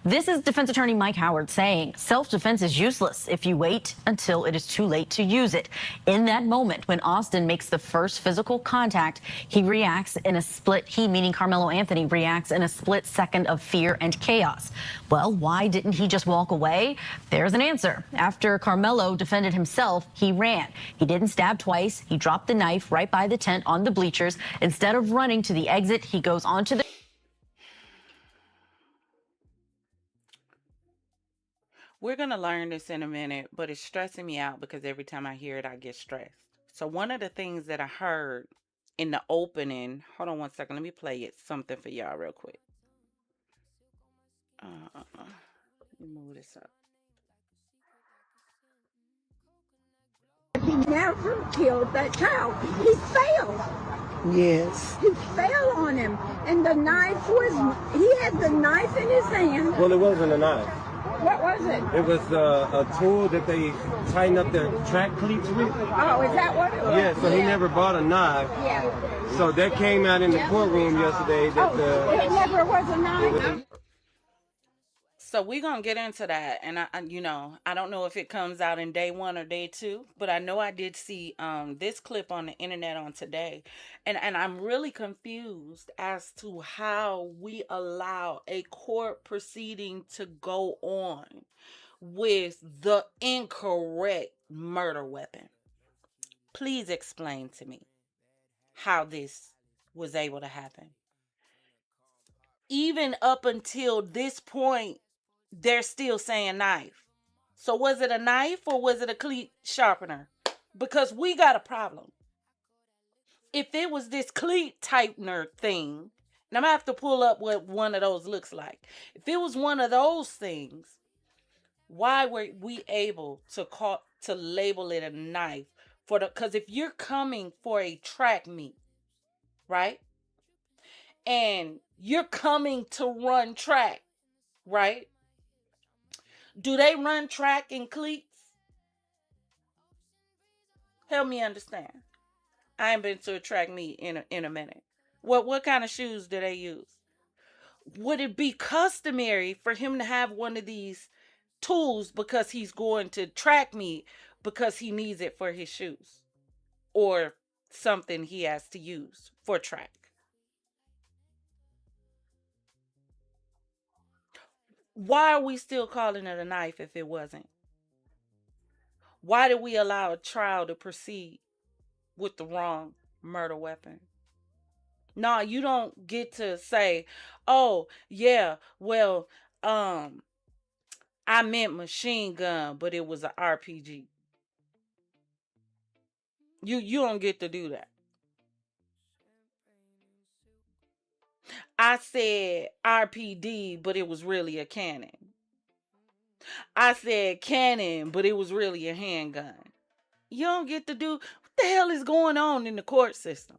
This is defense attorney Mike Howard saying self-defense is useless if you wait until it is too late to use it. In that moment, when Austin makes the first physical contact, he reacts in a split, he meaning Karmelo Anthony, reacts in a split second of fear and chaos. Well, why didn't he just walk away? There's an answer. After Karmelo defended himself, he ran. He didn't stab twice. He dropped the knife right by the tent on the bleachers. Instead of running to the exit, he goes on to the... We're going to learn this in a minute, but it's stressing me out because every time I hear it, I get stressed. So one of the things that I heard in the opening, hold on one second, let me play it, something for y'all real quick. Let me move this up. He never killed that child. He failed. Yes. He fell on him. And the knife was, he had the knife in his hand. Well, it wasn't a knife. What was it? It was a tool that they tighten up their track cleats with. Oh, is that what it was? Yeah, so he never bought a knife. Yeah. So that came out in the courtroom yesterday. That it never was a knife. So we're going to get into that. And, I don't know if it comes out in day 1 or day 2, but I know I did see this clip on the internet on today. And I'm really confused as to how we allow a court proceeding to go on with the incorrect murder weapon. Please explain to me how this was able to happen. Even up until this point, they're still saying knife. So was it a knife or was it a cleat sharpener? Because we got a problem. If it was this cleat tightener thing, and I'm going to have to pull up what one of those looks like. If it was one of those things, why were we able to label it a knife? Because if you're coming for a track meet, right? And you're coming to run track, right? Do they run track in cleats? Help me understand. I ain't been to a track meet in a minute. What kind of shoes do they use? Would it be customary for him to have one of these tools because he's going to track meet because he needs it for his shoes or something he has to use for track? Why are we still calling it a knife if it wasn't? Why did we allow a trial to proceed with the wrong murder weapon? No, you don't get to say, oh, yeah, well, I meant machine gun, but it was an RPG. You don't get to do that. I said RPD, but it was really a cannon. I said cannon, but it was really a handgun. You don't get to do... What the hell is going on in the court system?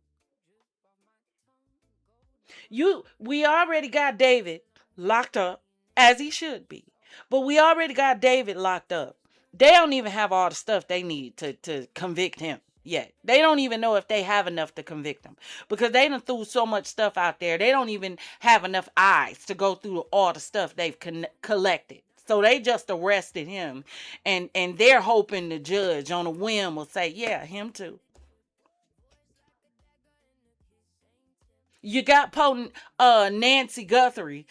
We already got David locked up, as he should be. But we already got David locked up. They don't even have all the stuff they need to convict him yet. They don't even know if they have enough to convict him because they done threw so much stuff out there. They don't even have enough eyes to go through all the stuff they've collected. So they just arrested him and they're hoping the judge on a whim will say, yeah, him too. You got potent Nancy Guthrie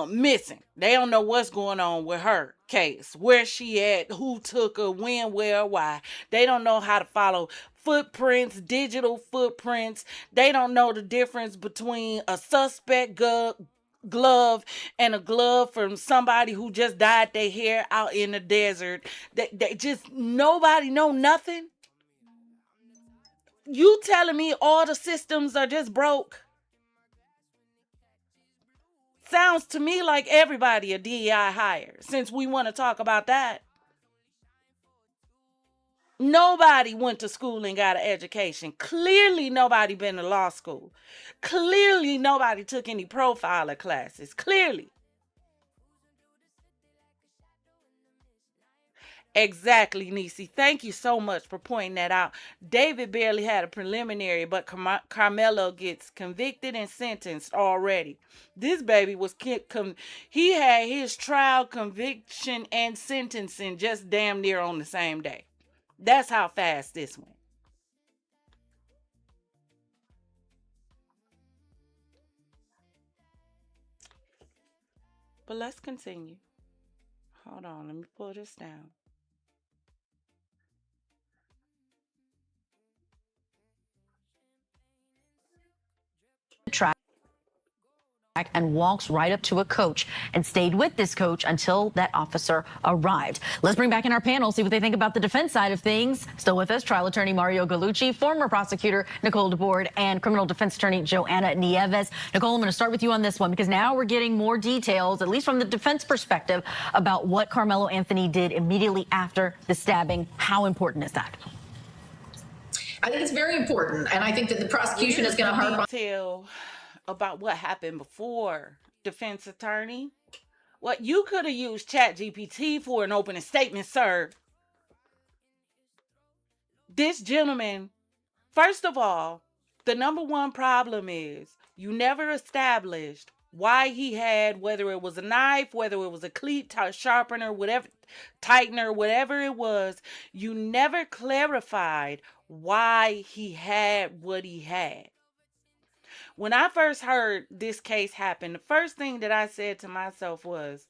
missing. They don't know what's going on with her case. Where she at, who took her, when, where, why. They don't know how to follow footprints, digital footprints. They don't know the difference between a suspect glove and a glove from somebody who just dyed their hair out in the desert. They just, nobody know nothing. You telling me all the systems are just broke? Sounds to me like everybody a DEI hire, since we want to talk about that. Nobody went to school and got an education. Clearly nobody been to law school. Clearly nobody took any profiler classes. Clearly. Exactly, Nisi. Thank you so much for pointing that out. David barely had a preliminary, but Karmelo gets convicted and sentenced already. This baby was he had his trial, conviction, and sentencing just damn near on the same day. That's how fast this went. But let's continue. Hold on, let me pull this down. Track and walks right up to a coach and stayed with this coach until that officer arrived. Let's bring back in our panel, see what they think about the defense side of things. Still with us, trial attorney Mario Gallucci, former prosecutor Nicole DeBoard, and criminal defense attorney Joanna Nieves. Nicole, I'm going to start with you on this one because now we're getting more details, at least from the defense perspective, about what Karmelo Anthony did immediately after the stabbing. How important is that? I think it's very important, and I think that the prosecution is going to harp on detail about what happened before, defense attorney. What, you could have used ChatGPT for an opening statement, sir. This gentleman, first of all, the number one problem is you never established why he had, whether it was a knife, whether it was a cleat sharpener, whatever, tightener, whatever it was, you never clarified why he had what he had. When I first heard this case happen, the first thing that I said to myself was,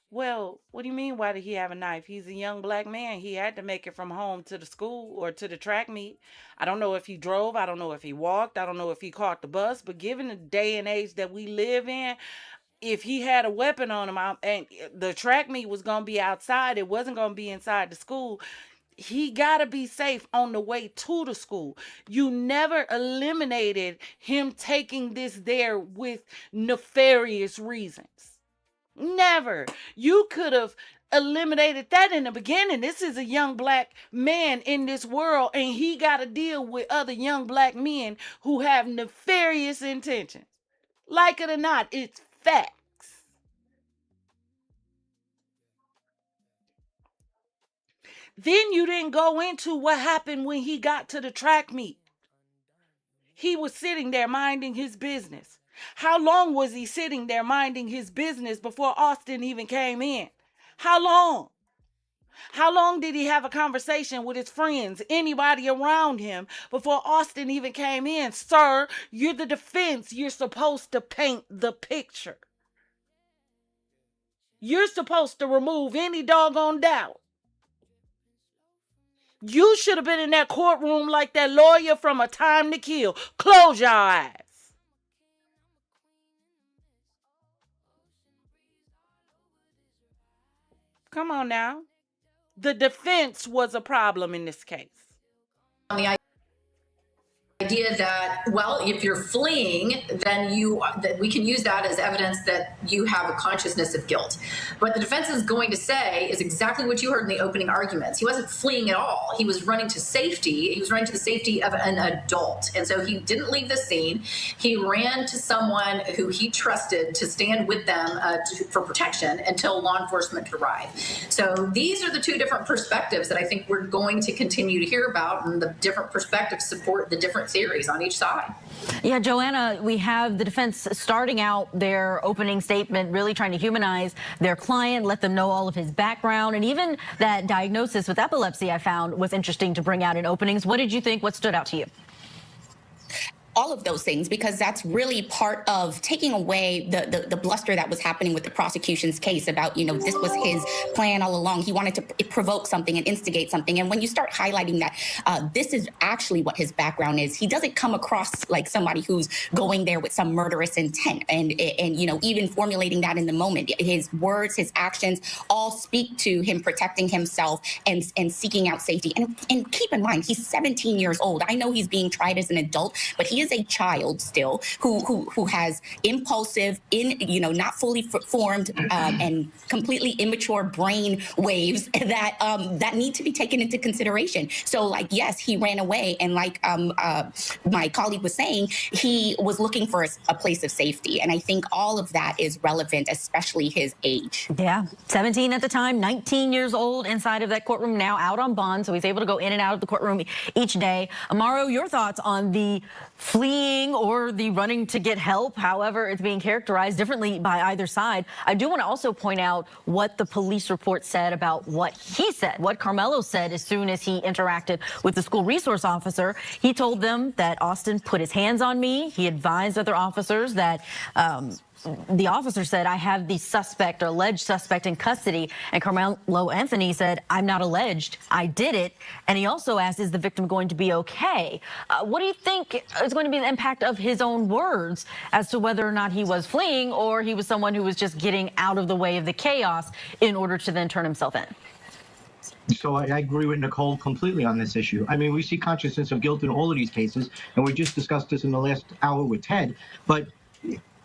well, what do you mean, why did he have a knife? He's a young black man. He had to make it from home to the school or to the track meet. I don't know if he drove. I don't know if he walked. I don't know if he caught the bus. But given the day and age that we live in, if he had a weapon on him and the track meet was going to be outside, it wasn't going to be inside the school, he got to be safe on the way to the school. You never eliminated him taking this there with nefarious reasons. Never. You could have eliminated that in the beginning. This is a young black man in this world, and he got to deal with other young black men who have nefarious intentions. Like it or not, it's facts. Then you didn't go into what happened when he got to the track meet. He was sitting there minding his business. How long was he sitting there minding his business before Austin even came in? How long? How long did he have a conversation with his friends, anybody around him, before Austin even came in? Sir, you're the defense. You're supposed to paint the picture. You're supposed to remove any doggone doubt. You should have been in that courtroom like that lawyer from A Time to Kill. Close your eyes. Come on now. The defense was a problem in this case. On the idea that, well, if you're fleeing, then that we can use that as evidence that you have a consciousness of guilt. What the defense is going to say is exactly what you heard in the opening arguments. He wasn't fleeing at all. He was running to safety. He was running to the safety of an adult. And so he didn't leave the scene. He ran to someone who he trusted to stand with them for protection until law enforcement could arrive. So these are the two different perspectives that I think we're going to continue to hear about, and the different perspectives support the different theories on each side. Yeah, Joanna, we have the defense starting out their opening statement, really trying to humanize their client, let them know all of his background, and even that diagnosis with epilepsy I found was interesting to bring out in openings. What did you think? What stood out to you? All of those things, because that's really part of taking away the bluster that was happening with the prosecution's case about, you know, this was his plan all along. He wanted to provoke something and instigate something. And when you start highlighting that this is actually what his background is, he doesn't come across like somebody who's going there with some murderous intent and you know, even formulating that in the moment. His words, his actions all speak to him protecting himself and seeking out safety. And keep in mind, he's 17 years old. I know he's being tried as an adult, but he is a child still who has impulsive, not fully formed and completely immature brain waves that need to be taken into consideration. So, like, yes, he ran away, and like my colleague was saying, he was looking for a place of safety, and I think all of that is relevant, especially his age. Yeah, 17 at the time, 19 years old inside of that courtroom, now out on bond, so he's able to go in and out of the courtroom each day. Amaro, your thoughts on the fleeing or the running to get help, however it's being characterized differently by either side. I do want to also point out what the police report said about what he said, what Karmelo said as soon as he interacted with the school resource officer. He told them that Austin put his hands on me. He advised other officers that the officer said, I have the suspect or alleged suspect in custody. And Karmelo Anthony said, I'm not alleged. I did it. And he also asked, is the victim going to be okay? What do you think is going to be the impact of his own words as to whether or not he was fleeing or he was someone who was just getting out of the way of the chaos in order to then turn himself in? So I agree with Nicole completely on this issue. I mean, we see consciousness of guilt in all of these cases, and we just discussed this in the last hour with Ted. But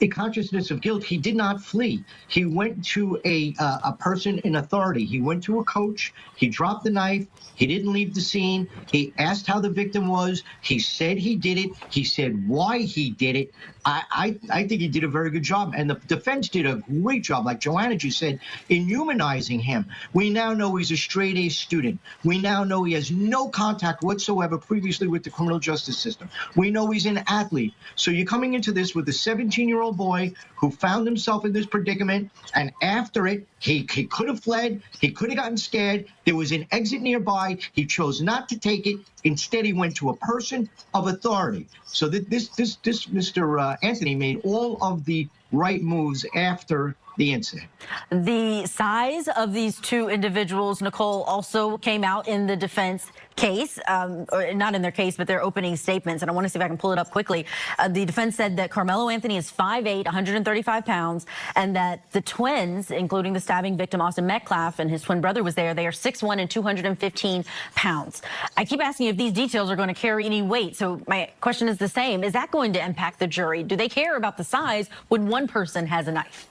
a consciousness of guilt, he did not flee. He went to a person in authority. He went to a coach. He dropped the knife. He didn't leave the scene. He asked how the victim was. He said he did it. He said why he did it. I think he did a very good job. And the defense did a great job, like Joanna just said, in humanizing him. We now know he's a straight-A student. We now know he has no contact whatsoever previously with the criminal justice system. We know he's an athlete. So you're coming into this with a 17-year-old boy who found himself in this predicament, and after it, he could have fled. He could have gotten scared. There was an exit nearby. He chose not to take it. Instead, he went to a person of authority. So this Mr. Anthony made all of the right moves after the incident. The size of these two individuals, Nicole, also came out in the defense case, or not in their case, but their opening statements. And I want to see if I can pull it up quickly. The defense said that Karmelo Anthony is 5'8", 135 pounds, and that the twins, including the stabbing victim, Austin Metcalf, and his twin brother was there. They are 6'1" and 215 pounds. I keep asking if these details are going to carry any weight. So my question is the same. Is that going to impact the jury? Do they care about the size when one person has a knife?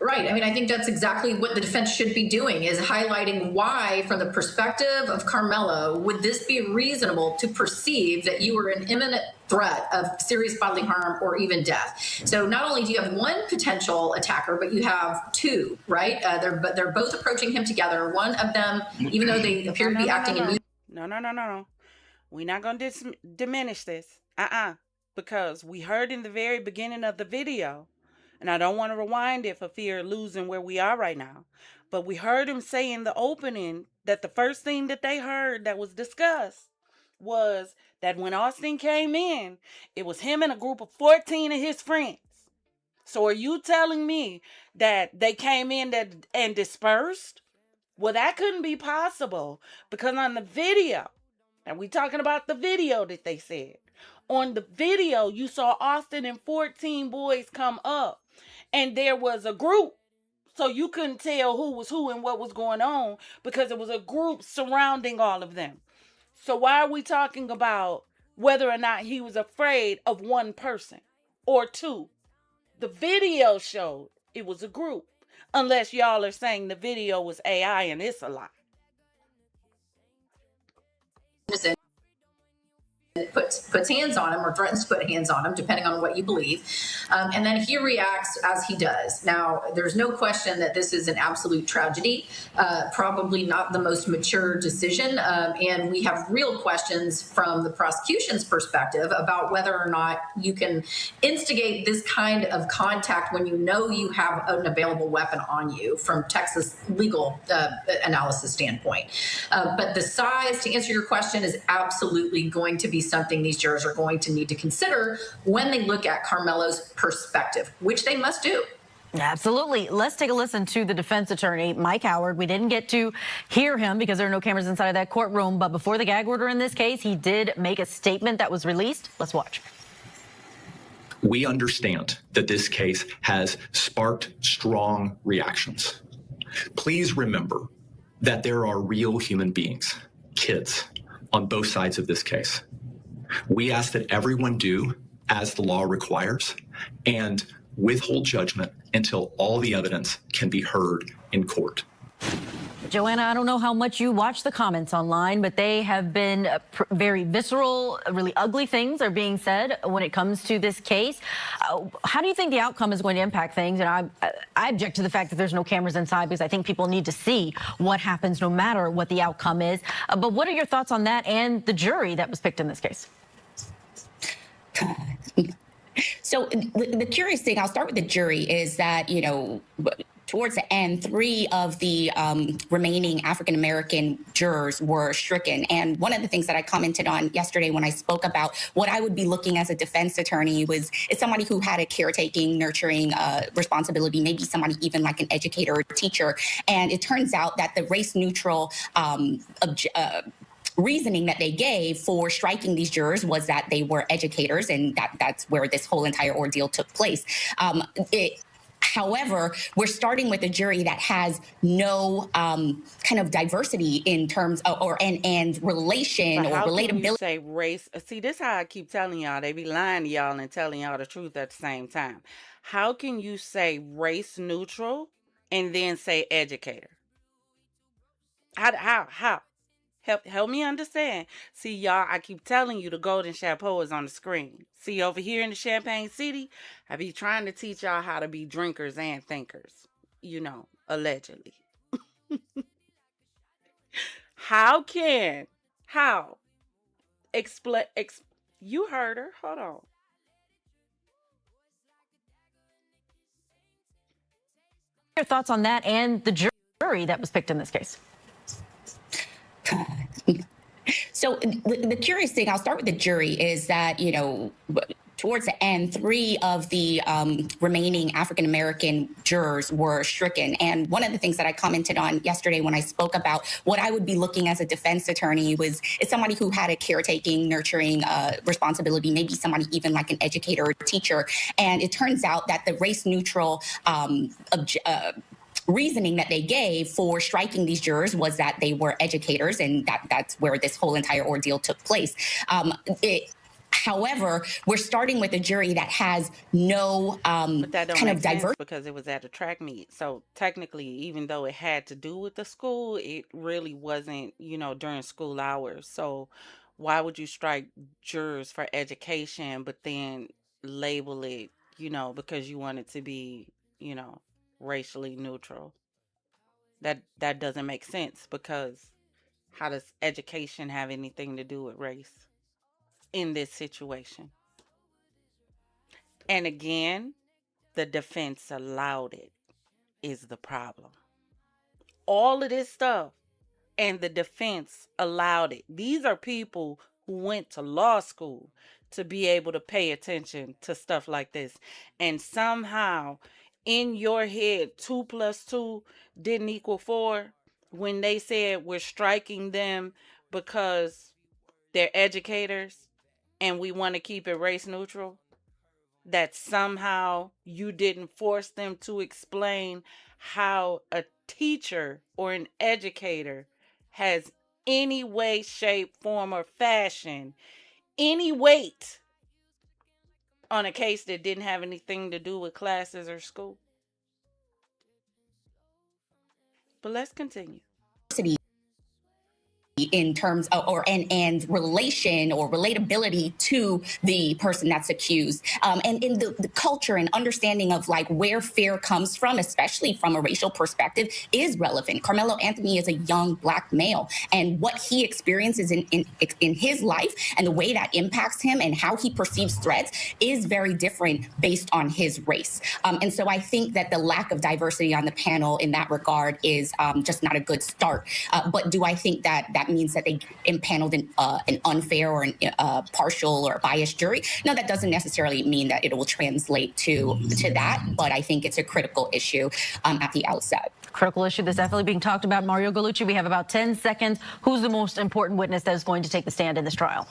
Right. I mean, I think that's exactly what the defense should be doing, is highlighting why, from the perspective of Karmelo, would this be reasonable to perceive that you were an imminent threat of serious bodily harm or even death. So not only do you have one potential attacker, but you have two, right? They're both approaching him together. One of them, even though they appear to be acting in... No. We're not going to diminish this. Because we heard in the very beginning of the video, and I don't want to rewind it for fear of losing where we are right now, but we heard him say in the opening that the first thing that they heard that was discussed was that when Austin came in, it was him and a group of 14 of his friends. So are you telling me that they came in and dispersed? Well, that couldn't be possible, because on the video, and we talking about the video that they said, on the video, you saw Austin and 14 boys come up, and there was a group. So you couldn't tell who was who and what was going on, because it was a group surrounding all of them. So why are we talking about whether or not he was afraid of one person or two? The video showed it was a group, unless y'all are saying the video was AI and it's a lie. Puts hands on him or threatens to put hands on him, depending on what you believe. And then he reacts as he does. Now, there's no question that this is an absolute tragedy, probably not the most mature decision. And we have real questions from the prosecution's perspective about whether or not you can instigate this kind of contact when you know you have an available weapon on you from Texas legal analysis standpoint. But the size, to answer your question, is absolutely going to be something these jurors are going to need to consider when they look at Karmelo's perspective, which they must do. Absolutely. Let's take a listen to the defense attorney, Mike Howard. We didn't get to hear him because there are no cameras inside of that courtroom, but before the gag order in this case, he did make a statement that was released. Let's watch. We understand that this case has sparked strong reactions. Please remember that there are real human beings, kids, on both sides of this case. We ask that everyone do as the law requires and withhold judgment until all the evidence can be heard in court. Joanna, I don't know how much you watch the comments online, but they have been very visceral, really ugly things are being said when it comes to this case. How do you think the outcome is going to impact things? And I object to the fact that there's no cameras inside, because I think people need to see what happens no matter what the outcome is. But what are your thoughts on that and the jury that was picked in this case? So the curious thing, I'll start with the jury, is that, you know, towards the end, 3 of the remaining African-American jurors were stricken. And one of the things that I commented on yesterday when I spoke about what I would be looking as a defense attorney is somebody who had a caretaking, nurturing responsibility, maybe somebody even like an educator or teacher. And it turns out that the race-neutral reasoning that they gave for striking these jurors was that they were educators, and that's where this whole entire ordeal took place. However, we're starting with a jury that has no kind of diversity in terms of, and relation But or how can you relatability. say race? See, this is how I keep telling y'all. They be lying to y'all and telling y'all the truth at the same time. How can you say race neutral and then say educator? How? Help me understand. See, y'all, I keep telling you the golden chapeau is on the screen. See, over here in the Champagne City, I be trying to teach y'all how to be drinkers and thinkers. You know, allegedly. How? Explain. You heard her. Hold on. Your thoughts on that and the jury that was picked in this case? So the curious thing, I'll start with the jury, is that, you know, towards the end, 3 of the remaining African-American jurors were stricken. And one of the things that I commented on yesterday when I spoke about what I would be looking as a defense attorney is somebody who had a caretaking, nurturing responsibility, maybe somebody even like an educator or teacher. And it turns out that the race-neutral reasoning that they gave for striking these jurors was that they were educators, and that's where this whole entire ordeal took place. However, we're starting with a jury that has no but that don't kind make of sense diverse. because it was at a track meet. So technically, even though it had to do with the school, it really wasn't, you know, during school hours. So why would you strike jurors for education, but then label it, you know, because you want it to be, you know, racially neutral? That doesn't make sense, because how does education have anything to do with race in this situation? And again, the defense allowed it is the problem. All of this stuff, and the defense allowed it. These are people who went to law school to be able to pay attention to stuff like this. And somehow in your head, 2 + 2 didn't equal 4 when they said we're striking them because they're educators and we want to keep it race neutral. That somehow you didn't force them to explain how a teacher or an educator has any way, shape, form, or fashion, any weight on a case that didn't have anything to do with classes or school. But let's continue. In terms of, and relation or relatability to the person that's accused, and in the culture and understanding of like where fear comes from, especially from a racial perspective, is relevant. Karmelo Anthony is a young Black male, and what he experiences in his life and the way that impacts him and how he perceives threats is very different based on his race. And so I think that the lack of diversity on the panel in that regard is just not a good start. But do I think that means that they impaneled an unfair or a partial or biased jury? No, that doesn't necessarily mean that it will translate to that, but I think it's a critical issue at the outset. Critical issue that's definitely being talked about. Mario Gallucci, we have about 10 seconds. Who's the most important witness that is going to take the stand in this trial?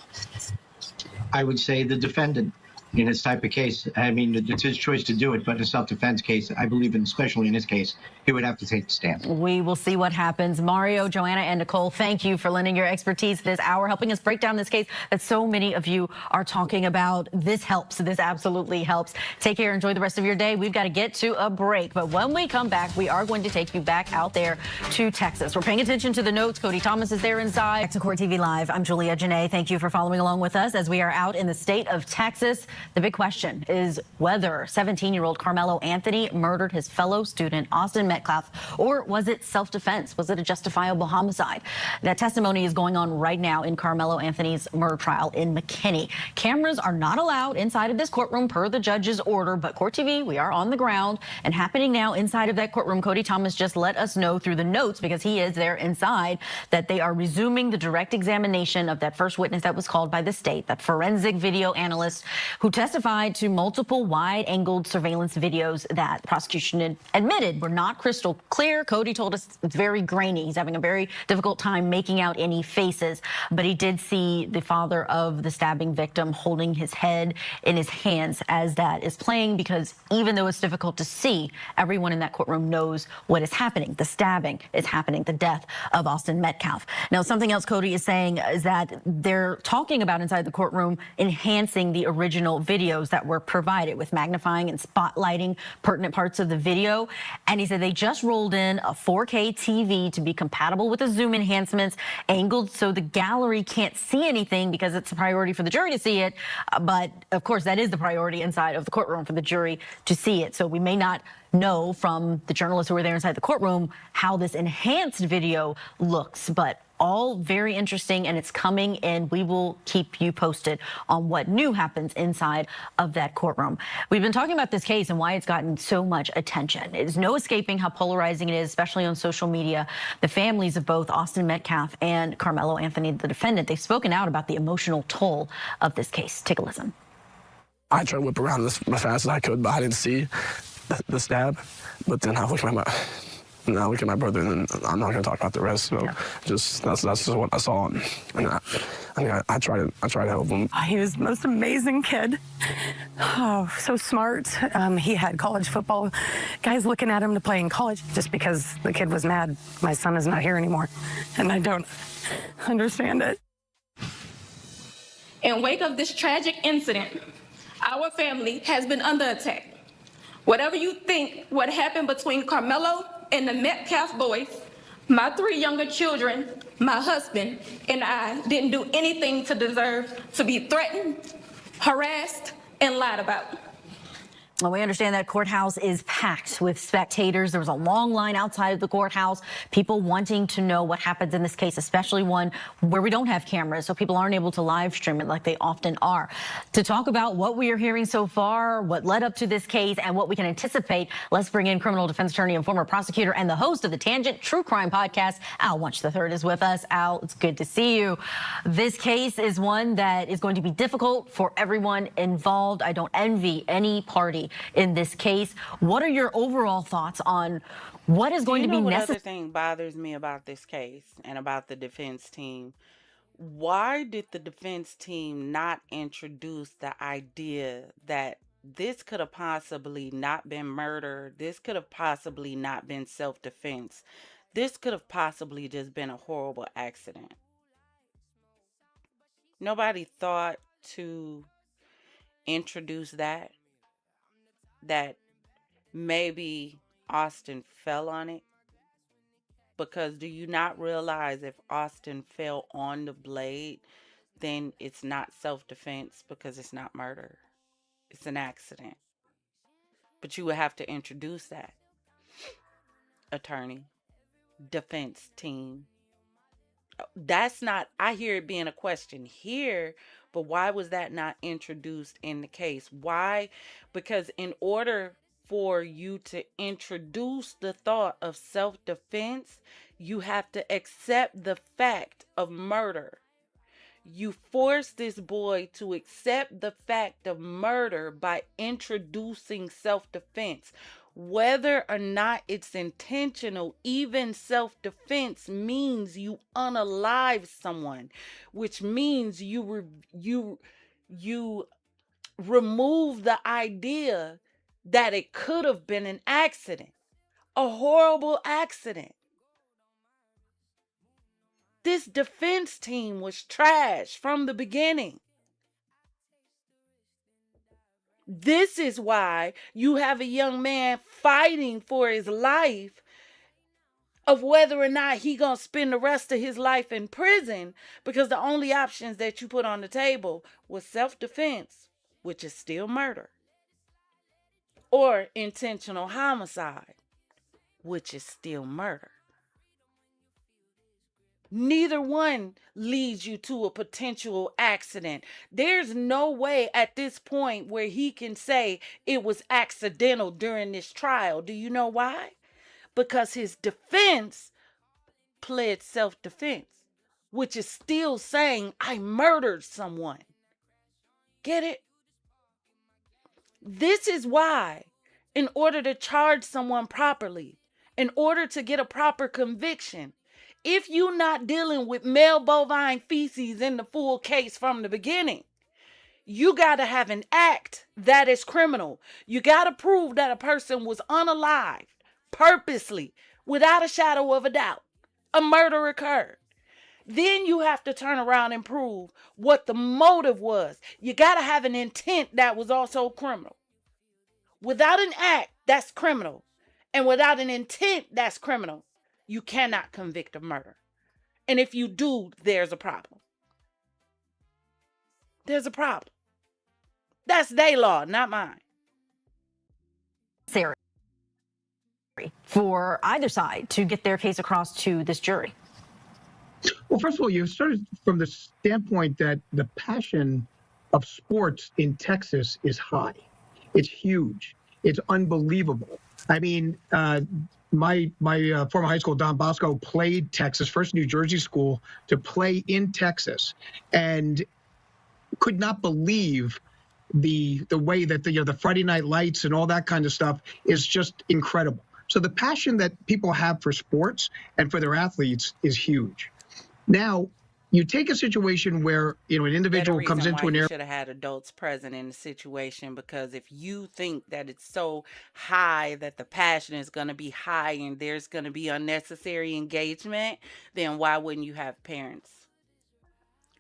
I would say the defendant. In this type of case, I mean, it's his choice to do it, but in a self-defense case, I believe, especially in this case, he would have to take the stand. We will see what happens. Mario, Joanna, and Nicole, thank you for lending your expertise this hour, helping us break down this case that so many of you are talking about. This helps. This absolutely helps. Take care. Enjoy the rest of your day. We've got to get to a break, but when we come back, we are going to take you back out there to Texas. We're paying attention to the notes. Cody Thomas is there inside. Back to Court TV Live. I'm Julia Janae. Thank you for following along with us as we are out in the state of Texas. The big question is whether 17-year-old Karmelo Anthony murdered his fellow student, Austin Metcalf, or was it self-defense? Was it a justifiable homicide? That testimony is going on right now in Karmelo Anthony's murder trial in McKinney. Cameras are not allowed inside of this courtroom per the judge's order, but Court TV, we are on the ground and happening now inside of that courtroom. Cody Thomas just let us know through the notes, because he is there inside, that they are resuming the direct examination of that first witness that was called by the state, that forensic video analyst who who testified to multiple wide-angled surveillance videos that the prosecution admitted were not crystal clear. Cody told us it's very grainy. He's having a very difficult time making out any faces, but he did see the father of the stabbing victim holding his head in his hands as that is playing, because even though it's difficult to see, everyone in that courtroom knows what is happening. The stabbing is happening, the death of Austin Metcalf. Now, something else Cody is saying is that they're talking about inside the courtroom enhancing the original videos that were provided with magnifying and spotlighting pertinent parts of the video. And he said they just rolled in a 4K TV to be compatible with the zoom enhancements, angled so the gallery can't see anything because it's a priority for the jury to see it. But of course, that is the priority inside of the courtroom for the jury to see it. So we may not know from the journalists who were there inside the courtroom how this enhanced video looks, but all very interesting, and it's coming, and we will keep you posted on what new happens inside of that courtroom. We've been talking about this case and why it's gotten so much attention. There's no escaping how polarizing it is, especially on social media. The families of both Austin Metcalf and Karmelo Anthony, the defendant, they've spoken out about the emotional toll of this case. Take a listen. I tried to whip around this as fast as I could, but I didn't see the stab. But then I looked at my brother, and I'm not going to talk about the rest. So just that's just what I saw, and I try to help him. He was the most amazing kid. Oh, so smart. He had college football guys looking at him to play in college just because the kid was mad. My son is not here anymore, and I don't understand it. In wake of this tragic incident, our family has been under attack. Whatever you think what happened between Karmelo and the Metcalf boys, my 3 younger children, my husband, and I didn't do anything to deserve to be threatened, harassed, and lied about. Well, we understand that courthouse is packed with spectators. There was a long line outside of the courthouse, people wanting to know what happens in this case, especially one where we don't have cameras, so people aren't able to live stream it like they often are. To talk about what we are hearing so far, what led up to this case, and what we can anticipate, let's bring in criminal defense attorney and former prosecutor and the host of the Tangent True Crime podcast, Al Wunsch III is with us. Al, it's good to see you. This case is one that is going to be difficult for everyone involved. I don't envy any party in this case. What are your overall thoughts on what is going to be necessary? What other thing bothers me about this case and about the defense team? Why did the defense team not introduce the idea that this could have possibly not been murder? This could have possibly not been self-defense. This could have possibly just been a horrible accident. Nobody thought to introduce that maybe Austin fell on it. Because do you not realize if Austin fell on the blade, then it's not self-defense because it's not murder. It's an accident. But you would have to introduce that. Attorney, defense team. That's not, I hear it being a question here, but why was that not introduced in the case? Why? Because in order for you to introduce the thought of self-defense, you have to accept the fact of murder. You force this boy to accept the fact of murder by introducing self-defense. Whether or not it's intentional, even self-defense means you unalive someone, which means you remove the idea that it could have been an accident, a horrible accident. This defense team was trash from the beginning. This is why you have a young man fighting for his life of whether or not he gonna spend the rest of his life in prison, because the only options that you put on the table was self-defense, which is still murder, or intentional homicide, which is still murder. Neither one leads you to a potential accident. There's no way at this point where he can say it was accidental during this trial. Do you know why? Because his defense pled self-defense, which is still saying I murdered someone. Get it? This is why, in order to charge someone properly, in order to get a proper conviction, if you're not dealing with male bovine feces in the full case from the beginning, you got to have an act that is criminal. You got to prove that a person was unalived, purposely, without a shadow of a doubt. A murder occurred. Then you have to turn around and prove what the motive was. You got to have an intent that was also criminal. Without an act, that's criminal. And without an intent, that's criminal. You cannot convict of murder. And if you do, there's a problem. There's a problem. That's their law, not mine. Sarah, for either side to get their case across to this jury? Well, first of all, you started from the standpoint that the passion of sports in Texas is high. It's huge. It's unbelievable. I mean, my former high school, Don Bosco, played Texas, first New Jersey school to play in Texas, and could not believe the way that the Friday night lights and all that kind of stuff is just incredible. So the passion that people have for sports and for their athletes is huge. Now, you take a situation where an individual comes into an area. Should have had adults present in the situation, because if you think that it's so high that the passion is going to be high and there's going to be unnecessary engagement, then why wouldn't you have parents,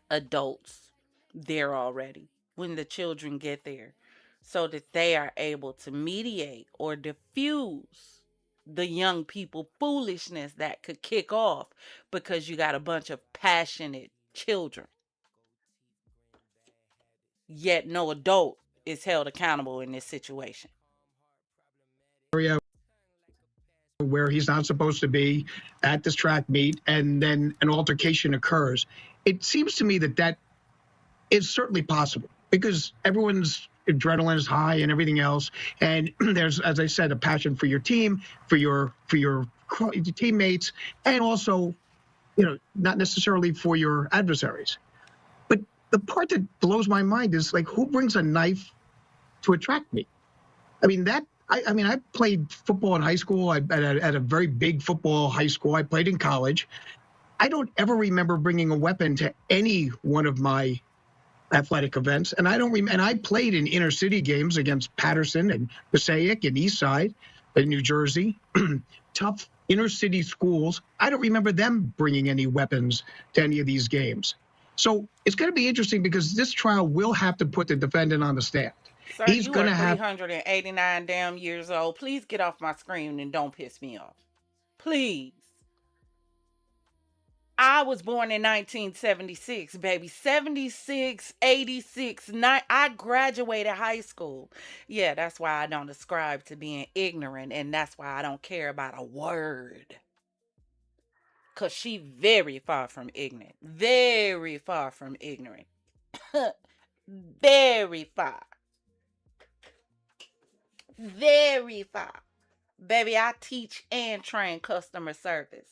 adults there already when the children get there, so that they are able to mediate or diffuse the young people foolishness that could kick off because you got a bunch of passionate children. Yet no adult is held accountable in this situation. Area where he's not supposed to be at this track meet, and then an altercation occurs. It seems to me that is certainly possible, because everyone's adrenaline is high and everything else, and there's, as I said, a passion for your team, for your teammates, and also, not necessarily for your adversaries. But the part that blows my mind is, like, who brings a knife to a track meet? I mean, I played football in high school. At a very big football high school. I played in college. I don't ever remember bringing a weapon to any one of my athletic events, and I played in inner city games against Patterson and Passaic and Eastside in New Jersey, tough inner city schools. I don't remember them bringing any weapons to any of these games. So it's going to be interesting, because this trial will have to put the defendant on the stand. Sir, He's going to have 389 damn years old. Please get off my screen and don't piss me off. Please. I was born in 1976, baby. 76, 86, I graduated high school. Yeah, that's why I don't ascribe to being ignorant, and that's why I don't care about a word. Because she very far from ignorant. Very far from ignorant. Very far. Very far. Baby, I teach and train customer service.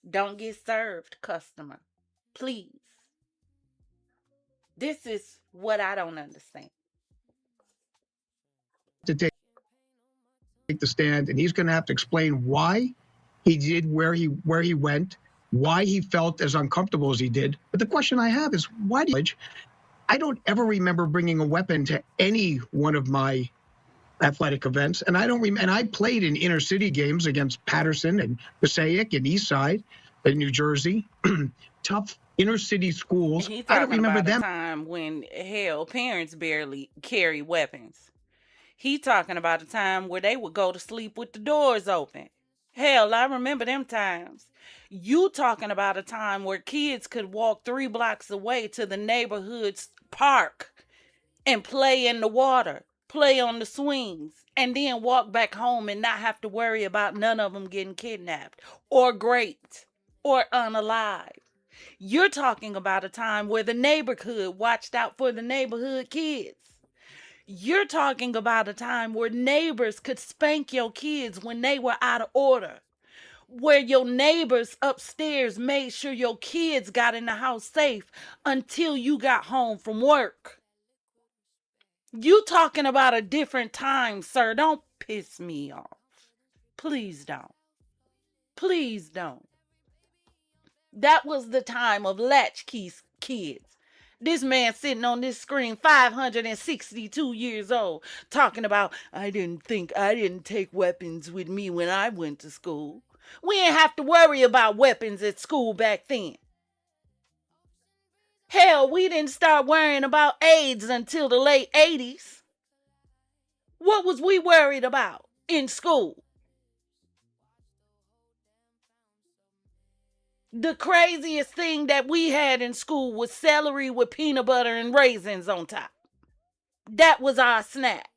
Don't get served, customer. Please. This is what I don't understand. to take the stand, and he's going to have to explain why he did where he went, why he felt as uncomfortable as he did. But the question I have is, why do I don't ever remember bringing a weapon to any one of my athletic events, and I played in inner city games against Patterson and Passaic and Eastside in New Jersey, tough inner city schools. I don't remember them. Time when parents barely carry weapons. He talking about a time where they would go to sleep with the doors open. Hell, I remember them times. You talking about a time where kids could walk 3 blocks away to the neighborhood's park and play in the water, play on the swings, and then walk back home and not have to worry about none of them getting kidnapped or raped or unalive. You're talking about a time where the neighborhood watched out for the neighborhood kids. You're talking about a time where neighbors could spank your kids when they were out of order. Where your neighbors upstairs made sure your kids got in the house safe until you got home from work. You talking about a different time, sir. Don't piss me off. Please don't. Please don't. That was the time of latchkey kids. This man sitting on this screen, 562 years old, talking about, I didn't take weapons with me when I went to school. We didn't have to worry about weapons at school back then. Hell, we didn't start worrying about AIDS until the late 80s. What was we worried about in school? The craziest thing that we had in school was celery with peanut butter and raisins on top. That was our snack.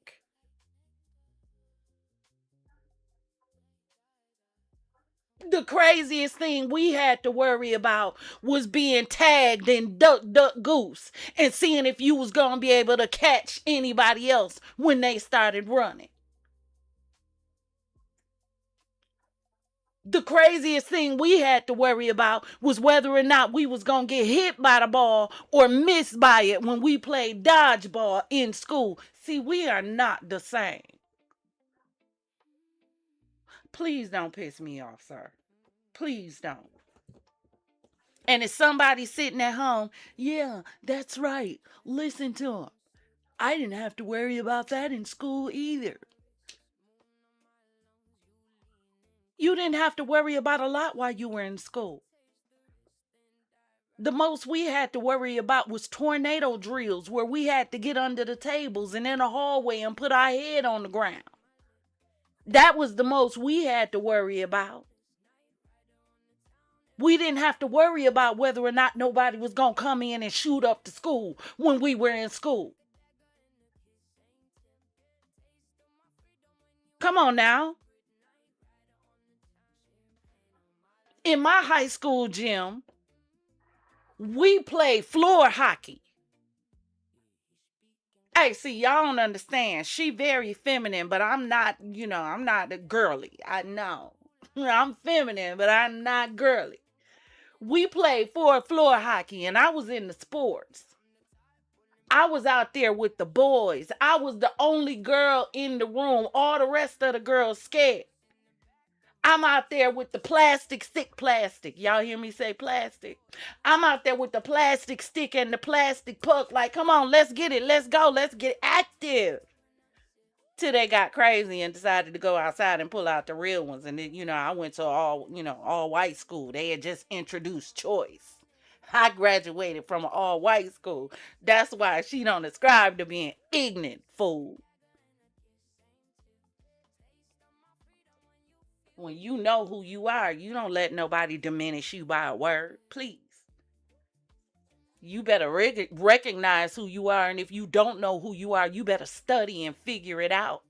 The craziest thing we had to worry about was being tagged in Duck, Duck, Goose and seeing if you was going to be able to catch anybody else when they started running. The craziest thing we had to worry about was whether or not we was going to get hit by the ball or miss by it when we played dodgeball in school. See, we are not the same. Please don't piss me off, sir. Please don't. And if somebody's sitting at home, yeah, that's right. Listen to him. I didn't have to worry about that in school either. You didn't have to worry about a lot while you were in school. The most we had to worry about was tornado drills where we had to get under the tables and in a hallway and put our head on the ground. That was the most we had to worry about. We didn't have to worry about whether or not nobody was going to come in and shoot up the school when we were in school. Come on now. In my high school gym, we played floor hockey. Hey, see, y'all don't understand. She very feminine, but I'm not, I'm not a girly. I know. I'm feminine, but I'm not girly. We played floor hockey, and I was in the sports. I was out there with the boys. I was the only girl in the room. All the rest of the girls scared. I'm out there with the plastic stick. Y'all hear me say plastic? I'm out there with the plastic stick and the plastic puck. Like, come on, let's get it. Let's go. Let's get active. Till they got crazy and decided to go outside and pull out the real ones. And then, I went to all white school. They had just introduced choice. I graduated from an all white school. That's why she don't ascribe to being ignorant, fool. When you know who you are, you don't let nobody diminish you by a word. Please. You better recognize who you are. And if you don't know who you are, you better study and figure it out.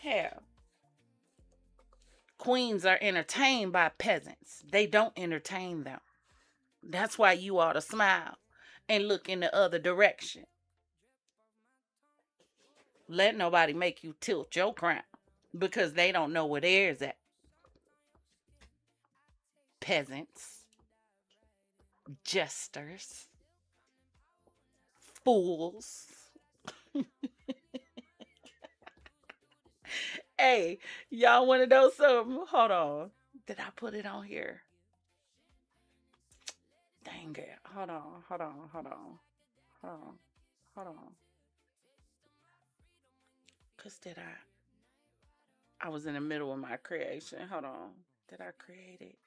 Hell. Queens are entertained by peasants. They don't entertain them. That's why you ought to smile and look in the other direction. Let nobody make you tilt your crown because they don't know where theirs at. Peasants. Jesters. Fools. Hey, y'all want to know something? Hold on. Did I put it on here? Dang it. Hold on. Because I was in the middle of my creation. Hold on. Did I create it?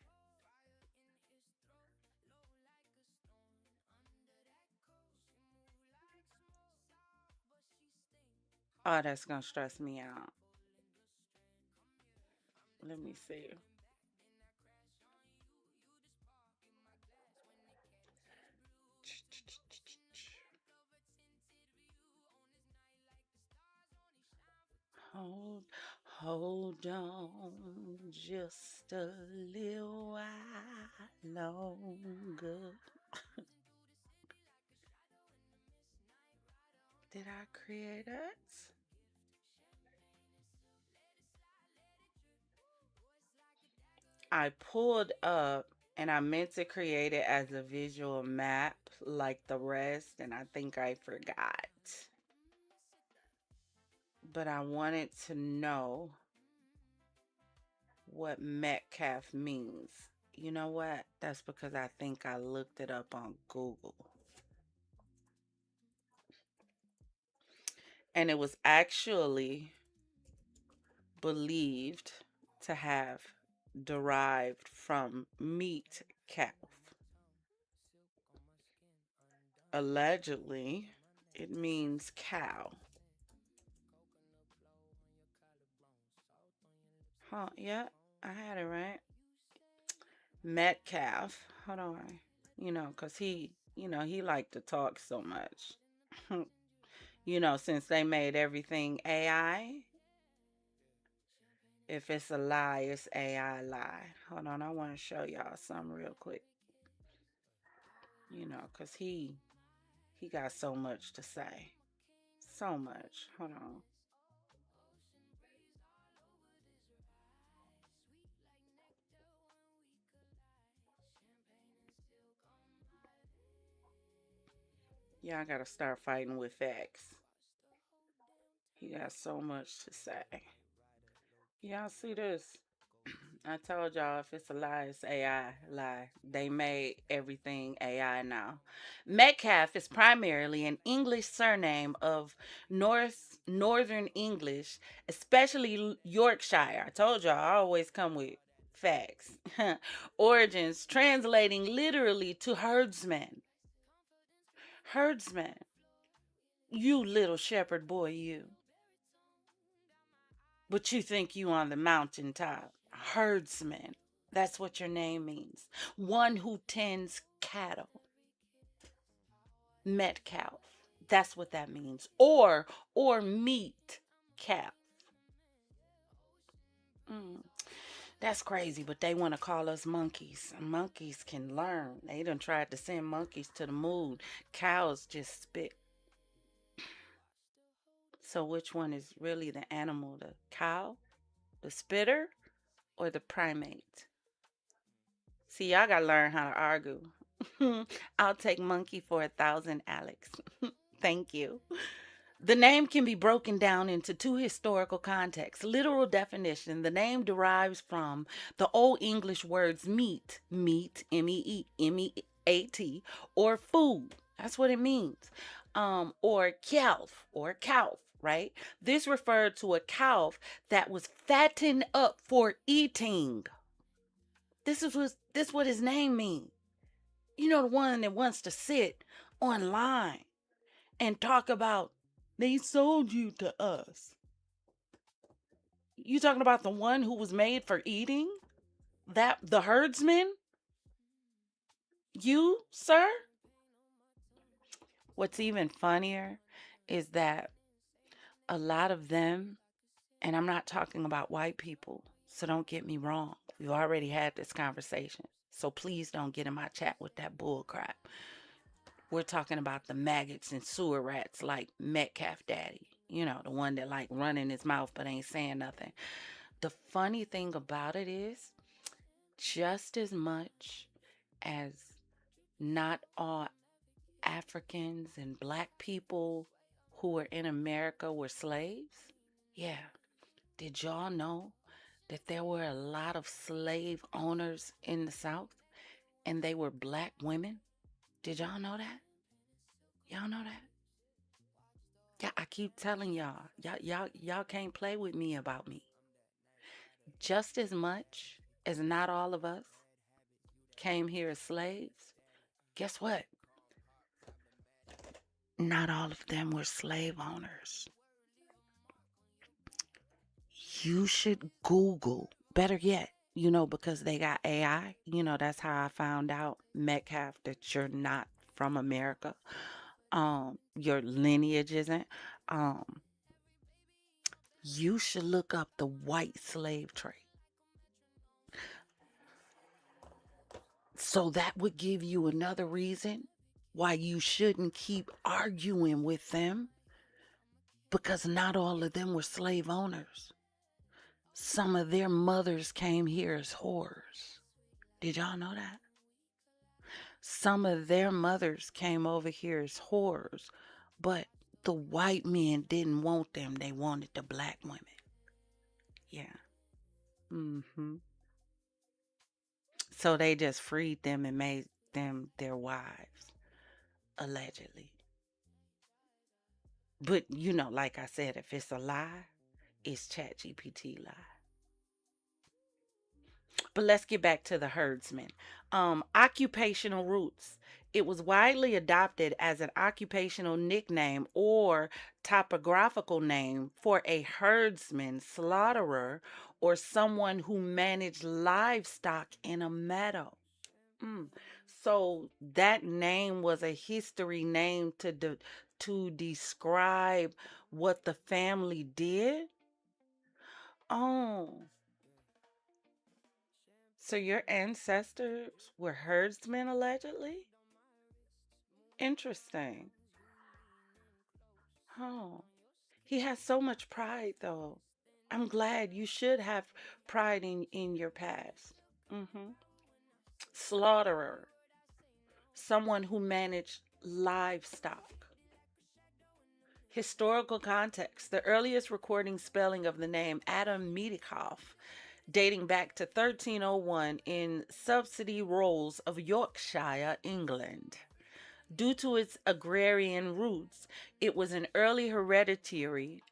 Oh, that's going to stress me out. Let me see. Hold on just a little while longer. Did I create it? I pulled up And I meant to create it as a visual map like the rest, and I think I forgot. But I wanted to know what Metcalf means. You know what? That's because I think I looked it up on Google. And it was actually believed to have derived from meat calf. Allegedly, it means cow. Huh, yeah, I had it right. Metcalf. Hold on. Because he liked to talk so much. Since they made everything AI, if it's a lie, it's AI lie. Hold on, I want to show y'all something real quick. Because he got so much to say. So much. Hold on. Yeah, I gotta start fighting with facts. He got so much to say. Y'all see this? I told y'all if it's a lie, it's AI lie. They made everything AI now. Metcalf is primarily an English surname of Northern English, especially Yorkshire. I told y'all I always come with facts. Origins translating literally to herdsman. Herdsman. You little shepherd boy, you. But you think you on the mountaintop. Herdsman. That's what your name means. One who tends cattle. Metcalf. That's what that means. Or meat calf. That's crazy, but they want to call us monkeys. Monkeys can learn. They done tried to send monkeys to the moon. Cows just spit. So which one is really the animal? The cow? The spitter? Or the primate? See, y'all gotta learn how to argue. I'll take monkey for 1,000, Alex. Thank you. The name can be broken down into two historical contexts. Literal definition: the name derives from the Old English words meat, M-E-A-T, or food. That's what it means. Or calf, right? This referred to a calf that was fattened up for eating. This is what his name means. The one that wants to sit online and talk about they sold you to us. You talking about the one who was made for eating? That the herdsman? You, sir? What's even funnier is that a lot of them, and I'm not talking about white people, so don't get me wrong. We've already had this conversation. So please don't get in my chat with that bull crap. We're talking about the maggots and sewer rats like Metcalf Daddy. The one that like running his mouth but ain't saying nothing. The funny thing about it is, just as much as not all Africans and black people who were in America were slaves, yeah. Did y'all know that there were a lot of slave owners in the South and they were black women? Did y'all know that? Y'all know that? Yeah, I keep telling y'all. Y'all can't play with me about me. Just as much as not all of us came here as slaves, guess what? Not all of them were slave owners. You should Google, better yet, because they got AI. That's how I found out, Metcalf, that you're not from America. Your lineage isn't. You should look up the white slave trade. So that would give you another reason why you shouldn't keep arguing with them, because not all of them were slave owners. Some of their mothers came here as whores. Did y'all know that? some of their mothers came over here as whores, but the white men didn't want them. They wanted the black women. Yeah. So they just freed them and made them their wives, allegedly. But like I said, if it's a lie, it's ChatGPT lie. But let's get back to the herdsman. Occupational roots. It was widely adopted as an occupational nickname or topographical name for a herdsman, slaughterer, or someone who managed livestock in a meadow. So that name was a history name to describe what the family did. Oh, so your ancestors were herdsmen allegedly? Interesting. Oh, he has so much pride though. I'm glad. You should have pride in your past. Slaughterer, someone who managed livestock. Historical context. The earliest recording spelling of the name Adam Medikoff, dating back to 1301 in subsidy rolls of Yorkshire, England. Due to its agrarian roots, it was an early hereditary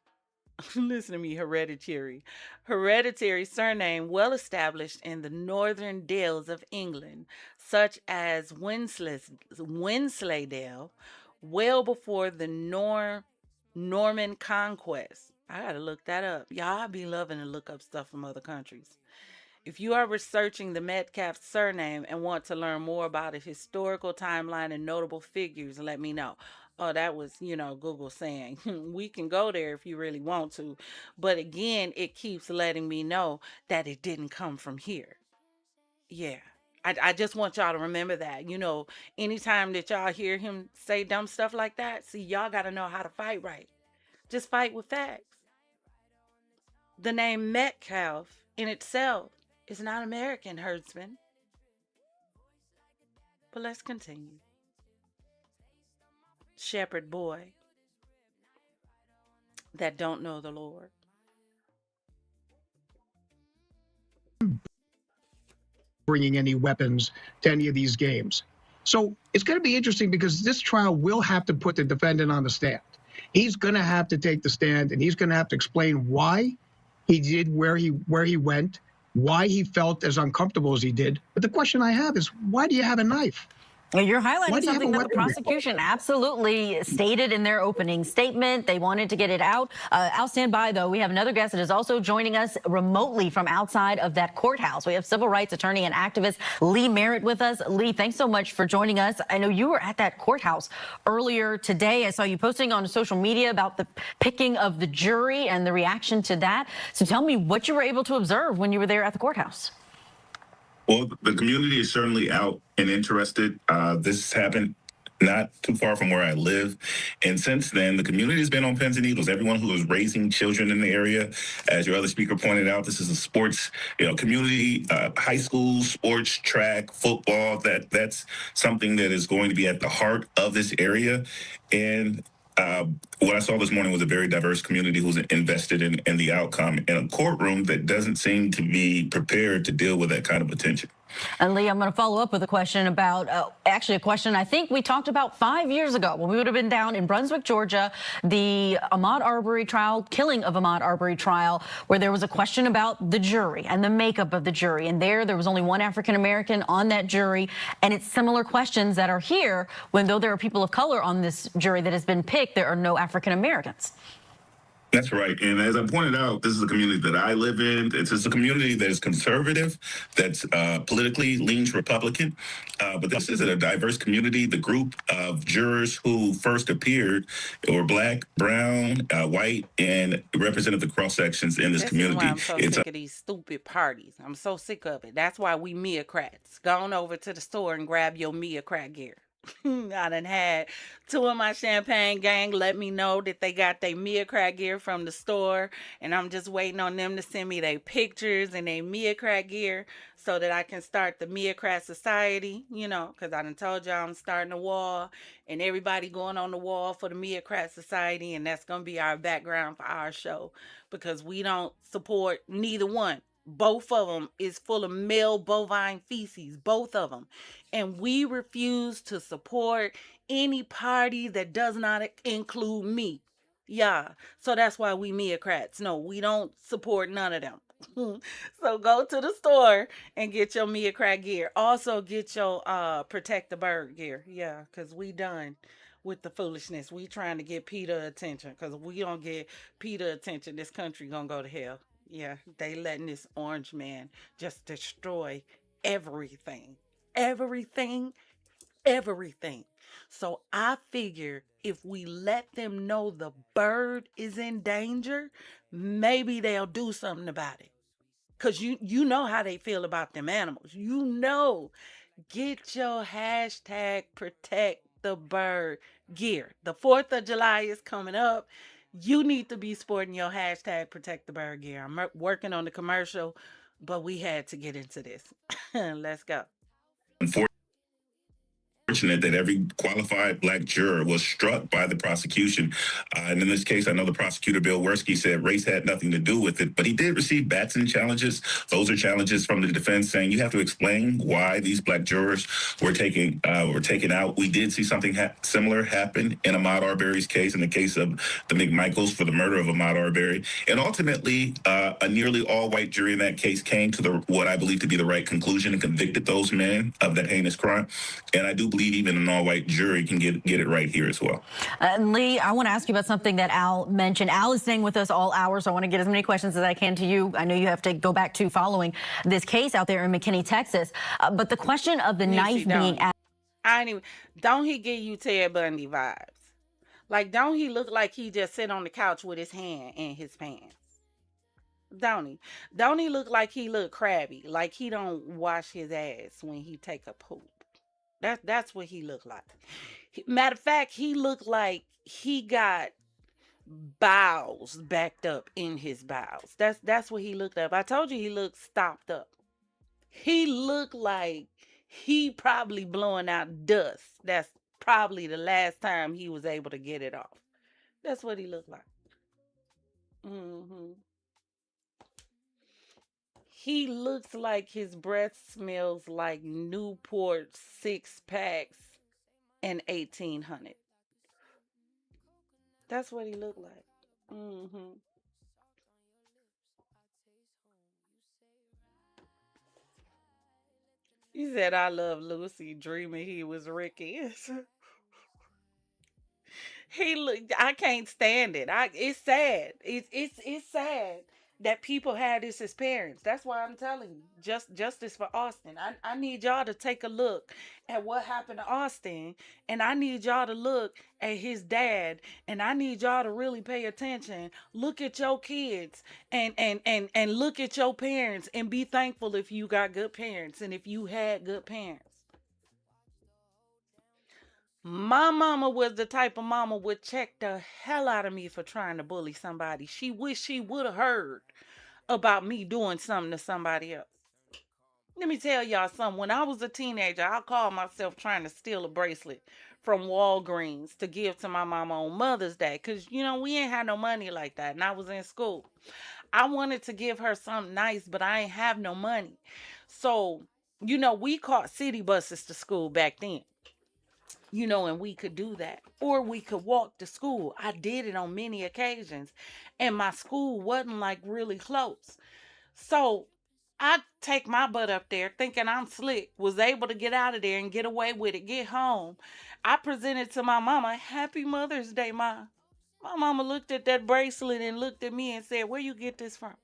listen to me, hereditary surname well established in the northern dales of England, such as Wensleydale, well before the Norman conquest. I gotta look that up. Y'all be loving to look up stuff from other countries. If you are researching the Metcalf surname and want to learn more about a historical timeline and notable figures, let me know. Oh, that was, Google saying we can go there if you really want to. But again, it keeps letting me know that it didn't come from here. Yeah. I just want y'all to remember that. Anytime that y'all hear him say dumb stuff like that, see, y'all got to know how to fight right. Just fight with facts. The name Metcalf in itself is not American, herdsman. But let's continue. Shepherd boy that don't know the Lord. Bringing any weapons to any of these games. So it's going to be interesting because this trial will have to put the defendant on the stand. He's going to have to take the stand and he's going to have to explain why he did where he went, why he felt as uncomfortable as he did. But the question I have is, why do you have a knife? Well, you're highlighting something that the prosecution absolutely stated in their opening statement. They wanted to get it out. I'll stand by, though. We have another guest that is also joining us remotely from outside of that courthouse. We have civil rights attorney and activist Lee Merritt with us. Lee, thanks so much for joining us. I know you were at that courthouse earlier today. I saw you posting on social media about the picking of the jury and the reaction to that. So tell me what you were able to observe when you were there at the courthouse. Well, the community is certainly out and interested. This happened not too far from where I live. And since then, the community has been on pins and needles. Everyone who is raising children in the area, as your other speaker pointed out, this is a sports, community, high school, sports, track, football. That's something that is going to be at the heart of this area. And what I saw this morning was a very diverse community who's invested in the outcome in a courtroom that doesn't seem to be prepared to deal with that kind of attention. And Lee, I'm going to follow up with a question about, actually a question I think we talked about 5 years ago when we would have been down in Brunswick, Georgia, the Ahmaud Arbery trial, killing of Ahmaud Arbery trial, where there was a question about the jury and the makeup of the jury. And there was only one African-American on that jury. And it's similar questions that are here when, though there are people of color on this jury that has been picked, there are no African-Americans. That's right. And as I pointed out, this is a community that I live in. It's a community that is conservative, that's politically leans Republican. But this is a diverse community. The group of jurors who first appeared were black, brown, white, and represented the cross sections in this community. I'm so sick of these stupid parties. I'm so sick of it. That's why we Mia Crats. Go on over to the store and grab your Mia Crack gear. I done had two of my Champagne gang let me know that they got their Mia Crack gear from the store, and I'm just waiting on them to send me their pictures and their Mia Crack gear so that I can start the Mia Crack Society, because I done told y'all I'm starting a wall, and everybody going on the wall for the Mia Crack Society, and that's going to be our background for our show, because we don't support neither one. Both of them is full of male bovine feces, both of them. And we refuse to support any party that does not include me. Yeah. So that's why we Meocrats. No, we don't support none of them. So go to the store and get your Mia Crack gear. Also get your Protect the Bird gear. Yeah, because we done with the foolishness. We trying to get PETA attention, because if we don't get PETA attention, this country gonna go to hell. Yeah, they letting this orange man just destroy everything. Everything. Everything. So I figure if we let them know the bird is in danger, maybe they'll do something about it. Because you know how they feel about them animals. Get your hashtag protect the bird gear. The 4th of July is coming up. You need to be sporting your hashtag protect the bird gear. I'm working on the commercial, but we had to get into this. Let's go. Fortunate that every qualified black juror was struck by the prosecution. And in this case, I know the prosecutor, Bill Werski, said race had nothing to do with it, but he did receive Batson challenges. Those are challenges from the defense saying you have to explain why these black jurors were taken out. We did see something similar happen in Ahmaud Arbery's case, in the case of the McMichaels for the murder of Ahmaud Arbery. And ultimately, a nearly all-white jury in that case came to what I believe to be the right conclusion and convicted those men of that heinous crime. And I do believe even an all-white jury can get it right here as well. Lee, I want to ask you about something that Al mentioned. Al is staying with us all hours, so I want to get as many questions as I can to you. I know you have to go back to following this case out there in McKinney, Texas. But the question of the knife being... Don't he give you Ted Bundy vibes? Like, don't he look like he just sit on the couch with his hand in his pants? Don't he? Don't he look like he look crabby? Like he don't wash his ass when he take a poop? That's what he looked like. Matter of fact, he looked like he got bowels backed up in his bowels. That's what he looked like. I told you he looked stopped up. He looked like he probably blowing out dust. That's probably the last time he was able to get it off. That's what he looked like. He looks like his breath smells like Newport 6-packs and 1800. That's what he looked like. He said, I love Lucy, dreaming he was Ricky. I can't stand it. It's sad. It's sad that people had this experience. That's why I'm telling you, justice for Austin. I need y'all to take a look at what happened to Austin, and I need y'all to look at his dad, and I need y'all to really pay attention. Look at your kids and look at your parents and be thankful if you got good parents and if you had good parents. My mama was the type of mama would check the hell out of me for trying to bully somebody. She wished she would have heard about me doing something to somebody else. Let me tell y'all something. When I was a teenager, I called myself trying to steal a bracelet from Walgreens to give to my mama on Mother's Day. Because, we ain't had no money like that. And I was in school. I wanted to give her something nice, but I ain't have no money. So, we caught city buses to school back then. And we could do that. Or we could walk to school. I did it on many occasions. And my school wasn't like really close. So I take my butt up there thinking I'm slick. Was able to get out of there and get away with it. Get home. I presented to my mama, Happy Mother's Day, Ma. My mama looked at that bracelet and looked at me and said, where you get this from?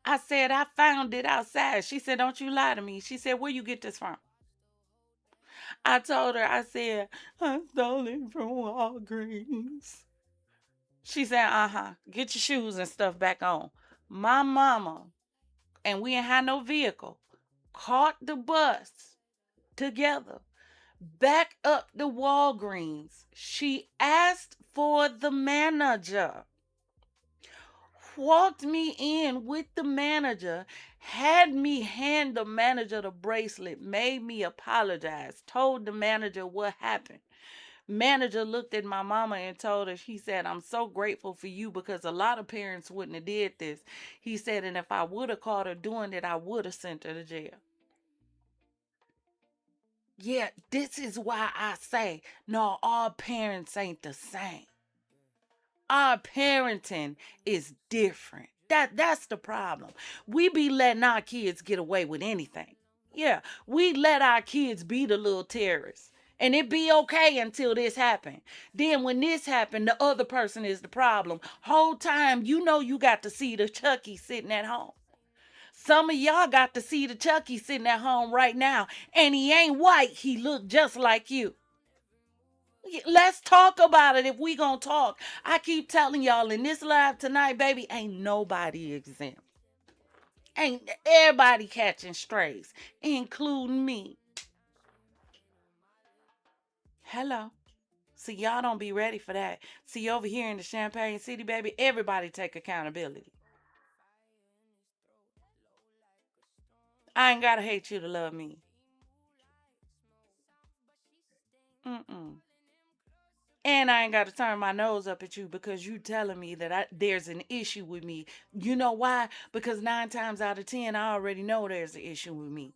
I said, I found it outside. She said, don't you lie to me. She said, where you get this from? I told her, I said, I stole it from Walgreens. She said, get your shoes and stuff back on. My mama, and we ain't had no vehicle, caught the bus together Back up the Walgreens. She asked for the manager. Walked me in with the manager, had me hand the manager the bracelet, made me apologize, told the manager what happened. Manager looked at my mama and told her, he said, I'm so grateful for you because a lot of parents wouldn't have did this. He said, and if I would have caught her doing it, I would have sent her to jail. Yeah, this is why I say, no, all parents ain't the same. Our parenting is different. That's the problem. We be letting our kids get away with anything. Yeah, we let our kids be the little terrorists. And it be okay until this happened. Then when this happened, the other person is the problem. Whole time, you know you got to see the Chucky sitting at home. Some of y'all got to see the Chucky sitting at home right now. And he ain't white. He look just like you. Let's talk about it if we gonna talk. I keep telling y'all in this live tonight, baby, ain't nobody exempt. Ain't everybody catching strays, including me. Hello. See, y'all don't be ready for that. See, over here in the Champagne City, baby, everybody take accountability. I ain't gotta hate you to love me. And I ain't got to turn my nose up at you because you telling me that there's an issue with me. You know why? Because 9 times out of 10, I already know there's an issue with me.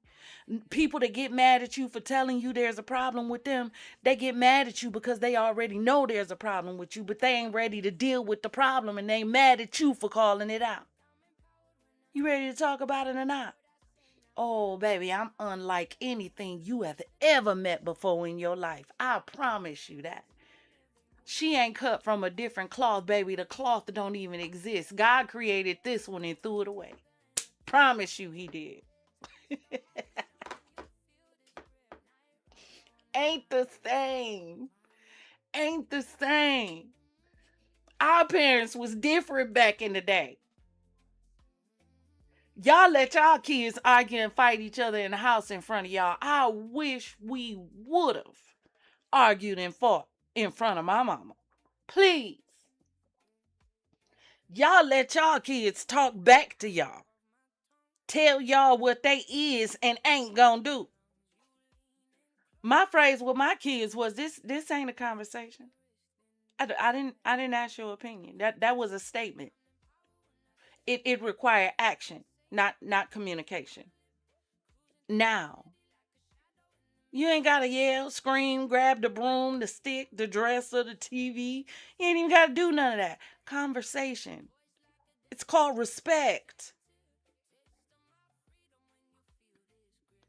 People that get mad at you for telling you there's a problem with them, they get mad at you because they already know there's a problem with you, but they ain't ready to deal with the problem and they mad at you for calling it out. You ready to talk about it or not? Oh, baby, I'm unlike anything you have ever met before in your life. I promise you that. She ain't cut from a different cloth, baby. The cloth don't even exist. God created this one and threw it away. Promise you he did. Ain't the same. Ain't the same. Our parents was different back in the day. Y'all let y'all kids argue and fight each other in the house in front of y'all. I wish we would have argued and fought in front of my mama. Please. Y'all let y'all kids talk back to y'all. Tell y'all what they is and ain't gonna do. My phrase with my kids was this ain't a conversation. I didn't ask your opinion. That was a statement. It required action, not communication. Now, you ain't gotta yell, scream, grab the broom, the stick, the dresser, the TV. You ain't even gotta do none of that. Conversation. It's called respect.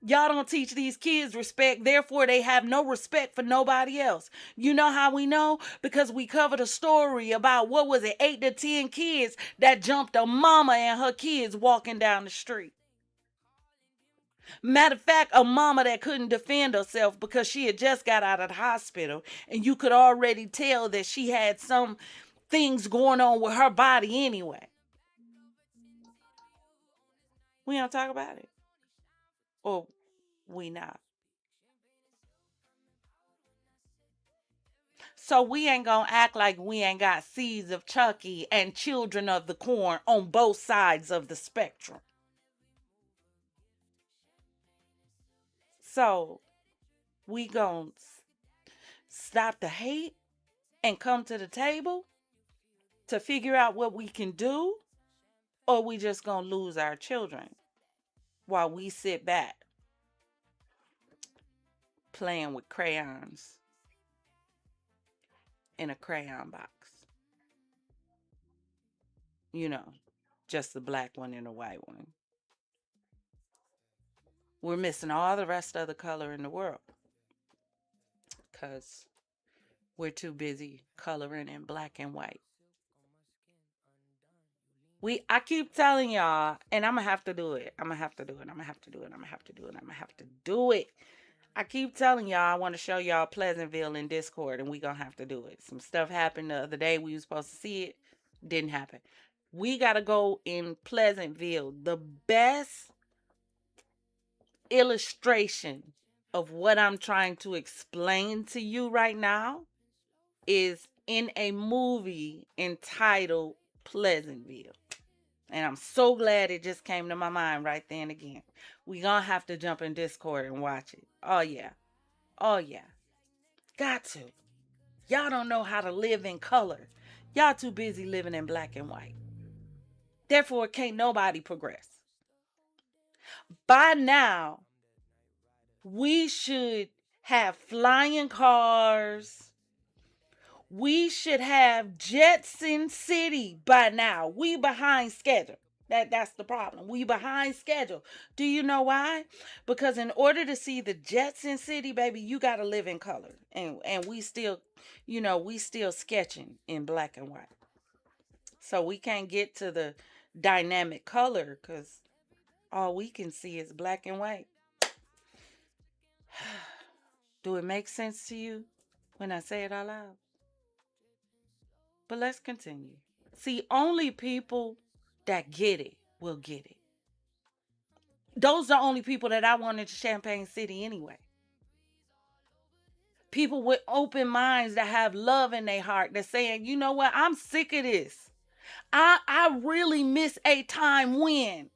Y'all don't teach these kids respect, therefore they have no respect for nobody else. You know how we know? Because we covered a story about, 8 to 10 kids that jumped a mama and her kids walking down the street. Matter of fact, a mama that couldn't defend herself because she had just got out of the hospital, and you could already tell that she had some things going on with her body anyway. We don't talk about it. Or we not. So we ain't gonna act like we ain't got seeds of Chucky and children of the corn on both sides of the spectrum. So we gonna stop the hate and come to the table to figure out what we can do, or we just gonna lose our children while we sit back playing with crayons in a crayon box. You know, just the black one and the white one. We're missing all the rest of the color in the world because we're too busy coloring in black and white. I keep telling y'all, and I'm going to have to do it. I keep telling y'all I want to show y'all Pleasantville in Discord, and we going to have to do it. Some stuff happened the other day. We were supposed to see it. Didn't happen. We got to go in Pleasantville. The best illustration of what I'm trying to explain to you right now is in a movie entitled Pleasantville. And I'm so glad it just came to my mind right then again. We gonna have to jump in Discord and watch it. Oh yeah. Oh yeah. Got to. Y'all don't know how to live in color. Y'all too busy living in black and white. Therefore, can't nobody progress. By now, we should have flying cars. We should have Jetson City by now. We behind schedule. That's the problem. We behind schedule. Do you know why? Because in order to see the Jetson City, baby, you got to live in color. And we still, we still sketching in black and white. So we can't get to the dynamic color because all we can see is black and white. Do it make sense to you when I say it out loud? But let's continue. See, only people that get it will get it. Those are the only people that I want in Champagne City anyway. People with open minds that have love in their heart that's saying, you know what, I'm sick of this. I really miss a time when.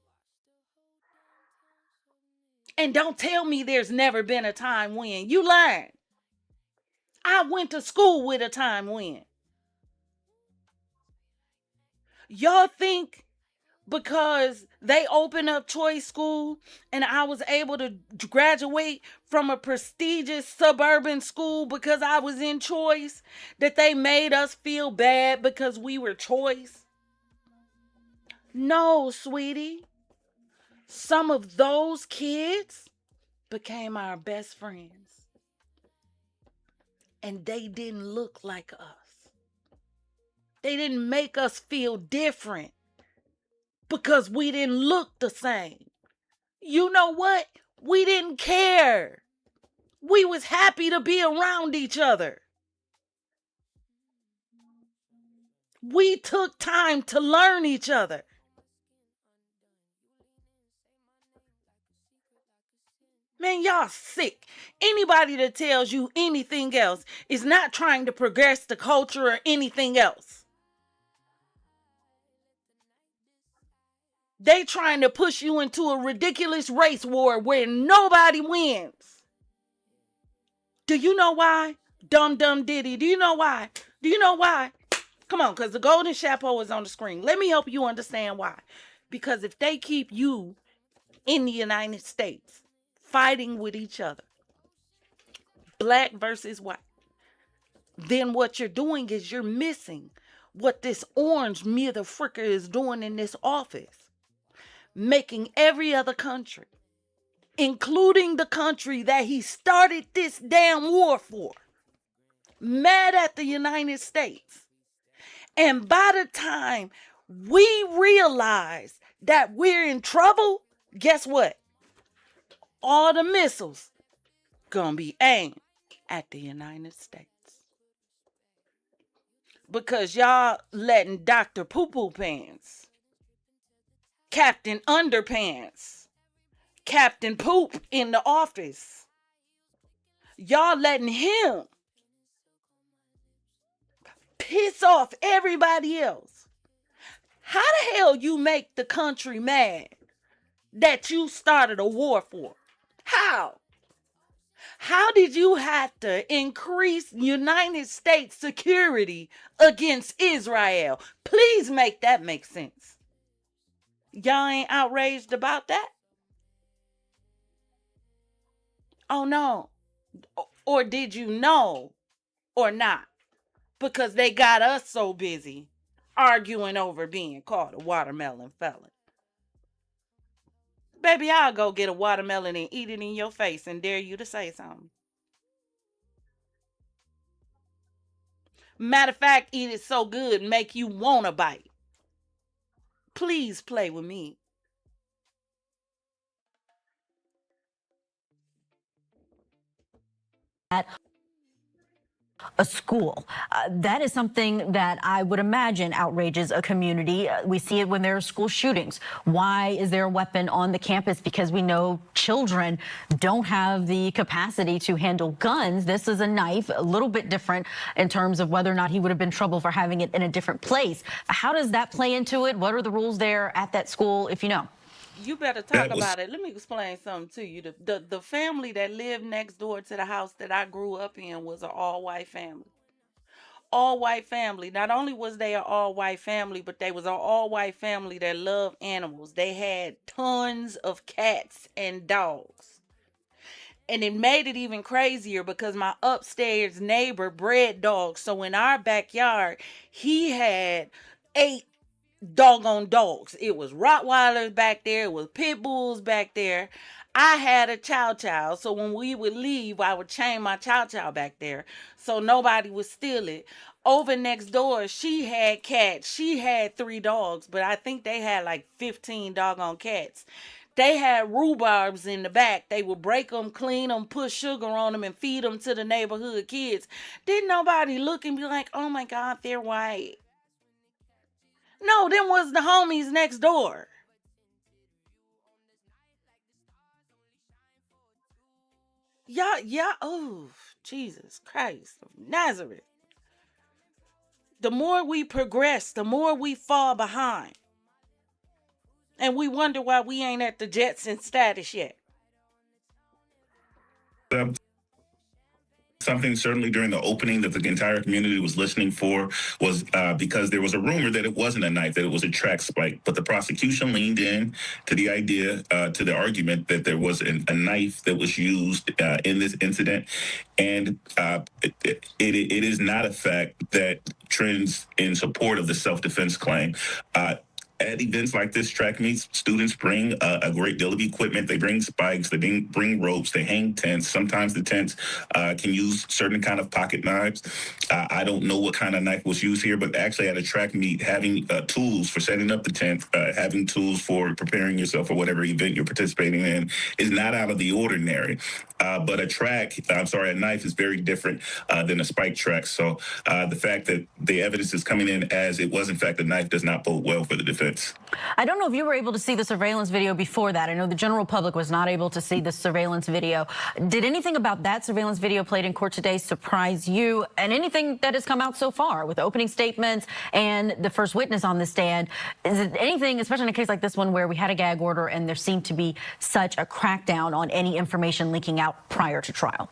And don't tell me there's never been a time when. You lying. I went to school with a time when. Y'all think because they opened up choice school and I was able to graduate from a prestigious suburban school because I was in choice, that they made us feel bad because we were choice? No, sweetie. Some of those kids became our best friends. And they didn't look like us. They didn't make us feel different because we didn't look the same. You know what? We didn't care. We was happy to be around each other. We took time to learn each other. Man, y'all sick. Anybody that tells you anything else is not trying to progress the culture or anything else. They trying to push you into a ridiculous race war where nobody wins. Do you know why? Dum Diddy. Do you know why? Do you know why? Come on, because the golden chapeau is on the screen. Let me help you understand why. Because if they keep you in the United States fighting with each other, black versus white, then what you're doing is you're missing what this orange mother fricker is doing in this office. Making every other country, including the country that he started this damn war for, mad at the United States. And by the time we realize that we're in trouble, guess what? All the missiles gonna be aimed at the United States. Because y'all letting Dr. Poo Poo Pants, Captain Underpants, Captain Poop in the office, y'all letting him piss off everybody else. How the hell you make the country mad that you started a war for? How? How did you have to increase United States security against Israel? Please make that make sense. Y'all ain't outraged about that? Oh no. Or did you know or not? Because they got us so busy arguing over being called a watermelon felon. Baby, I'll go get a watermelon and eat it in your face and dare you to say something. Matter of fact, eat it so good, make you want to bite. Please play with me. a school. That is something that I would imagine outrages a community. We see it when there are school shootings. Why is there a weapon on the campus? Because we know children don't have the capacity to handle guns. This is a knife, a little bit different in terms of whether or not he would have been in trouble for having it in a different place. How does that play into it? What are the rules there at that school, if you know? You better talk about it. Let me explain something to you. The family that lived next door to the house that I grew up in was an all-white family. All-white family. Not only was they an all-white family, but they was an all-white family that loved animals. They had tons of cats and dogs. And it made it even crazier because my upstairs neighbor bred dogs. So in our backyard, he had 8 doggone dogs. It was Rottweilers back there. It was Pit Bulls back there. I had a chow chow. So when we would leave, I would chain my chow chow back there so nobody would steal it. Over next door, she had cats. She had 3 dogs, but I think they had like 15 doggone cats. They had rhubarbs in the back. They would break them, clean them, put sugar on them, and feed them to the neighborhood kids. Didn't nobody look and be like, oh my God, they're white. No, them was the homies next door. Yeah, oh, Jesus Christ of Nazareth. The more we progress, the more we fall behind. And we wonder why we ain't at the Jetson status yet. Something certainly during the opening that the entire community was listening for was because there was a rumor that it wasn't a knife, that it was a track spike. But the prosecution leaned in to the idea, to the argument that there was a knife that was used in this incident. And it is not a fact that trends in support of the self-defense claim. At events like this, track meets, students bring a great deal of equipment. They bring spikes, they bring ropes, they hang tents. Sometimes the tents can use certain kind of pocket knives. I don't know what kind of knife was used here, but actually at a track meet, having tools for setting up the tent, having tools for preparing yourself for whatever event you're participating in is not out of the ordinary. But a knife is very different than a spike track. So the fact that the evidence is coming in as it was in fact a knife does not bode well for the defense. I don't know if you were able to see the surveillance video before that. I know the general public was not able to see the surveillance video. Did anything about that surveillance video played in court today surprise you? And anything that has come out so far with opening statements and the first witness on the stand? Is it anything, especially in a case like this one where we had a gag order and there seemed to be such a crackdown on any information leaking out prior to trial?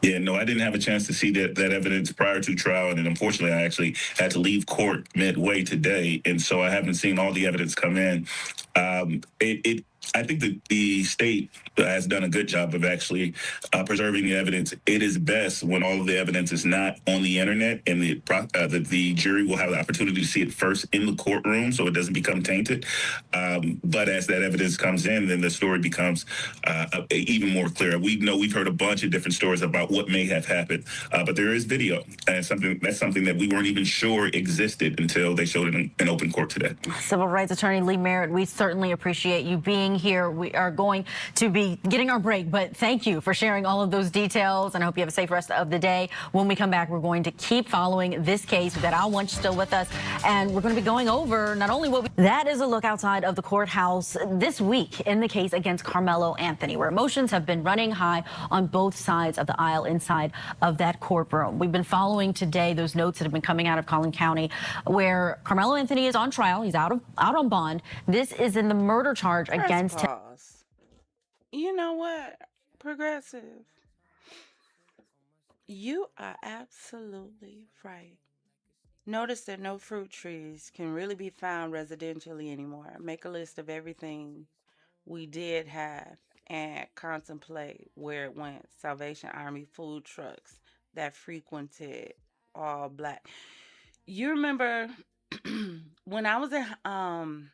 Yeah, no, I didn't have a chance to see that evidence prior to trial, and then unfortunately, I actually had to leave court midway today, and so I haven't seen all the evidence come in. I think that the state has done a good job of actually preserving the evidence. It is best when all of the evidence is not on the internet, and the jury will have the opportunity to see it first in the courtroom, so it doesn't become tainted. But as that evidence comes in, then the story becomes even more clear. We've heard a bunch of different stories about what may have happened, but there is video, and that's something that we weren't even sure existed until they showed it in open court today. Civil rights attorney Lee Merritt, we certainly appreciate you being here. We are going to be getting our break, but thank you for sharing all of those details, and I hope you have a safe rest of the day. When we come back, we're going to keep following this case. We've got Al Wunsch still with us, and we're going to be going over not only that is a look outside of the courthouse this week in the case against Karmelo Anthony, where emotions have been running high on both sides of the aisle inside of that courtroom. We've been following today those notes that have been coming out of Collin County, where Karmelo Anthony is on trial. He's out on bond. This is in the murder charge against him. You know what, Progressive? You are absolutely right. Notice that no fruit trees can really be found residentially anymore. Make a list of everything we did have and contemplate where it went. Salvation Army food trucks that frequented all black. You remember when I was in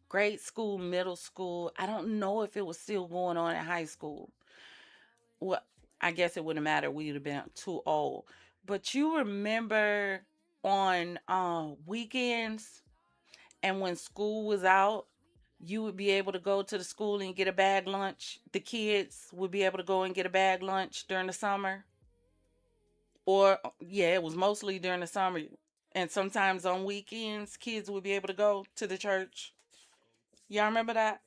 grade school, middle school, I don't know if it was still going on in high school. Well, I guess it wouldn't matter. We would have been too old. But you remember on weekends and when school was out, you would be able to go to the school and get a bag lunch. The kids would be able to go and get a bag lunch during the summer. Or, yeah, it was mostly during the summer. And sometimes on weekends, kids would be able to go to the church. Y'all remember that?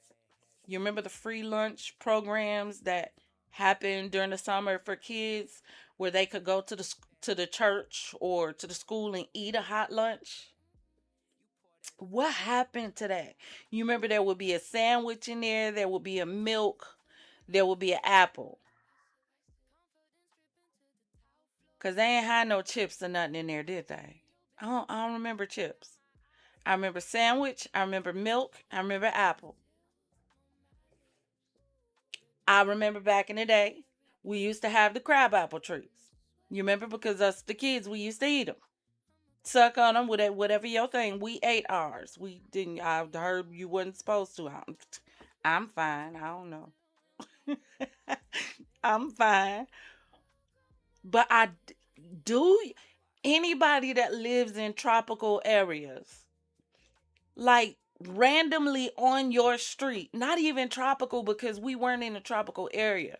You remember the free lunch programs that happened during the summer for kids where they could go to the church or to the school and eat a hot lunch? What happened to that? You remember there would be a sandwich in there would be a milk, there would be an apple. Because they ain't had no chips or nothing in there, did they? I don't remember chips. I remember sandwich, I remember milk, I remember apple. I remember back in the day, we used to have the crab apple trees. You remember? Because us, the kids, we used to eat them. Suck on them, whatever your thing. We ate ours. We didn't. I heard you wasn't supposed to. I'm fine. I don't know. I'm fine. But do anybody that lives in tropical areas, like randomly on your street, not even tropical because we weren't in a tropical area.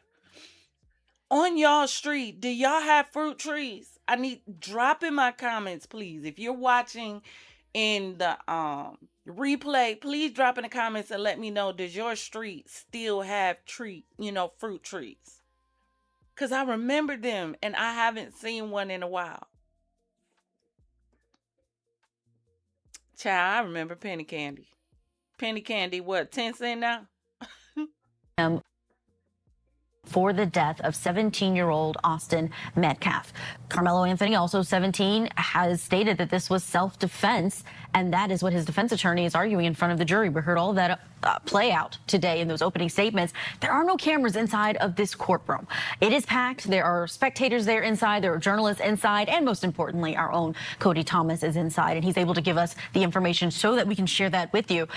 On y'all street, do y'all have fruit trees? I need drop in my comments, please. If you're watching in the replay, please drop in the comments and let me know, does your street still have fruit trees? Because I remember them and I haven't seen one in a while. Child, I remember penny candy. Penny candy, what, 10 cents now? For the death of 17-year-old Austin Metcalf. Karmelo Anthony, also 17, has stated that this was self-defense, and that is what his defense attorney is arguing in front of the jury. We heard all of that play out today in those opening statements. There are no cameras inside of this courtroom. It is packed. There are spectators there inside. There are journalists inside. And most importantly, our own Cody Thomas is inside, and he's able to give us the information so that we can share that with you.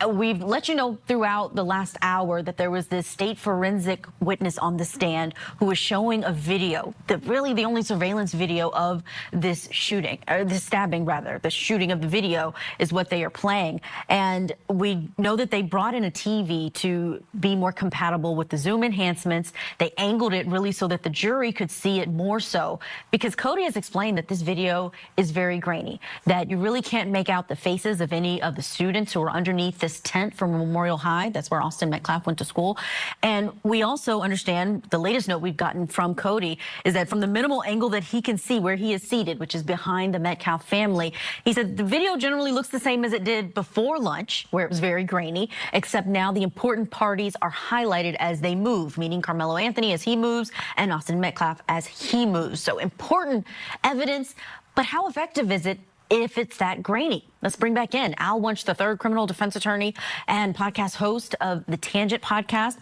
We've let you know throughout the last hour that there was this state forensic witness on the stand who was showing a video, really the only surveillance video of this shooting, or this stabbing rather. The shooting of the video is what they are playing. And we know that they brought in a TV to be more compatible with the zoom enhancements. They angled it really so that the jury could see it more so, because Cody has explained that this video is very grainy, that you really can't make out the faces of any of the students who are underneath this tent from Memorial High. That's where Austin Metcalf went to school. And we also understand, the latest note we've gotten from Cody is that from the minimal angle that he can see where he is seated, which is behind the Metcalf family, he said the video generally looks the same as it did before lunch, where it was very grainy, except now the important parties are highlighted as they move, meaning Karmelo Anthony as he moves and Austin Metcalf as he moves. So important evidence, but how effective is it if it's that grainy? Let's bring back in Al Wunsch, the third criminal defense attorney and podcast host of the Tangent podcast.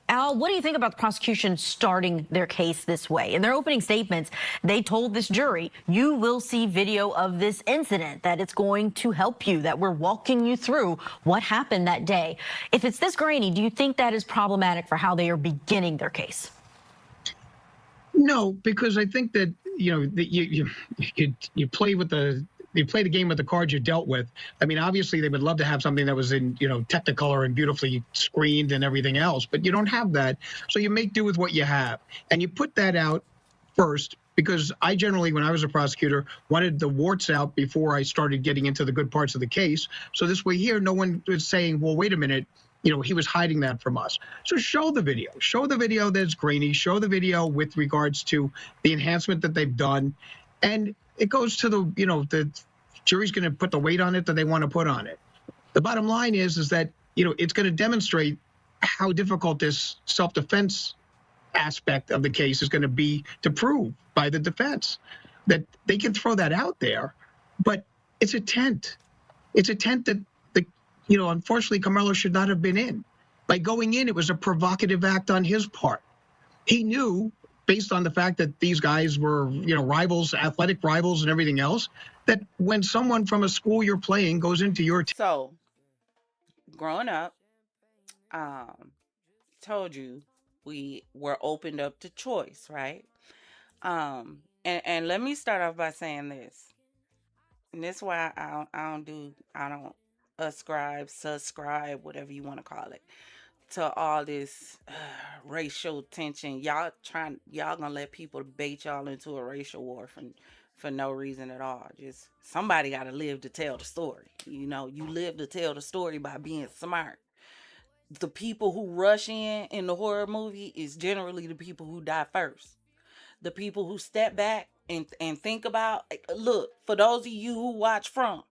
Al, what do you think about the prosecution starting their case this way? In their opening statements, they told this jury, you will see video of this incident, that it's going to help you, that we're walking you through what happened that day. If it's this grainy, do you think that is problematic for how they are beginning their case? No, because I think that you play the game with the cards you're dealt with. I mean, obviously they would love to have something that was in Technicolor and beautifully screened and everything else, but you don't have that, so you make do with what you have, and you put that out first. Because I generally, when I was a prosecutor, wanted the warts out before I started getting into the good parts of the case. So this way here, no one was saying, well, wait a minute, he was hiding that from us. So show the video that's grainy, show the video with regards to the enhancement that they've done. And it goes to the jury's going to put the weight on it that they want to put on it. The bottom line is that, it's going to demonstrate how difficult this self-defense aspect of the case is going to be to prove by the defense. That they can throw that out there, but it's a tent. It's a tent that unfortunately, Karmelo should not have been in. By going in, it was a provocative act on his part. He knew, based on the fact that these guys were, rivals, athletic rivals and everything else, that when someone from a school you're playing goes into your team. So, growing up, told you we were opened up to choice, right? And let me start off by saying this. And this is why I don't ascribe, subscribe, whatever you want to call it. to all this racial tension. Y'all gonna let people bait y'all into a racial war for no reason at all. Just somebody gotta live to tell the story. You know, you live to tell the story by being smart. The people who rush in the horror movie is generally the people who die first. The people who step back and think about, look, for those of you who watch From,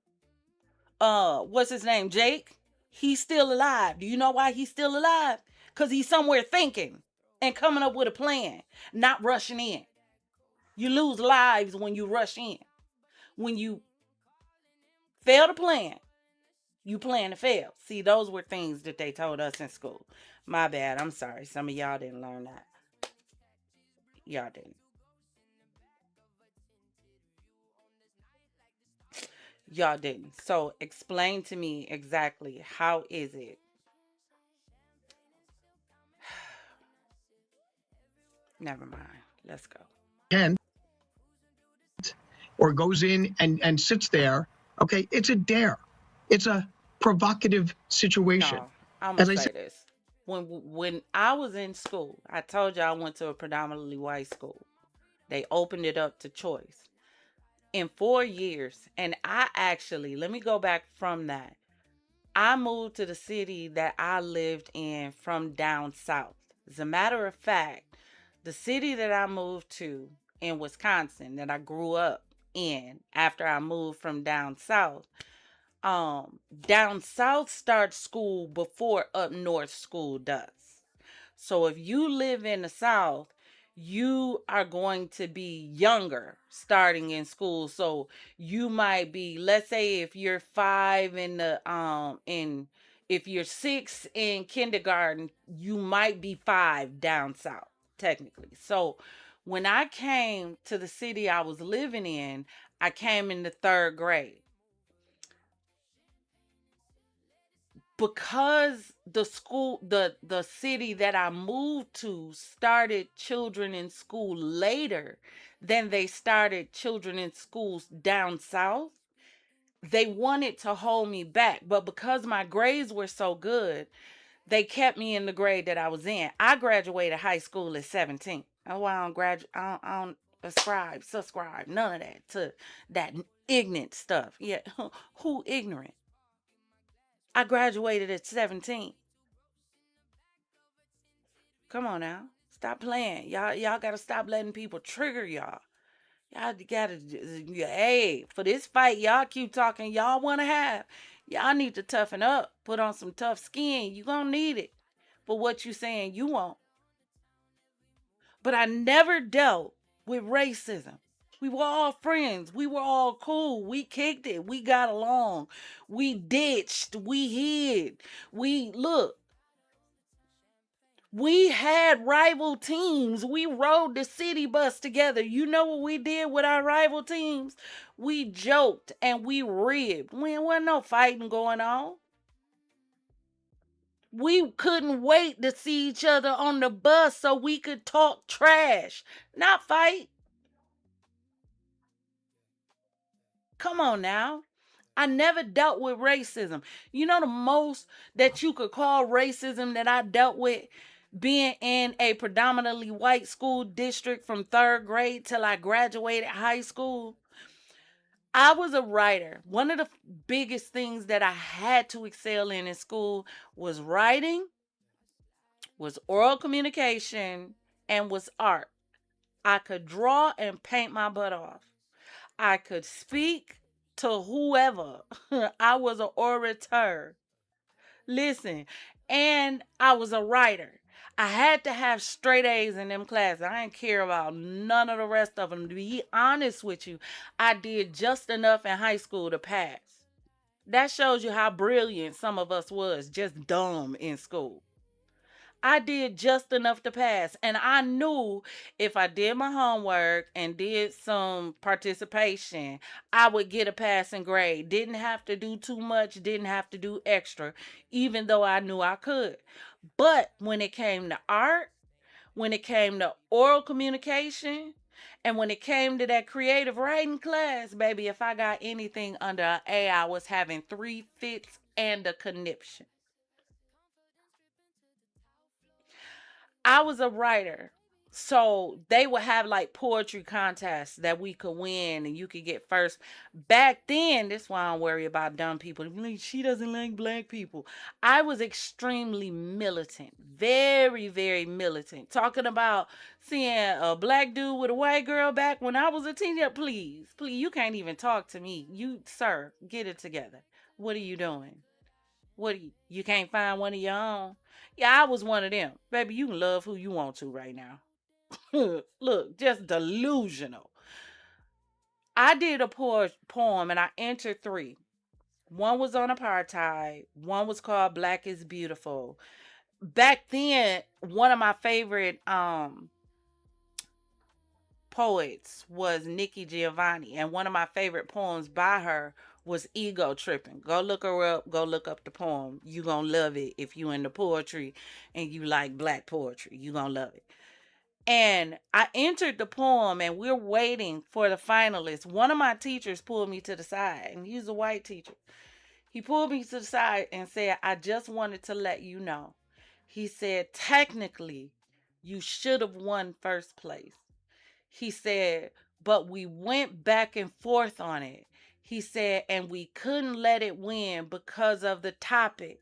what's his name, Jake, he's still alive. Do you know why he's still alive? Because he's somewhere thinking and coming up with a plan, not rushing in. You lose lives when you rush in. When you fail to plan, you plan to fail. See, those were things that they told us in school. My bad, I'm sorry, some of y'all didn't learn that. Y'all didn't. Y'all didn't. So explain to me exactly, how is it? Never mind. Let's go. Can or goes in and sits there. Okay, it's a dare. It's a provocative situation. No, I'm gonna say this. When I was in school, I told you I went to a predominantly white school. They opened it up to choice. In 4 years, and I actually, let me go back from that. I moved to the city that I lived in from down south. As a matter of fact, the city that I moved to in Wisconsin, that I grew up in after I moved from down south, down south starts school before up north school does. So if you live in the south, you are going to be younger starting in school. So you might be, let's say if you're 5 in the if you're 6 in kindergarten, you might be 5 down south technically. So when I came to the city I was living in, I came in the 3rd grade. Because the city that I moved to started children in school later than they started children in schools down south, they wanted to hold me back. But because my grades were so good, they kept me in the grade that I was in. I graduated high school at 17. That's why I don't subscribe, none of that to that ignorant stuff. Yeah, who ignorant? I graduated at 17. Come on now. Stop playing. Y'all gotta stop letting people trigger y'all. Y'all gotta, hey, for this fight y'all keep talking y'all wanna have, y'all need to toughen up. Put on some tough skin. You gonna need it for what you saying you want. But I never dealt with racism. We were all friends. We were all cool. We kicked it. We got along. We ditched. We hid. We had rival teams. We rode the city bus together. You know what we did with our rival teams? We joked and we ribbed. There wasn't no fighting going on. We couldn't wait to see each other on the bus so we could talk trash, not fight. Come on now. I never dealt with racism. You know the most that you could call racism that I dealt with? Being in a predominantly white school district from 3rd grade till I graduated high school. I was a writer. One of the biggest things that I had to excel in school was writing, was oral communication, and was art. I could draw and paint my butt off. I could speak to whoever. I was an orator. Listen, and I was a writer. I had to have straight A's in them classes. I didn't care about none of the rest of them. To be honest with you, I did just enough in high school to pass. That shows you how brilliant some of us was, just dumb in school. I did just enough to pass. And I knew if I did my homework and did some participation, I would get a passing grade. Didn't have to do too much, didn't have to do extra, even though I knew I could. But when it came to art, when it came to oral communication, and when it came to that creative writing class, baby, if I got anything under an A, I was having 3 fits and a conniption. I was a writer. So they would have like poetry contests that we could win and you could get first. Back then, that's why I don't worry about dumb people. She doesn't like black people. I was extremely militant. Very, very militant. Talking about seeing a black dude with a white girl back when I was a teenager. Please, you can't even talk to me. Sir, get it together. What are you doing? You can't find one of your own? Yeah, I was one of them. Baby, you can love who you want to right now. Look, just delusional. I did a poem and I entered 3. One was on apartheid. One was called Black is Beautiful. Back then, one of my favorite poets was Nikki Giovanni, and one of my favorite poems by her was Ego Tripping. Go look her up. Go look up the poem. You gonna love it if you into poetry and you like black poetry. You gonna love it. And I entered the poem and we're waiting for the finalists. One of my teachers pulled me to the side, and he's a white teacher. He pulled me to the side and said, I just wanted to let you know. He said, technically, you should have won first place. He said, but we went back and forth on it. He said, and we couldn't let it win because of the topic.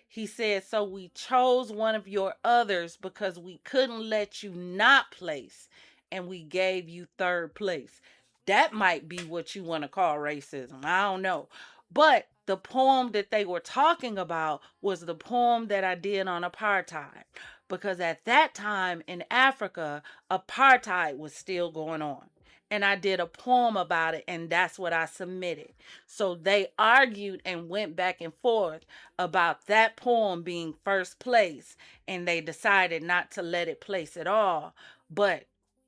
He said, so we chose one of your others because we couldn't let you not place, and we gave you third place. That might be what you want to call racism. I don't know. But the poem that they were talking about was the poem that I did on apartheid. Because at that time in Africa, apartheid was still going on. And I did a poem about it, and that's what I submitted. So they argued and went back and forth about that poem being first place, and they decided not to let it place at all, but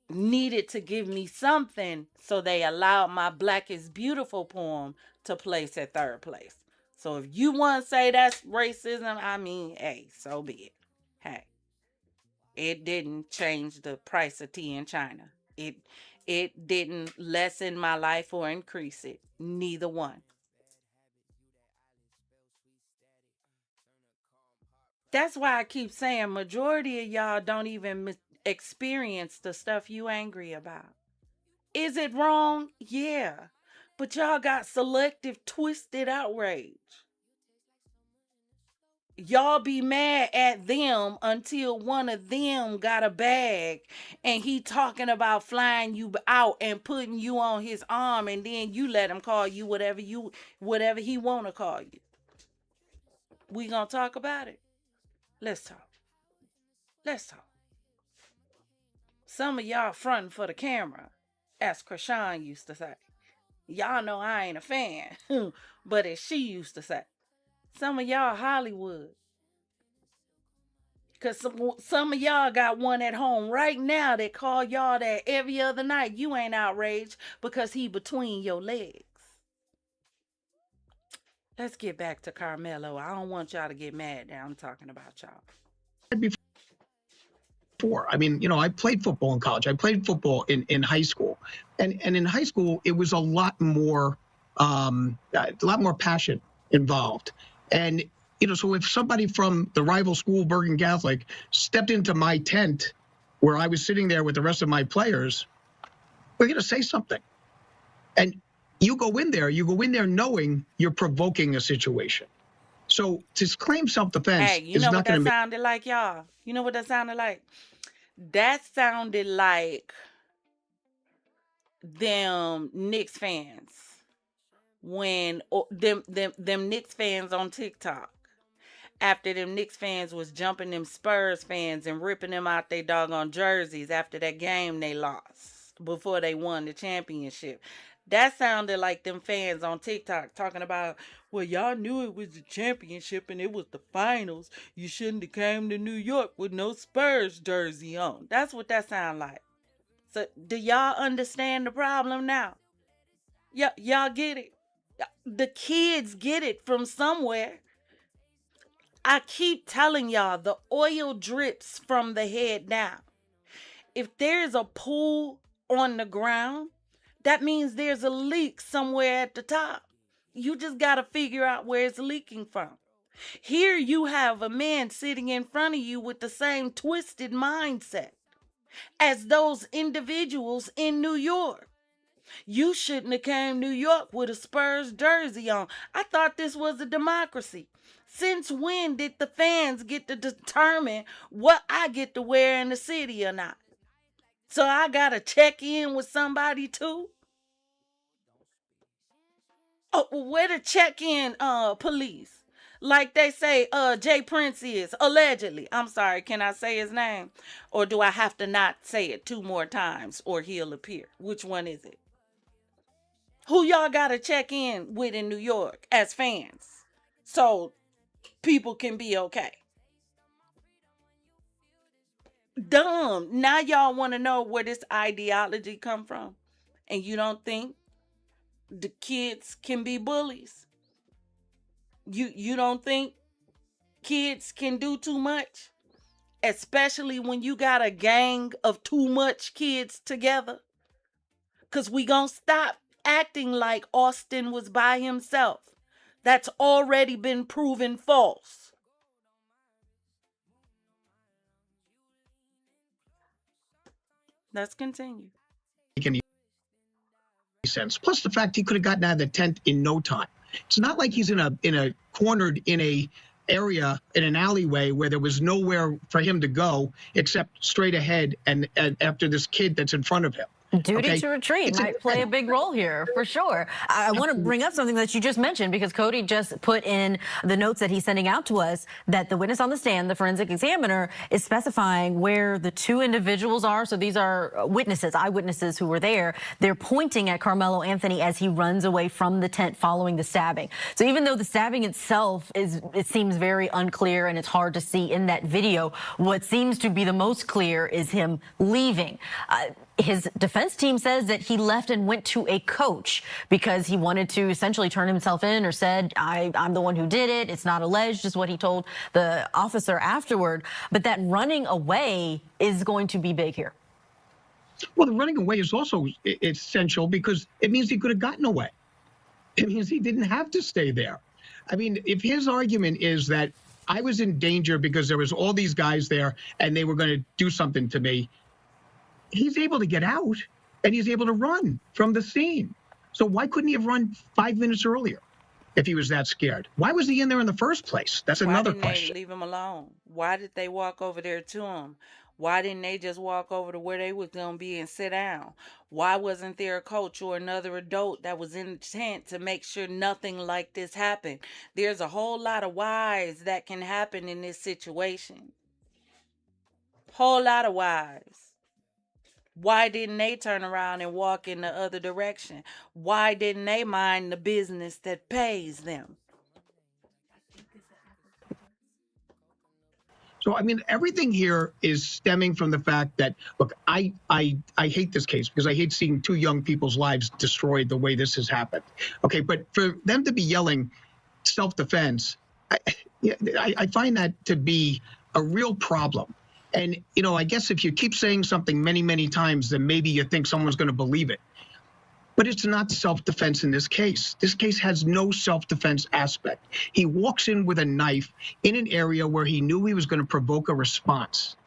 needed to give me something, so they allowed my Black is Beautiful poem to place at third place. So if you want to say that's racism, I mean, hey, so be it. Hey, it didn't change the price of tea in China. It didn't lessen my life or increase it. Neither one. That's why I keep saying majority of y'all don't even experience the stuff you angry about. Is it wrong? Yeah. But y'all got selective, twisted outrage. Y'all be mad at them until one of them got a bag and he talking about flying you out and putting you on his arm, and then you let him call you whatever he want to call you. We gonna talk about it? Let's talk. Let's talk. Some of y'all fronting for the camera, as Krishan used to say. Y'all know I ain't a fan, but as she used to say. Some of y'all Hollywood. Because some of y'all got one at home right now that call y'all that every other night. You ain't outraged because he between your legs. Let's get back to Karmelo. I don't want y'all to get mad that I'm talking about y'all. Before, I mean, I played football in college. I played football in high school. And in high school, it was a lot more passion involved. And so if somebody from the rival school, Bergen Catholic, stepped into my tent where I was sitting there with the rest of my players, we're going to say something. And you go in there knowing you're provoking a situation. So to claim self-defense is not going to make... sounded like, y'all? You know what that sounded like? That sounded like them Knicks fans. When them Knicks fans on TikTok, after them Knicks fans was jumping them Spurs fans and ripping them out their doggone jerseys after that game they lost before they won the championship. That sounded like them fans on TikTok talking about, well, y'all knew it was the championship and it was the finals. You shouldn't have came to New York with no Spurs jersey on. That's what that sound like. So do y'all understand the problem now? Y'all get it? The kids get it from somewhere. I keep telling y'all, the oil drips from the head down. If there's a pool on the ground, that means there's a leak somewhere at the top. You just got to figure out where it's leaking from. Here you have a man sitting in front of you with the same twisted mindset as those individuals in New York. You shouldn't have came to New York with a Spurs jersey on. I thought this was a democracy. Since when did the fans get to determine what I get to wear in the city or not? So I gotta check in with somebody too? Oh, where the check-in police? Like they say Jay Prince is, allegedly. I'm sorry, can I say his name? Or do I have to not say it 2 more times or he'll appear? Which one is it? Who y'all gotta check in with in New York as fans so people can be okay? Dumb. Now y'all want to know where this ideology come from, and you don't think the kids can be bullies? You don't think kids can do too much, especially when you got a gang of too much kids together? Cause we gonna stop acting like Austin was by himself. That's already been proven false. Let's continue. Make any sense. Plus the fact he could have gotten out of the tent in no time. It's not like he's cornered in a area in an alleyway where there was nowhere for him to go except straight ahead and after this kid that's in front of him. Duty to retreat might play a big role here, for sure. I want to bring up something that you just mentioned, because Cody just put in the notes that he's sending out to us that the witness on the stand, the forensic examiner, is specifying where the 2 individuals are. So these are witnesses, eyewitnesses who were there. They're pointing at Karmelo Anthony as he runs away from the tent following the stabbing. So even though the stabbing itself it seems very unclear and it's hard to see in that video, what seems to be the most clear is him leaving. His defense team says that he left and went to a coach because he wanted to essentially turn himself in, or said, I'm the one who did it. It's not alleged, is what he told the officer afterward. But that running away is going to be big here. Well, the running away is also essential because it means he could have gotten away. It means he didn't have to stay there. I mean, if his argument is that I was in danger because there was all these guys there and they were going to do something to me, he's able to get out and he's able to run from the scene. So why couldn't he have run 5 minutes earlier if he was that scared? Why was he in there in the first place? That's another question. Why didn't they leave him alone? Why did they walk over there to him? Why didn't they just walk over to where they was going to be and sit down? Why wasn't there a coach or another adult that was in the tent to make sure nothing like this happened? There's a whole lot of whys that can happen in this situation. Whole lot of whys. Why didn't they turn around and walk in the other direction? Why didn't they mind the business that pays them? So, I mean, everything here is stemming from the fact that, look, I hate this case because I hate seeing 2 young people's lives destroyed the way this has happened. Okay, but for them to be yelling self-defense, I find that to be a real problem. And, you know, I guess if you keep saying something many, many times, then maybe you think someone's going to believe it. But it's not self-defense in this case. This case has no self-defense aspect. He walks in with a knife in an area where he knew he was going to provoke a response,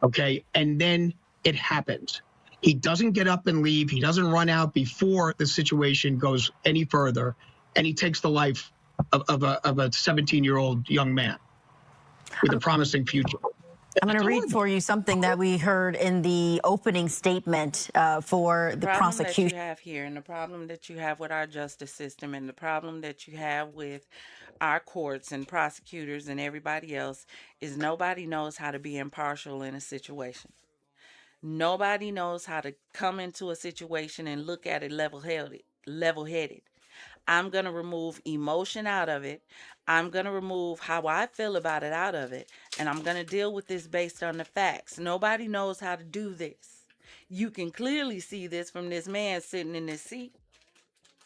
okay? And then it happens. He doesn't get up and leave. He doesn't run out before the situation goes any further, and he takes the life of a 17-year-old young man with a promising future. I'm going to read for you something that we heard in the opening statement for the prosecution. The problem that you have here, and the problem that you have with our justice system, and the problem that you have with our courts and prosecutors and everybody else, is nobody knows how to be impartial in a situation. Nobody knows how to come into a situation and look at it level-headed. I'm going to remove emotion out of it. I'm going to remove how I feel about it out of it. And I'm going to deal with this based on the facts. Nobody knows how to do this. You can clearly see this from this man sitting in this seat.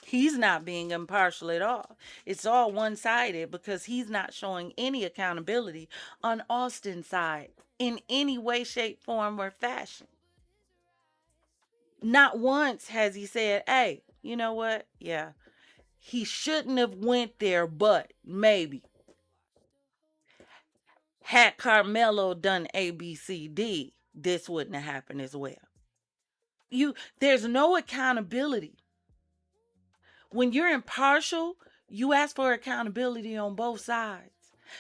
He's not being impartial at all. It's all one-sided because he's not showing any accountability on Austin's side in any way, shape, form, or fashion. Not once has he said, hey, you know what? Yeah. He shouldn't have went there, but maybe. Had Karmelo done A, B, C, D, this wouldn't have happened as well. There's no accountability. When you're impartial, you ask for accountability on both sides.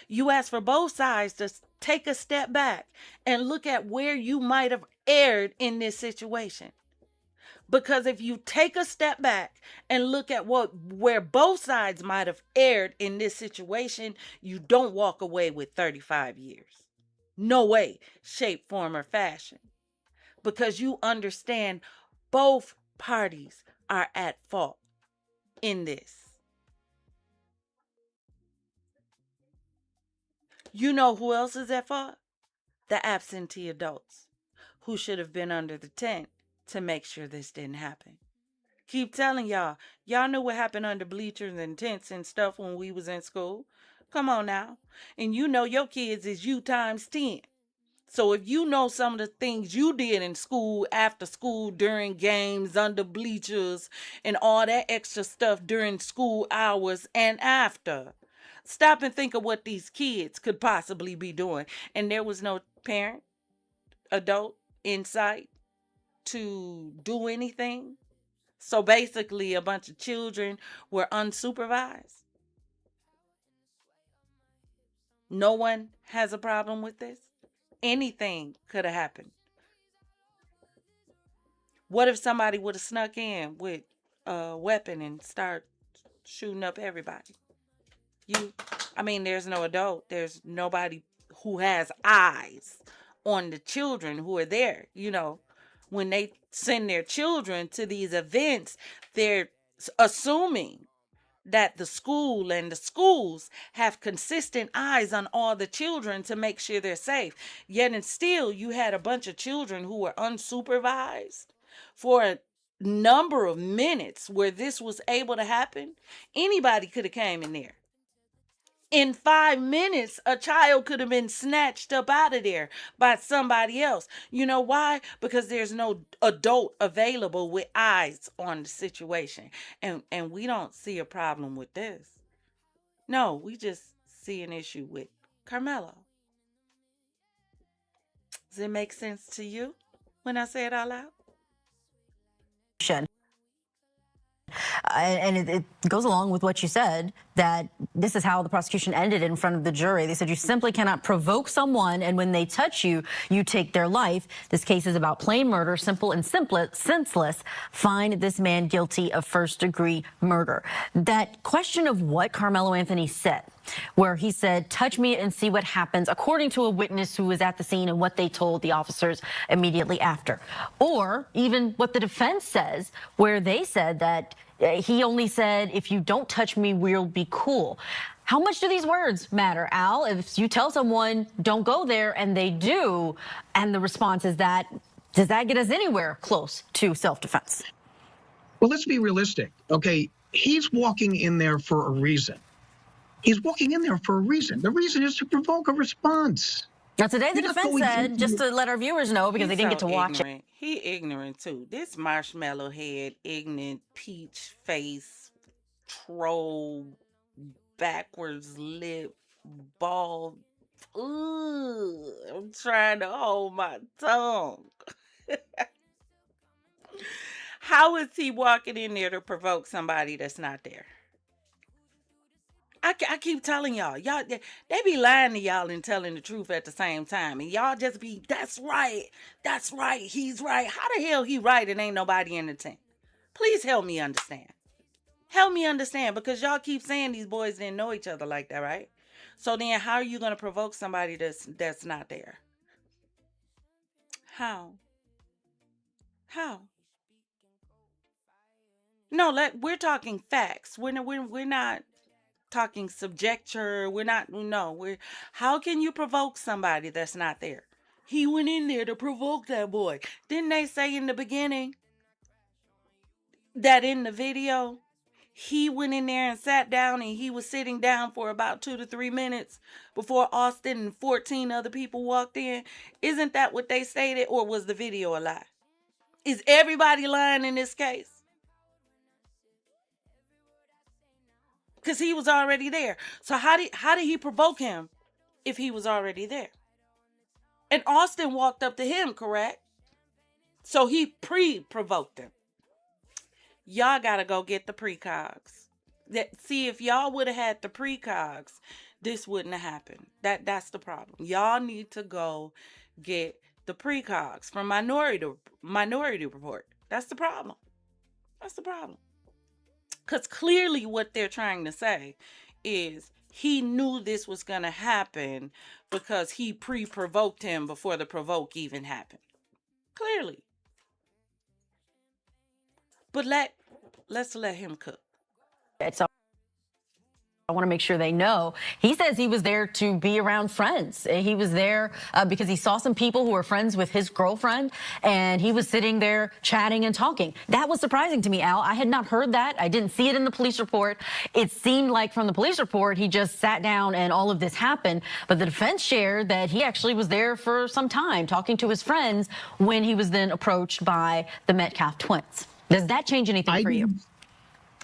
You ask for both sides to take a step back and look at where you might have erred in this situation. Because if you take a step back and look at where both sides might have erred in this situation, you don't walk away with 35 years. No way, shape, form, or fashion. Because you understand both parties are at fault in this. You know who else is at fault? The absentee adults who should have been under the tent to make sure this didn't happen. Keep telling y'all knew what happened under bleachers and tents and stuff when we was in school. Come on now. And you know your kids is you times 10. So if you know some of the things you did in school, after school, during games, under bleachers, and all that extra stuff during school hours and after, stop and think of what these kids could possibly be doing. And there was no parent, adult in sight to do anything. So basically, a bunch of children were unsupervised. No one has a problem with this. Anything could have happened. What if somebody would have snuck in with a weapon and start shooting up everybody? There's no adult. There's nobody who has eyes on the children who are there. When they send their children to these events, they're assuming that the school and the schools have consistent eyes on all the children to make sure they're safe. Yet and still, you had a bunch of children who were unsupervised for a number of minutes where this was able to happen. Anybody could have came in there. In 5 minutes, a child could have been snatched up out of there by somebody else. You know why? Because there's no adult available with eyes on the situation. And we don't see a problem with this. No, we just see an issue with Karmelo. Does it make sense to you when I say it out loud? And it goes along with what you said, that this is how the prosecution ended in front of the jury. They said you simply cannot provoke someone, and when they touch you, you take their life. This case is about plain murder, simple and senseless. Find this man guilty of first-degree murder. That question of what Karmelo Anthony said, where he said, touch me and see what happens, according to a witness who was at the scene and what they told the officers immediately after. Or even what the defense says, where they said that he only said, if you don't touch me, we'll be cool. How much do these words matter, Al? If you tell someone, don't go there, and they do, and the response is that, does that get us anywhere close to self-defense? Well, let's be realistic, okay? He's walking in there for a reason. He's walking in there for a reason. The reason is to provoke a response. Now, today the defense said, just to let our viewers know, because they didn't get to watch it. He ignorant, too. This marshmallow head, ignorant, peach face, troll, backwards lip, bald. Ooh, I'm trying to hold my tongue. How is he walking in there to provoke somebody that's not there? I keep telling y'all, they be lying to y'all and telling the truth at the same time. And y'all just be, that's right, he's right. How the hell he right and ain't nobody in the tent? Please help me understand. Help me understand, because y'all keep saying these boys didn't know each other like that, right? So then how are you going to provoke somebody that's not there? How? No, we're talking facts. We're not talking subjecture. How can you provoke somebody that's not there? He went in there to provoke that boy. Didn't they say in the beginning that in the video, he went in there and sat down, and he was sitting down for about 2 to 3 minutes before Austin and 14 other people walked in? Isn't that what they stated, or was the video a lie? Is everybody lying in this case? Because he was already there. So how did he provoke him if he was already there. And Austin walked up to him, correct? So he pre-provoked him. Y'all gotta go get the precogs. See, if y'all would have had the precogs, this wouldn't have happened. That's the problem. Y'all need to go get the precogs from Minority Report. That's the problem. That's the problem. Because clearly what they're trying to say is he knew this was going to happen because he pre-provoked him before the provoke even happened. Clearly. But let's let him cook. I want to make sure they know. He says he was there to be around friends. He was there because he saw some people who were friends with his girlfriend, and he was sitting there chatting and talking. That was surprising to me, Al. I had not heard that. I didn't see it in the police report. It seemed like from the police report, he just sat down and all of this happened. But the defense shared that he actually was there for some time talking to his friends when he was then approached by the Metcalf twins. Does that change anything for you?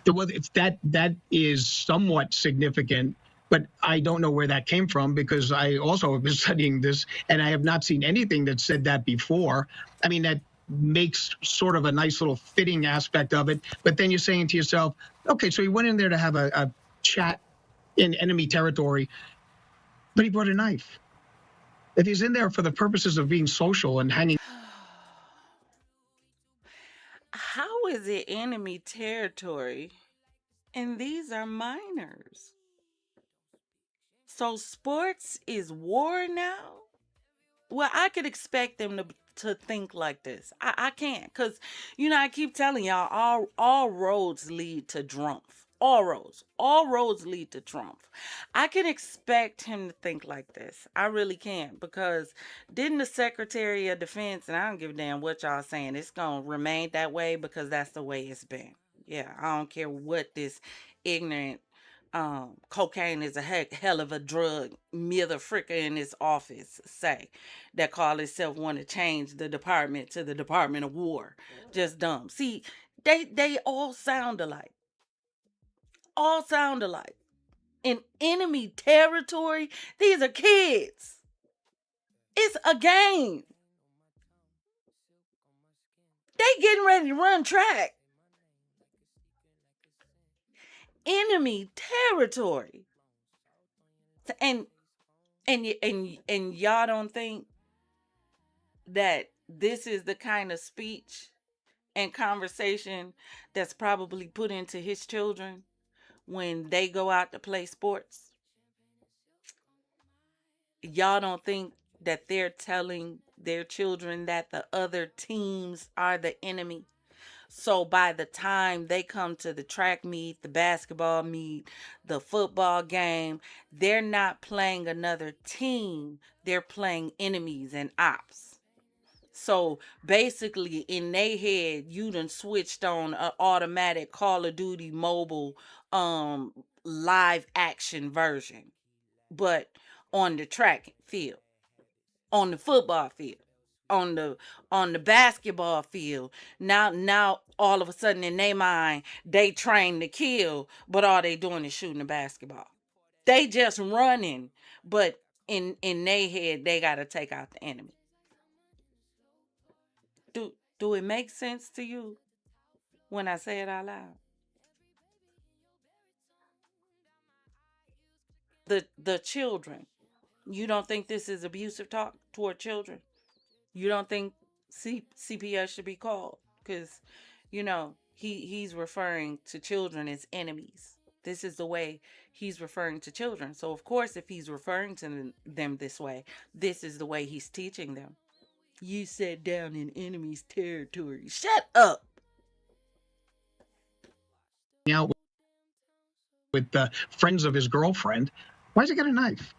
Well, that is somewhat significant, but I don't know where that came from because I also have been studying this and I have not seen anything that said that before. I mean, that makes sort of a nice little fitting aspect of it. But then you're saying to yourself, okay, so he went in there to have a chat in enemy territory, but he brought a knife. If he's in there for the purposes of being social and hanging. How is it enemy territory? And these are minors. So sports is war now? Well, I could expect them to think like this. I can't. Because, I keep telling y'all, all roads lead to Drumpf. All roads lead to Trump. I can expect him to think like this. I really can. Because didn't the Secretary of Defense, and I don't give a damn what y'all saying, it's going to remain that way because that's the way it's been. Yeah, I don't care what this ignorant cocaine is a hell of a drug motherfucker in this office say that call itself want to change the department to the Department of War. Just dumb. See, they all sound alike. All sound alike. In enemy territory, these are kids. It's a game. They getting ready to run track. Enemy territory. And y'all don't think that this is the kind of speech and conversation that's probably put into his children when they go out to play sports? Y'all don't think that they're telling their children that the other teams are the enemy? So by the time they come to the track meet, the basketball meet, the football game, they're not playing another team. They're playing enemies and ops. So basically in their head, you done switched on an automatic Call of Duty mobile live action version. But on the track field, on the football field, on the basketball field, now all of a sudden in their mind, they train to kill, but all they doing is shooting the basketball. They just running, but in their head, they got to take out the enemy. Do it make sense to you when I say it out loud? The children. You don't think this is abusive talk toward children? You don't think CPS should be called? Because, he's referring to children as enemies. This is the way he's referring to children. So, of course, if he's referring to them this way, this is the way he's teaching them. You sat down in enemy's territory. Shut up. Out with the friends of his girlfriend. Why has he got a knife?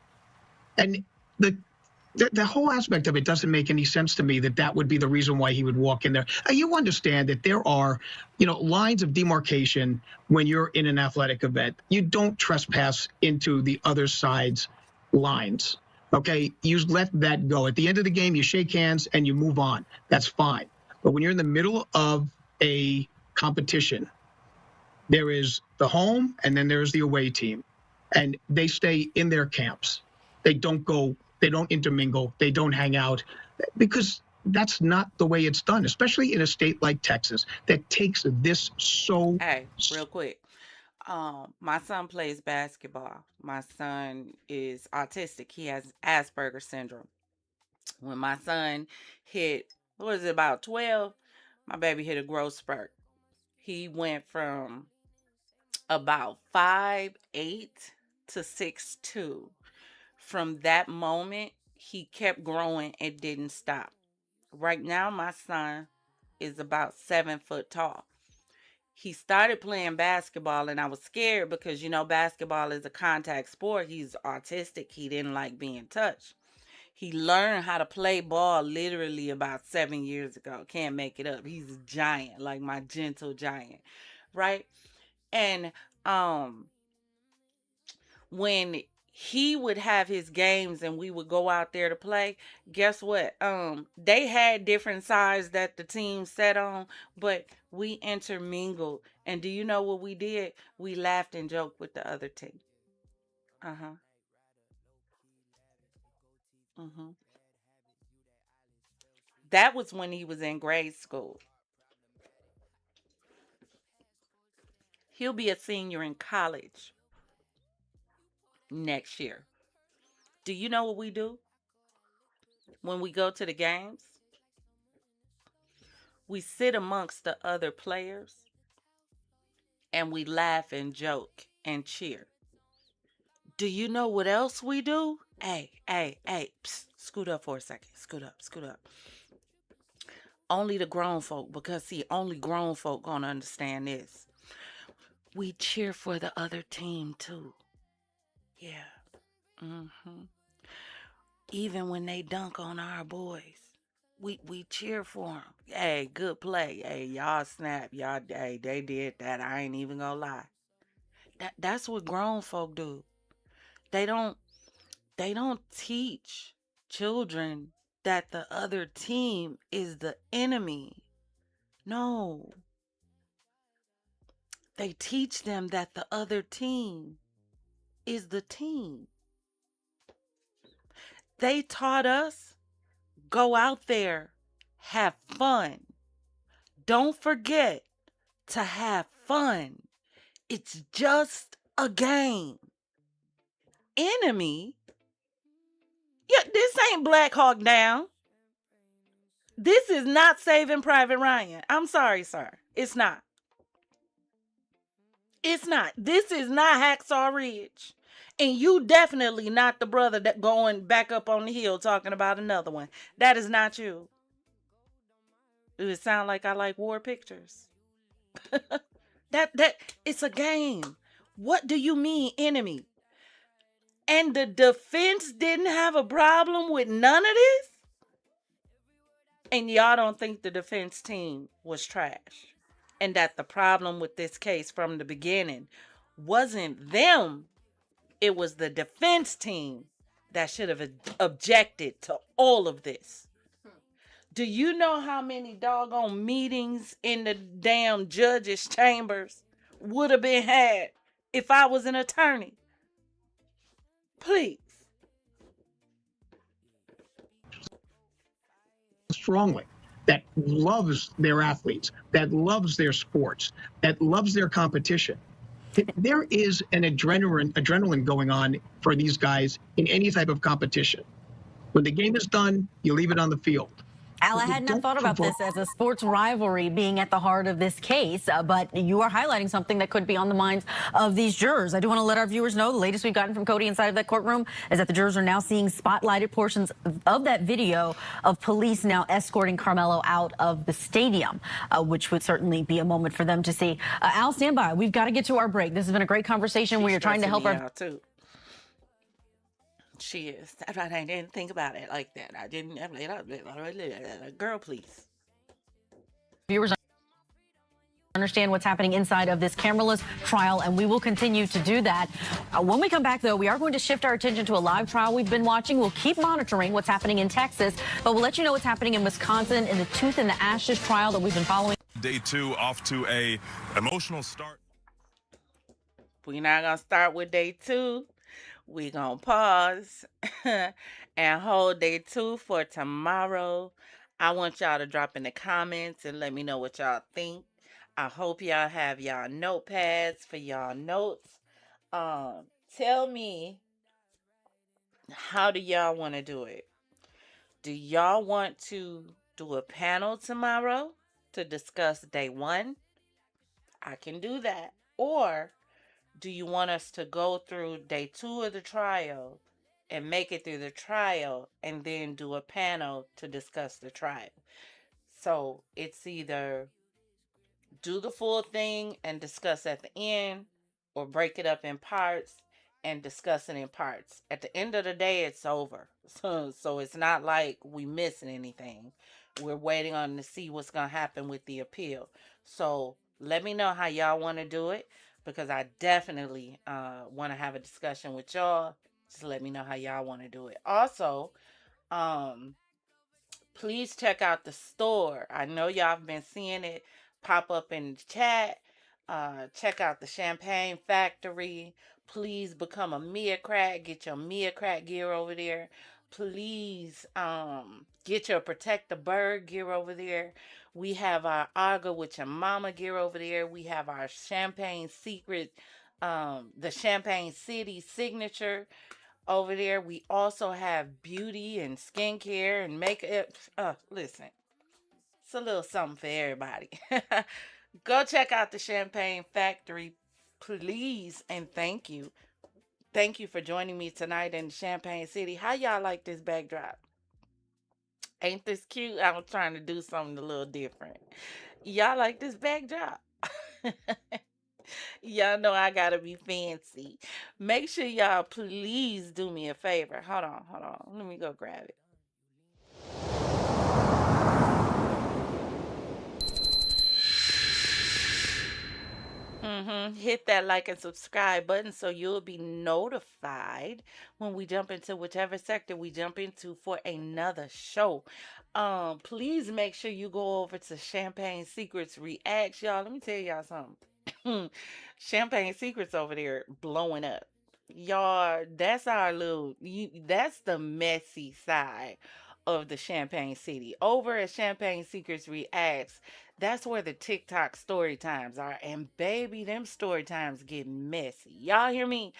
And the whole aspect of it doesn't make any sense to me that would be the reason why he would walk in there. You understand that there are, lines of demarcation when you're in an athletic event. You don't trespass into the other side's lines. Okay, you let that go. At the end of the game, you shake hands and you move on. That's fine. But when you're in the middle of a competition, there is the home and then there's the away team. And they stay in their camps. They don't go, they don't intermingle, they don't hang out, because that's not the way it's done, especially in a state like Texas that takes this so. Hey, real quick. My son plays basketball. My son is autistic. He has Asperger's syndrome. When my son hit, what was it, about 12, my baby hit a growth spurt. He went from about 5'8" to 6'2". From that moment, he kept growing and didn't stop. Right now, my son is about 7 foot tall. He started playing basketball, and I was scared because, you know, basketball is a contact sport. He's autistic. He didn't like being touched. He learned how to play ball literally about 7 years ago. Can't make it up. He's a giant, like my gentle giant, right? And when he would have his games and we would go out there to play, guess what? They had different sides that the team set on, but we intermingled. And do you know what we did? We laughed and joked with the other team. That was when he was in grade school. He'll be a senior in college next year. Do you know what we do when we go to the games? We sit amongst the other players and we laugh and joke and cheer. Do you know what else we do? Hey, psst, scoot up for a second. Scoot up. Only the grown folk, because see, only grown folk gonna understand this. We cheer for the other team too. Yeah. Even when they dunk on our boys, we cheer for them. Hey, good play. Hey, y'all snap. Y'all, hey, they did that. I ain't even gonna lie. That's what grown folk do. They don't teach children that the other team is the enemy. No. They teach them that the other team is the team. They taught us, go out there, have fun. Don't forget to have fun. It's just a game. Enemy? Yeah, this ain't Black Hawk Down. This is not Saving Private Ryan. I'm sorry, sir. It's not. It's not. This is not Hacksaw Ridge. And you definitely not the brother that going back up on the hill talking about another one. That is not you. Does it sound like I like war pictures? that it's a game. What do you mean, enemy? And the defense didn't have a problem with none of this? And y'all don't think the defense team was trash? And that the problem with this case from the beginning wasn't them. It was the defense team that should have objected to all of this. Do you know how many doggone meetings in the damn judges' chambers would have been had if I was an attorney? Please. Strongly, that loves their athletes, that loves their sports, that loves their competition. There is an adrenaline going on for these guys in any type of competition. When the game is done, you leave it on the field. Al, I had not thought about this as a sports rivalry being at the heart of this case, but you are highlighting something that could be on the minds of these jurors. I do want to let our viewers know the latest we've gotten from Cody inside of that courtroom is that the jurors are now seeing spotlighted portions of that video of police now escorting Karmelo out of the stadium, which would certainly be a moment for them to see. Al, stand by. We've got to get to our break. This has been a great conversation where you're trying to help our... She is. I didn't think about it like that. I didn't. Girl, please. Viewers understand what's happening inside of this cameraless trial, and we will continue to do that. When we come back, though, we are going to shift our attention to a live trial we've been watching. We'll keep monitoring what's happening in Texas, but we'll let you know what's happening in Wisconsin in the Tooth and the Ashes trial that we've been following. Day 2 off to a emotional start. We're not going to start with day 2. We gonna pause and hold day 2 for tomorrow. I want y'all to drop in the comments and let me know what y'all think. I hope y'all have y'all notepads for y'all notes. Tell me, how do y'all want to do it? Do y'all want to do a panel tomorrow to discuss day 1? I can do that. Or do you want us to go through day 2 of the trial and make it through the trial and then do a panel to discuss the trial? So it's either do the full thing and discuss at the end, or break it up in parts and discuss it in parts. At the end of the day, it's over. So it's not like we missing anything. We're waiting on to see what's going to happen with the appeal. So let me know how y'all want to do it, because I definitely want to have a discussion with y'all. Just let me know how y'all want to do it. Also, please check out the store. I know y'all have been seeing it pop up in the chat. Check out the Champagne Factory. Please become a Mia Crack. Get your Mia Crack gear over there. Please get your Protect the Bird gear over there. We have our Aga with your mama gear over there. We have our Champagne Secret, the Champagne City signature over there. We also have beauty and skincare and makeup. Listen, it's a little something for everybody. Go check out the Champagne Factory, please, and thank you. Thank you for joining me tonight in Champagne City. How y'all like this backdrop? Ain't this cute? I was trying to do something a little different. Y'all like this backdrop? Y'all know I gotta be fancy. Make sure y'all please do me a favor. Hold on. Let me go grab it. Hit that like and subscribe button so you'll be notified when we jump into whichever sector we jump into for another show. Please make sure you go over to Champagne Secretz Reacts, y'all. Let me tell y'all something. Champagne Secretz over there blowing up. Y'all, that's our that's the messy side of the Champagne City. Over at Champagne Secretz Reacts, that's where the TikTok story times are. And baby, them story times get messy. Y'all hear me?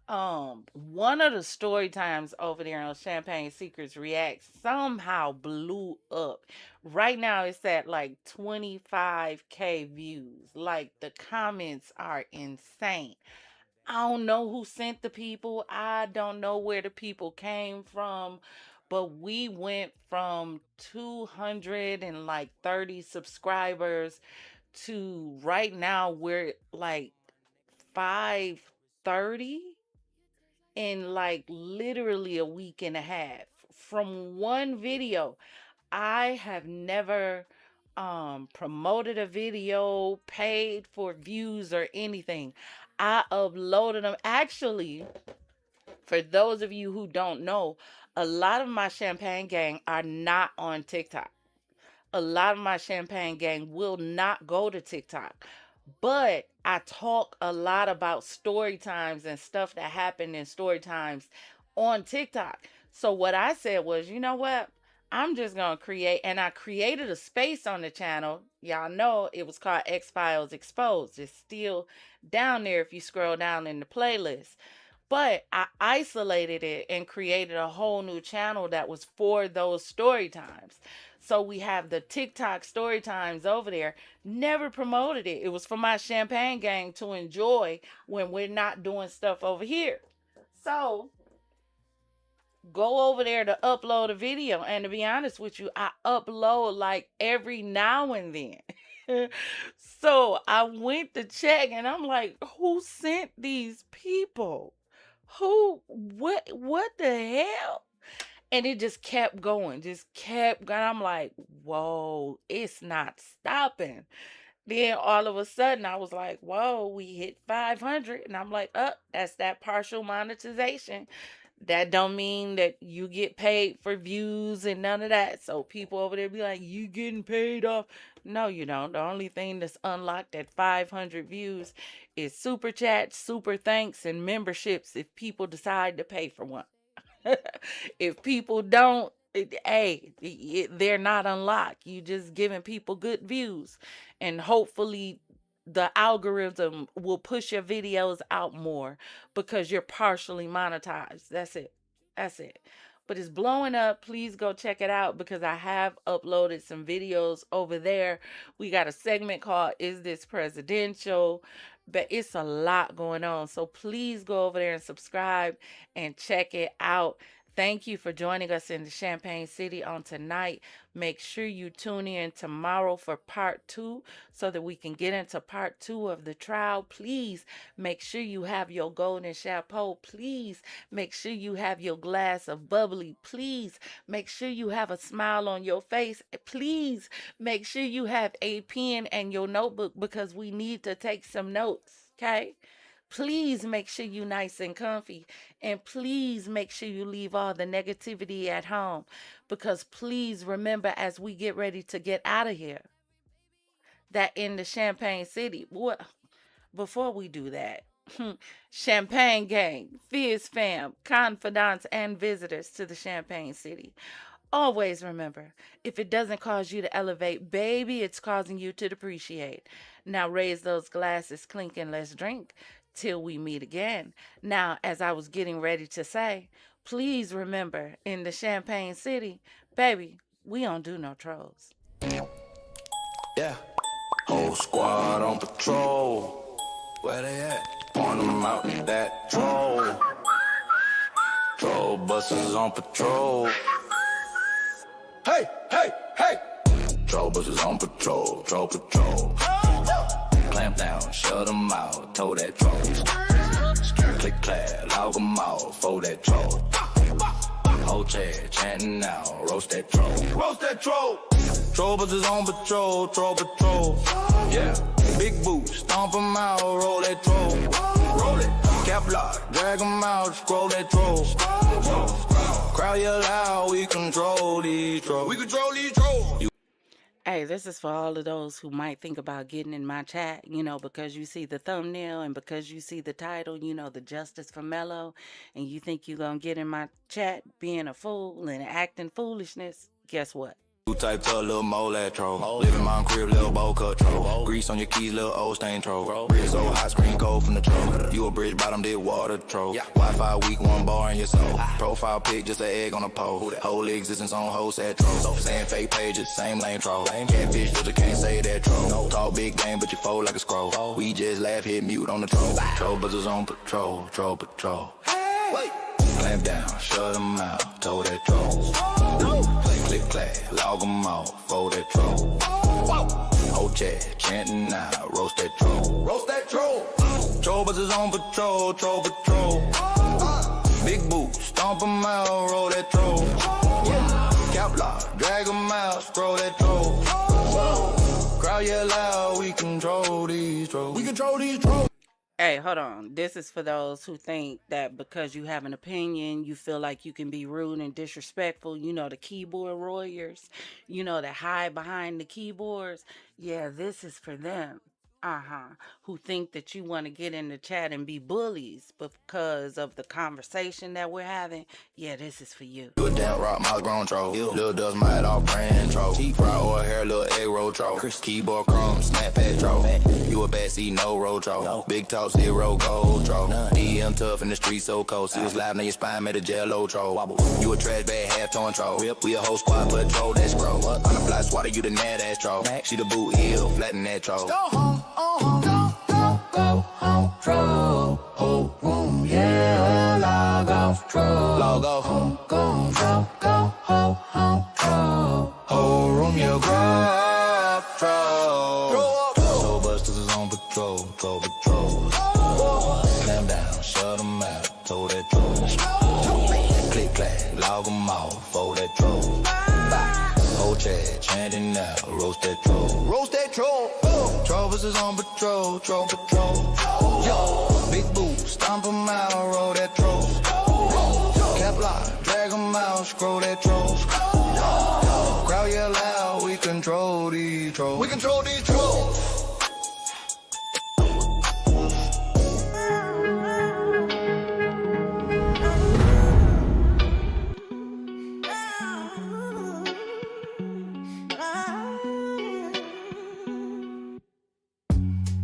One of the story times over there on Champagne Secretz Reacts somehow blew up. Right now it's at like 25K views. Like, the comments are insane. I don't know who sent the people. I don't know where the people came from. But we went from 230 subscribers to right now we're like 530 in like literally a week and a half from one video. I have never promoted a video, paid for views or anything. I uploaded them. Actually, for those of you who don't know, a lot of my Champagne gang are not on TikTok. A lot of my Champagne gang will not go to TikTok. But I talk a lot about story times and stuff that happened in story times on TikTok. So what I said was, you know what? I'm just going to create, and I created a space on the channel. Y'all know it was called X-Files Exposed. It's still down there if you scroll down in the playlist. But I isolated it and created a whole new channel that was for those story times. So we have the TikTok story times over there. Never promoted it. It was for my Champagne gang to enjoy when we're not doing stuff over here. So go over there to upload a video. And to be honest with you, I upload like every now and then. So I went to check and I'm like, who sent these people? What the hell? And it just kept going. I'm like, whoa, it's not stopping. Then all of a sudden I was like, whoa, we hit 500. And I'm like, that's that partial monetization. That don't mean that you get paid for views and none of that. So people over there be like, you getting paid off. No, you don't. The only thing that's unlocked at 500 views is super chats, super thanks, and memberships if people decide to pay for one. If people don't, they're not unlocked. You just giving people good views, and hopefully the algorithm will push your videos out more because you're partially monetized. That's it. That's it. But it's blowing up. Please go check it out because I have uploaded some videos over there. We got a segment called Is This Presidential? But it's a lot going on. So please go over there and subscribe and check it out. Thank you for joining us in the Champagne City on tonight. Make sure you tune in tomorrow for part 2 so that we can get into part 2 of the trial. Please make sure you have your golden chapeau. Please make sure you have your glass of bubbly. Please make sure you have a smile on your face. Please make sure you have a pen and your notebook because we need to take some notes, okay? Please make sure you're nice and comfy. And please make sure you leave all the negativity at home. Because please remember as we get ready to get out of here, that in the Champagne City, before we do that, Champagne Gang, FizzFam, Confidante, and visitors to the Champagne City. Always remember, if it doesn't cause you to elevate, baby, it's causing you to depreciate. Now raise those glasses, clink, and let's drink till we meet again. Now, as I was getting ready to say, please remember, in the Champagne City, baby, we don't do no trolls. Yeah. Whole squad on patrol. Where they at? Point them out in that troll. Troll buses on patrol. Hey, hey, hey! Troll buses on patrol, troll patrol. Clamp down, shut them out, tow that troll. Click, clap, log them out, fold that troll. Whole chair, chanting now, roast that troll. Roast that troll! Troll buses on patrol, troll patrol. Yeah, big boots, stomp them out, roll that troll. Roll it, cap lock, drag them out, scroll that troll. Crowd yell loud, we control these trolls. We control these trolls. Hey, this is for all of those who might think about getting in my chat, you know, because you see the thumbnail and because you see the title, you know, the Justice for Mello, and you think you're going to get in my chat being a fool and acting foolishness. Guess what? You typed up little mole at troll. Live in my crib, little bowl cut troll. Grease on your keys, little old stain troll. Bridge so hot, screen cold from the troll. You a bridge bottom, did water troll. Wi-Fi weak, one bar in your soul. Profile pic, just an egg on a pole. Whole existence on whole set troll. Saying fake pages, same lane troll. Catfish, but you can't say that troll. Talk big game, but you fold like a scroll. We just laugh, hit mute on the troll. Troll buzzers on patrol, troll patrol. Clamp down, shut them out, tow that troll. Click, clack, log them out, fold that troll. Whole chat, chanting now, roast that troll. Roast that troll. Troll buzzers on patrol, troll patrol. Big boots, stomp them out, roll that troll. Cap lock, drag them out, scroll that troll. Crowd yell loud, we control these trolls. We control these trolls. Hey, hold on. This is for those who think that because you have an opinion, you feel like you can be rude and disrespectful. You know, the keyboard warriors, you know, that hide behind the keyboards. Yeah, this is for them. Who think that you want to get in the chat and be bullies because of the conversation that we're having. Yeah, this is for you. You a damn rock, mouse grown troll. Lil' does my off brand troll. Fry or hair, little egg roll troll. Keyboard chrome, snapback troll. You a bad seat, no roll troll. Big talk, zero gold troll. DM tough in the street, so cold. See what's live in your spine, made a jello troll. You a trash bag, half tone troll. We a whole squad, patrol, that's grow. On the fly swatter, you the mad ass troll. She the boot heel, flatten that troll. Go home. Go home, troll. Whole room, yeah, log off, troll. Log off, home, go, troll. Go home, troll. Whole room, yeah, grab, troll. Troll busters is on patrol, troll patrol. Slam down, shut them out, tow that troll. Click, clack, log them off, fold that troll. Whole chat, chanting now, roast that troll. Roast that troll. Troll buses on patrol, troll patrol. Yo, big boots, stomp them out, roll that troll. mouse, scroll that troll. Crowd yell loud, we control these trolls. We control these trolls.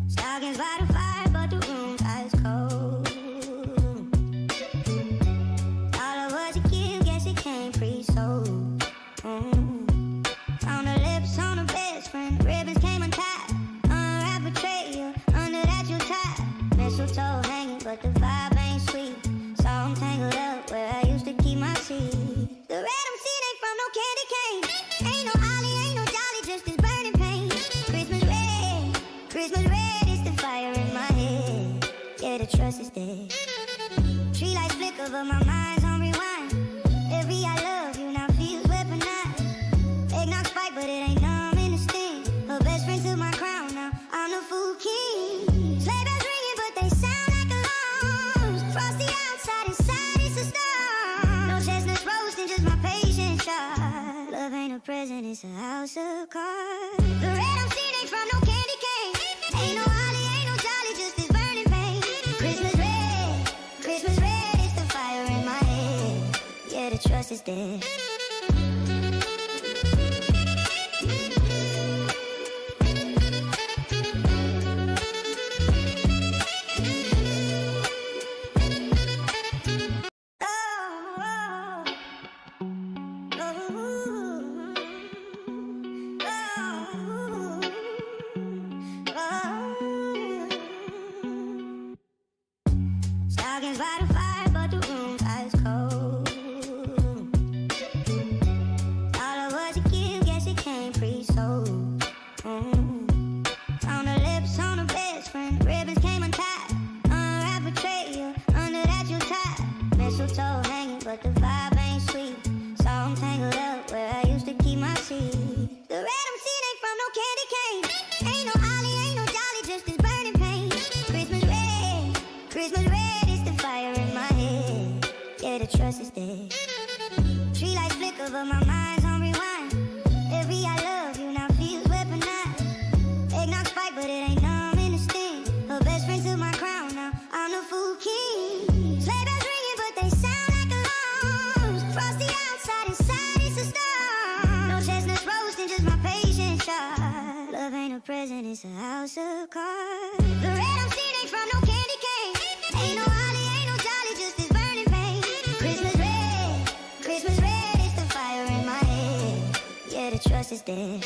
Stockings by the fire, but the room's ice cold. All of what you give, guess it came pre-sold. Found the lips on a best friend, the ribbons came untied. Unwrap betrayal, under that you tied. Mistletoe hanging, but the vibe ain't sweet. So I'm tangled up where I used to keep my seat. The red I'm seeing ain't from no candy cane. Ain't no Ollie, ain't no Jolly, just this burning pain. Christmas red is the fire in my head. Yeah, the trust is dead. Tree lights flicker, but my mind's on rewind. Every I love you now feels weaponized. Eggnog spike, but it ain't numb in the sting. Her best friend took my crown, now I'm the fool king. Sleigh bells ringing, but they sound like alarms. Frosty outside, inside it's a storm. No chestnuts roasting, just my patience shot. Love ain't a present, it's a house of cards. The red I'm seeing ain't from no candy cane. Ain't no Ollie, ain't no Jolly, just this burning pain. Christmas red is the fire in my head. Yeah, the trust is dead. Stockings by the fire, but the room's ice cold. All of what you give, guess it came pre-sold. Found the lips on a best friend, the ribbons came untied. Unwrap betrayal, under that you tied. Mistletoe hanging, but the vibe ain't sweet. So I'm tangled up where I used to keep my seat. The red I'm seeing ain't from no candy cane. Ain't no Ollie, ain't no Jolly, just this burning pain. Christmas red is the fire in my head. Yeah, the trust is dead. Tree lights flicker, but my mind's on rewind. Every I love you now feels weaponized. Eggnog spike, but it ain't numb in the sting. Her best friend took my crown, now I'm the fool king. Sleigh bells ringing, but they sound like alarms. Frosty outside, inside it's a storm. No chestnuts roasting, just my patience shot. Love ain't a present, it's a house of cards. The red I'm seeing ain't from no candy cane. Ain't no Ollie, ain't no Jolly, just this burning pain. Christmas red is the fire in my head. Yeah, the trust is dead.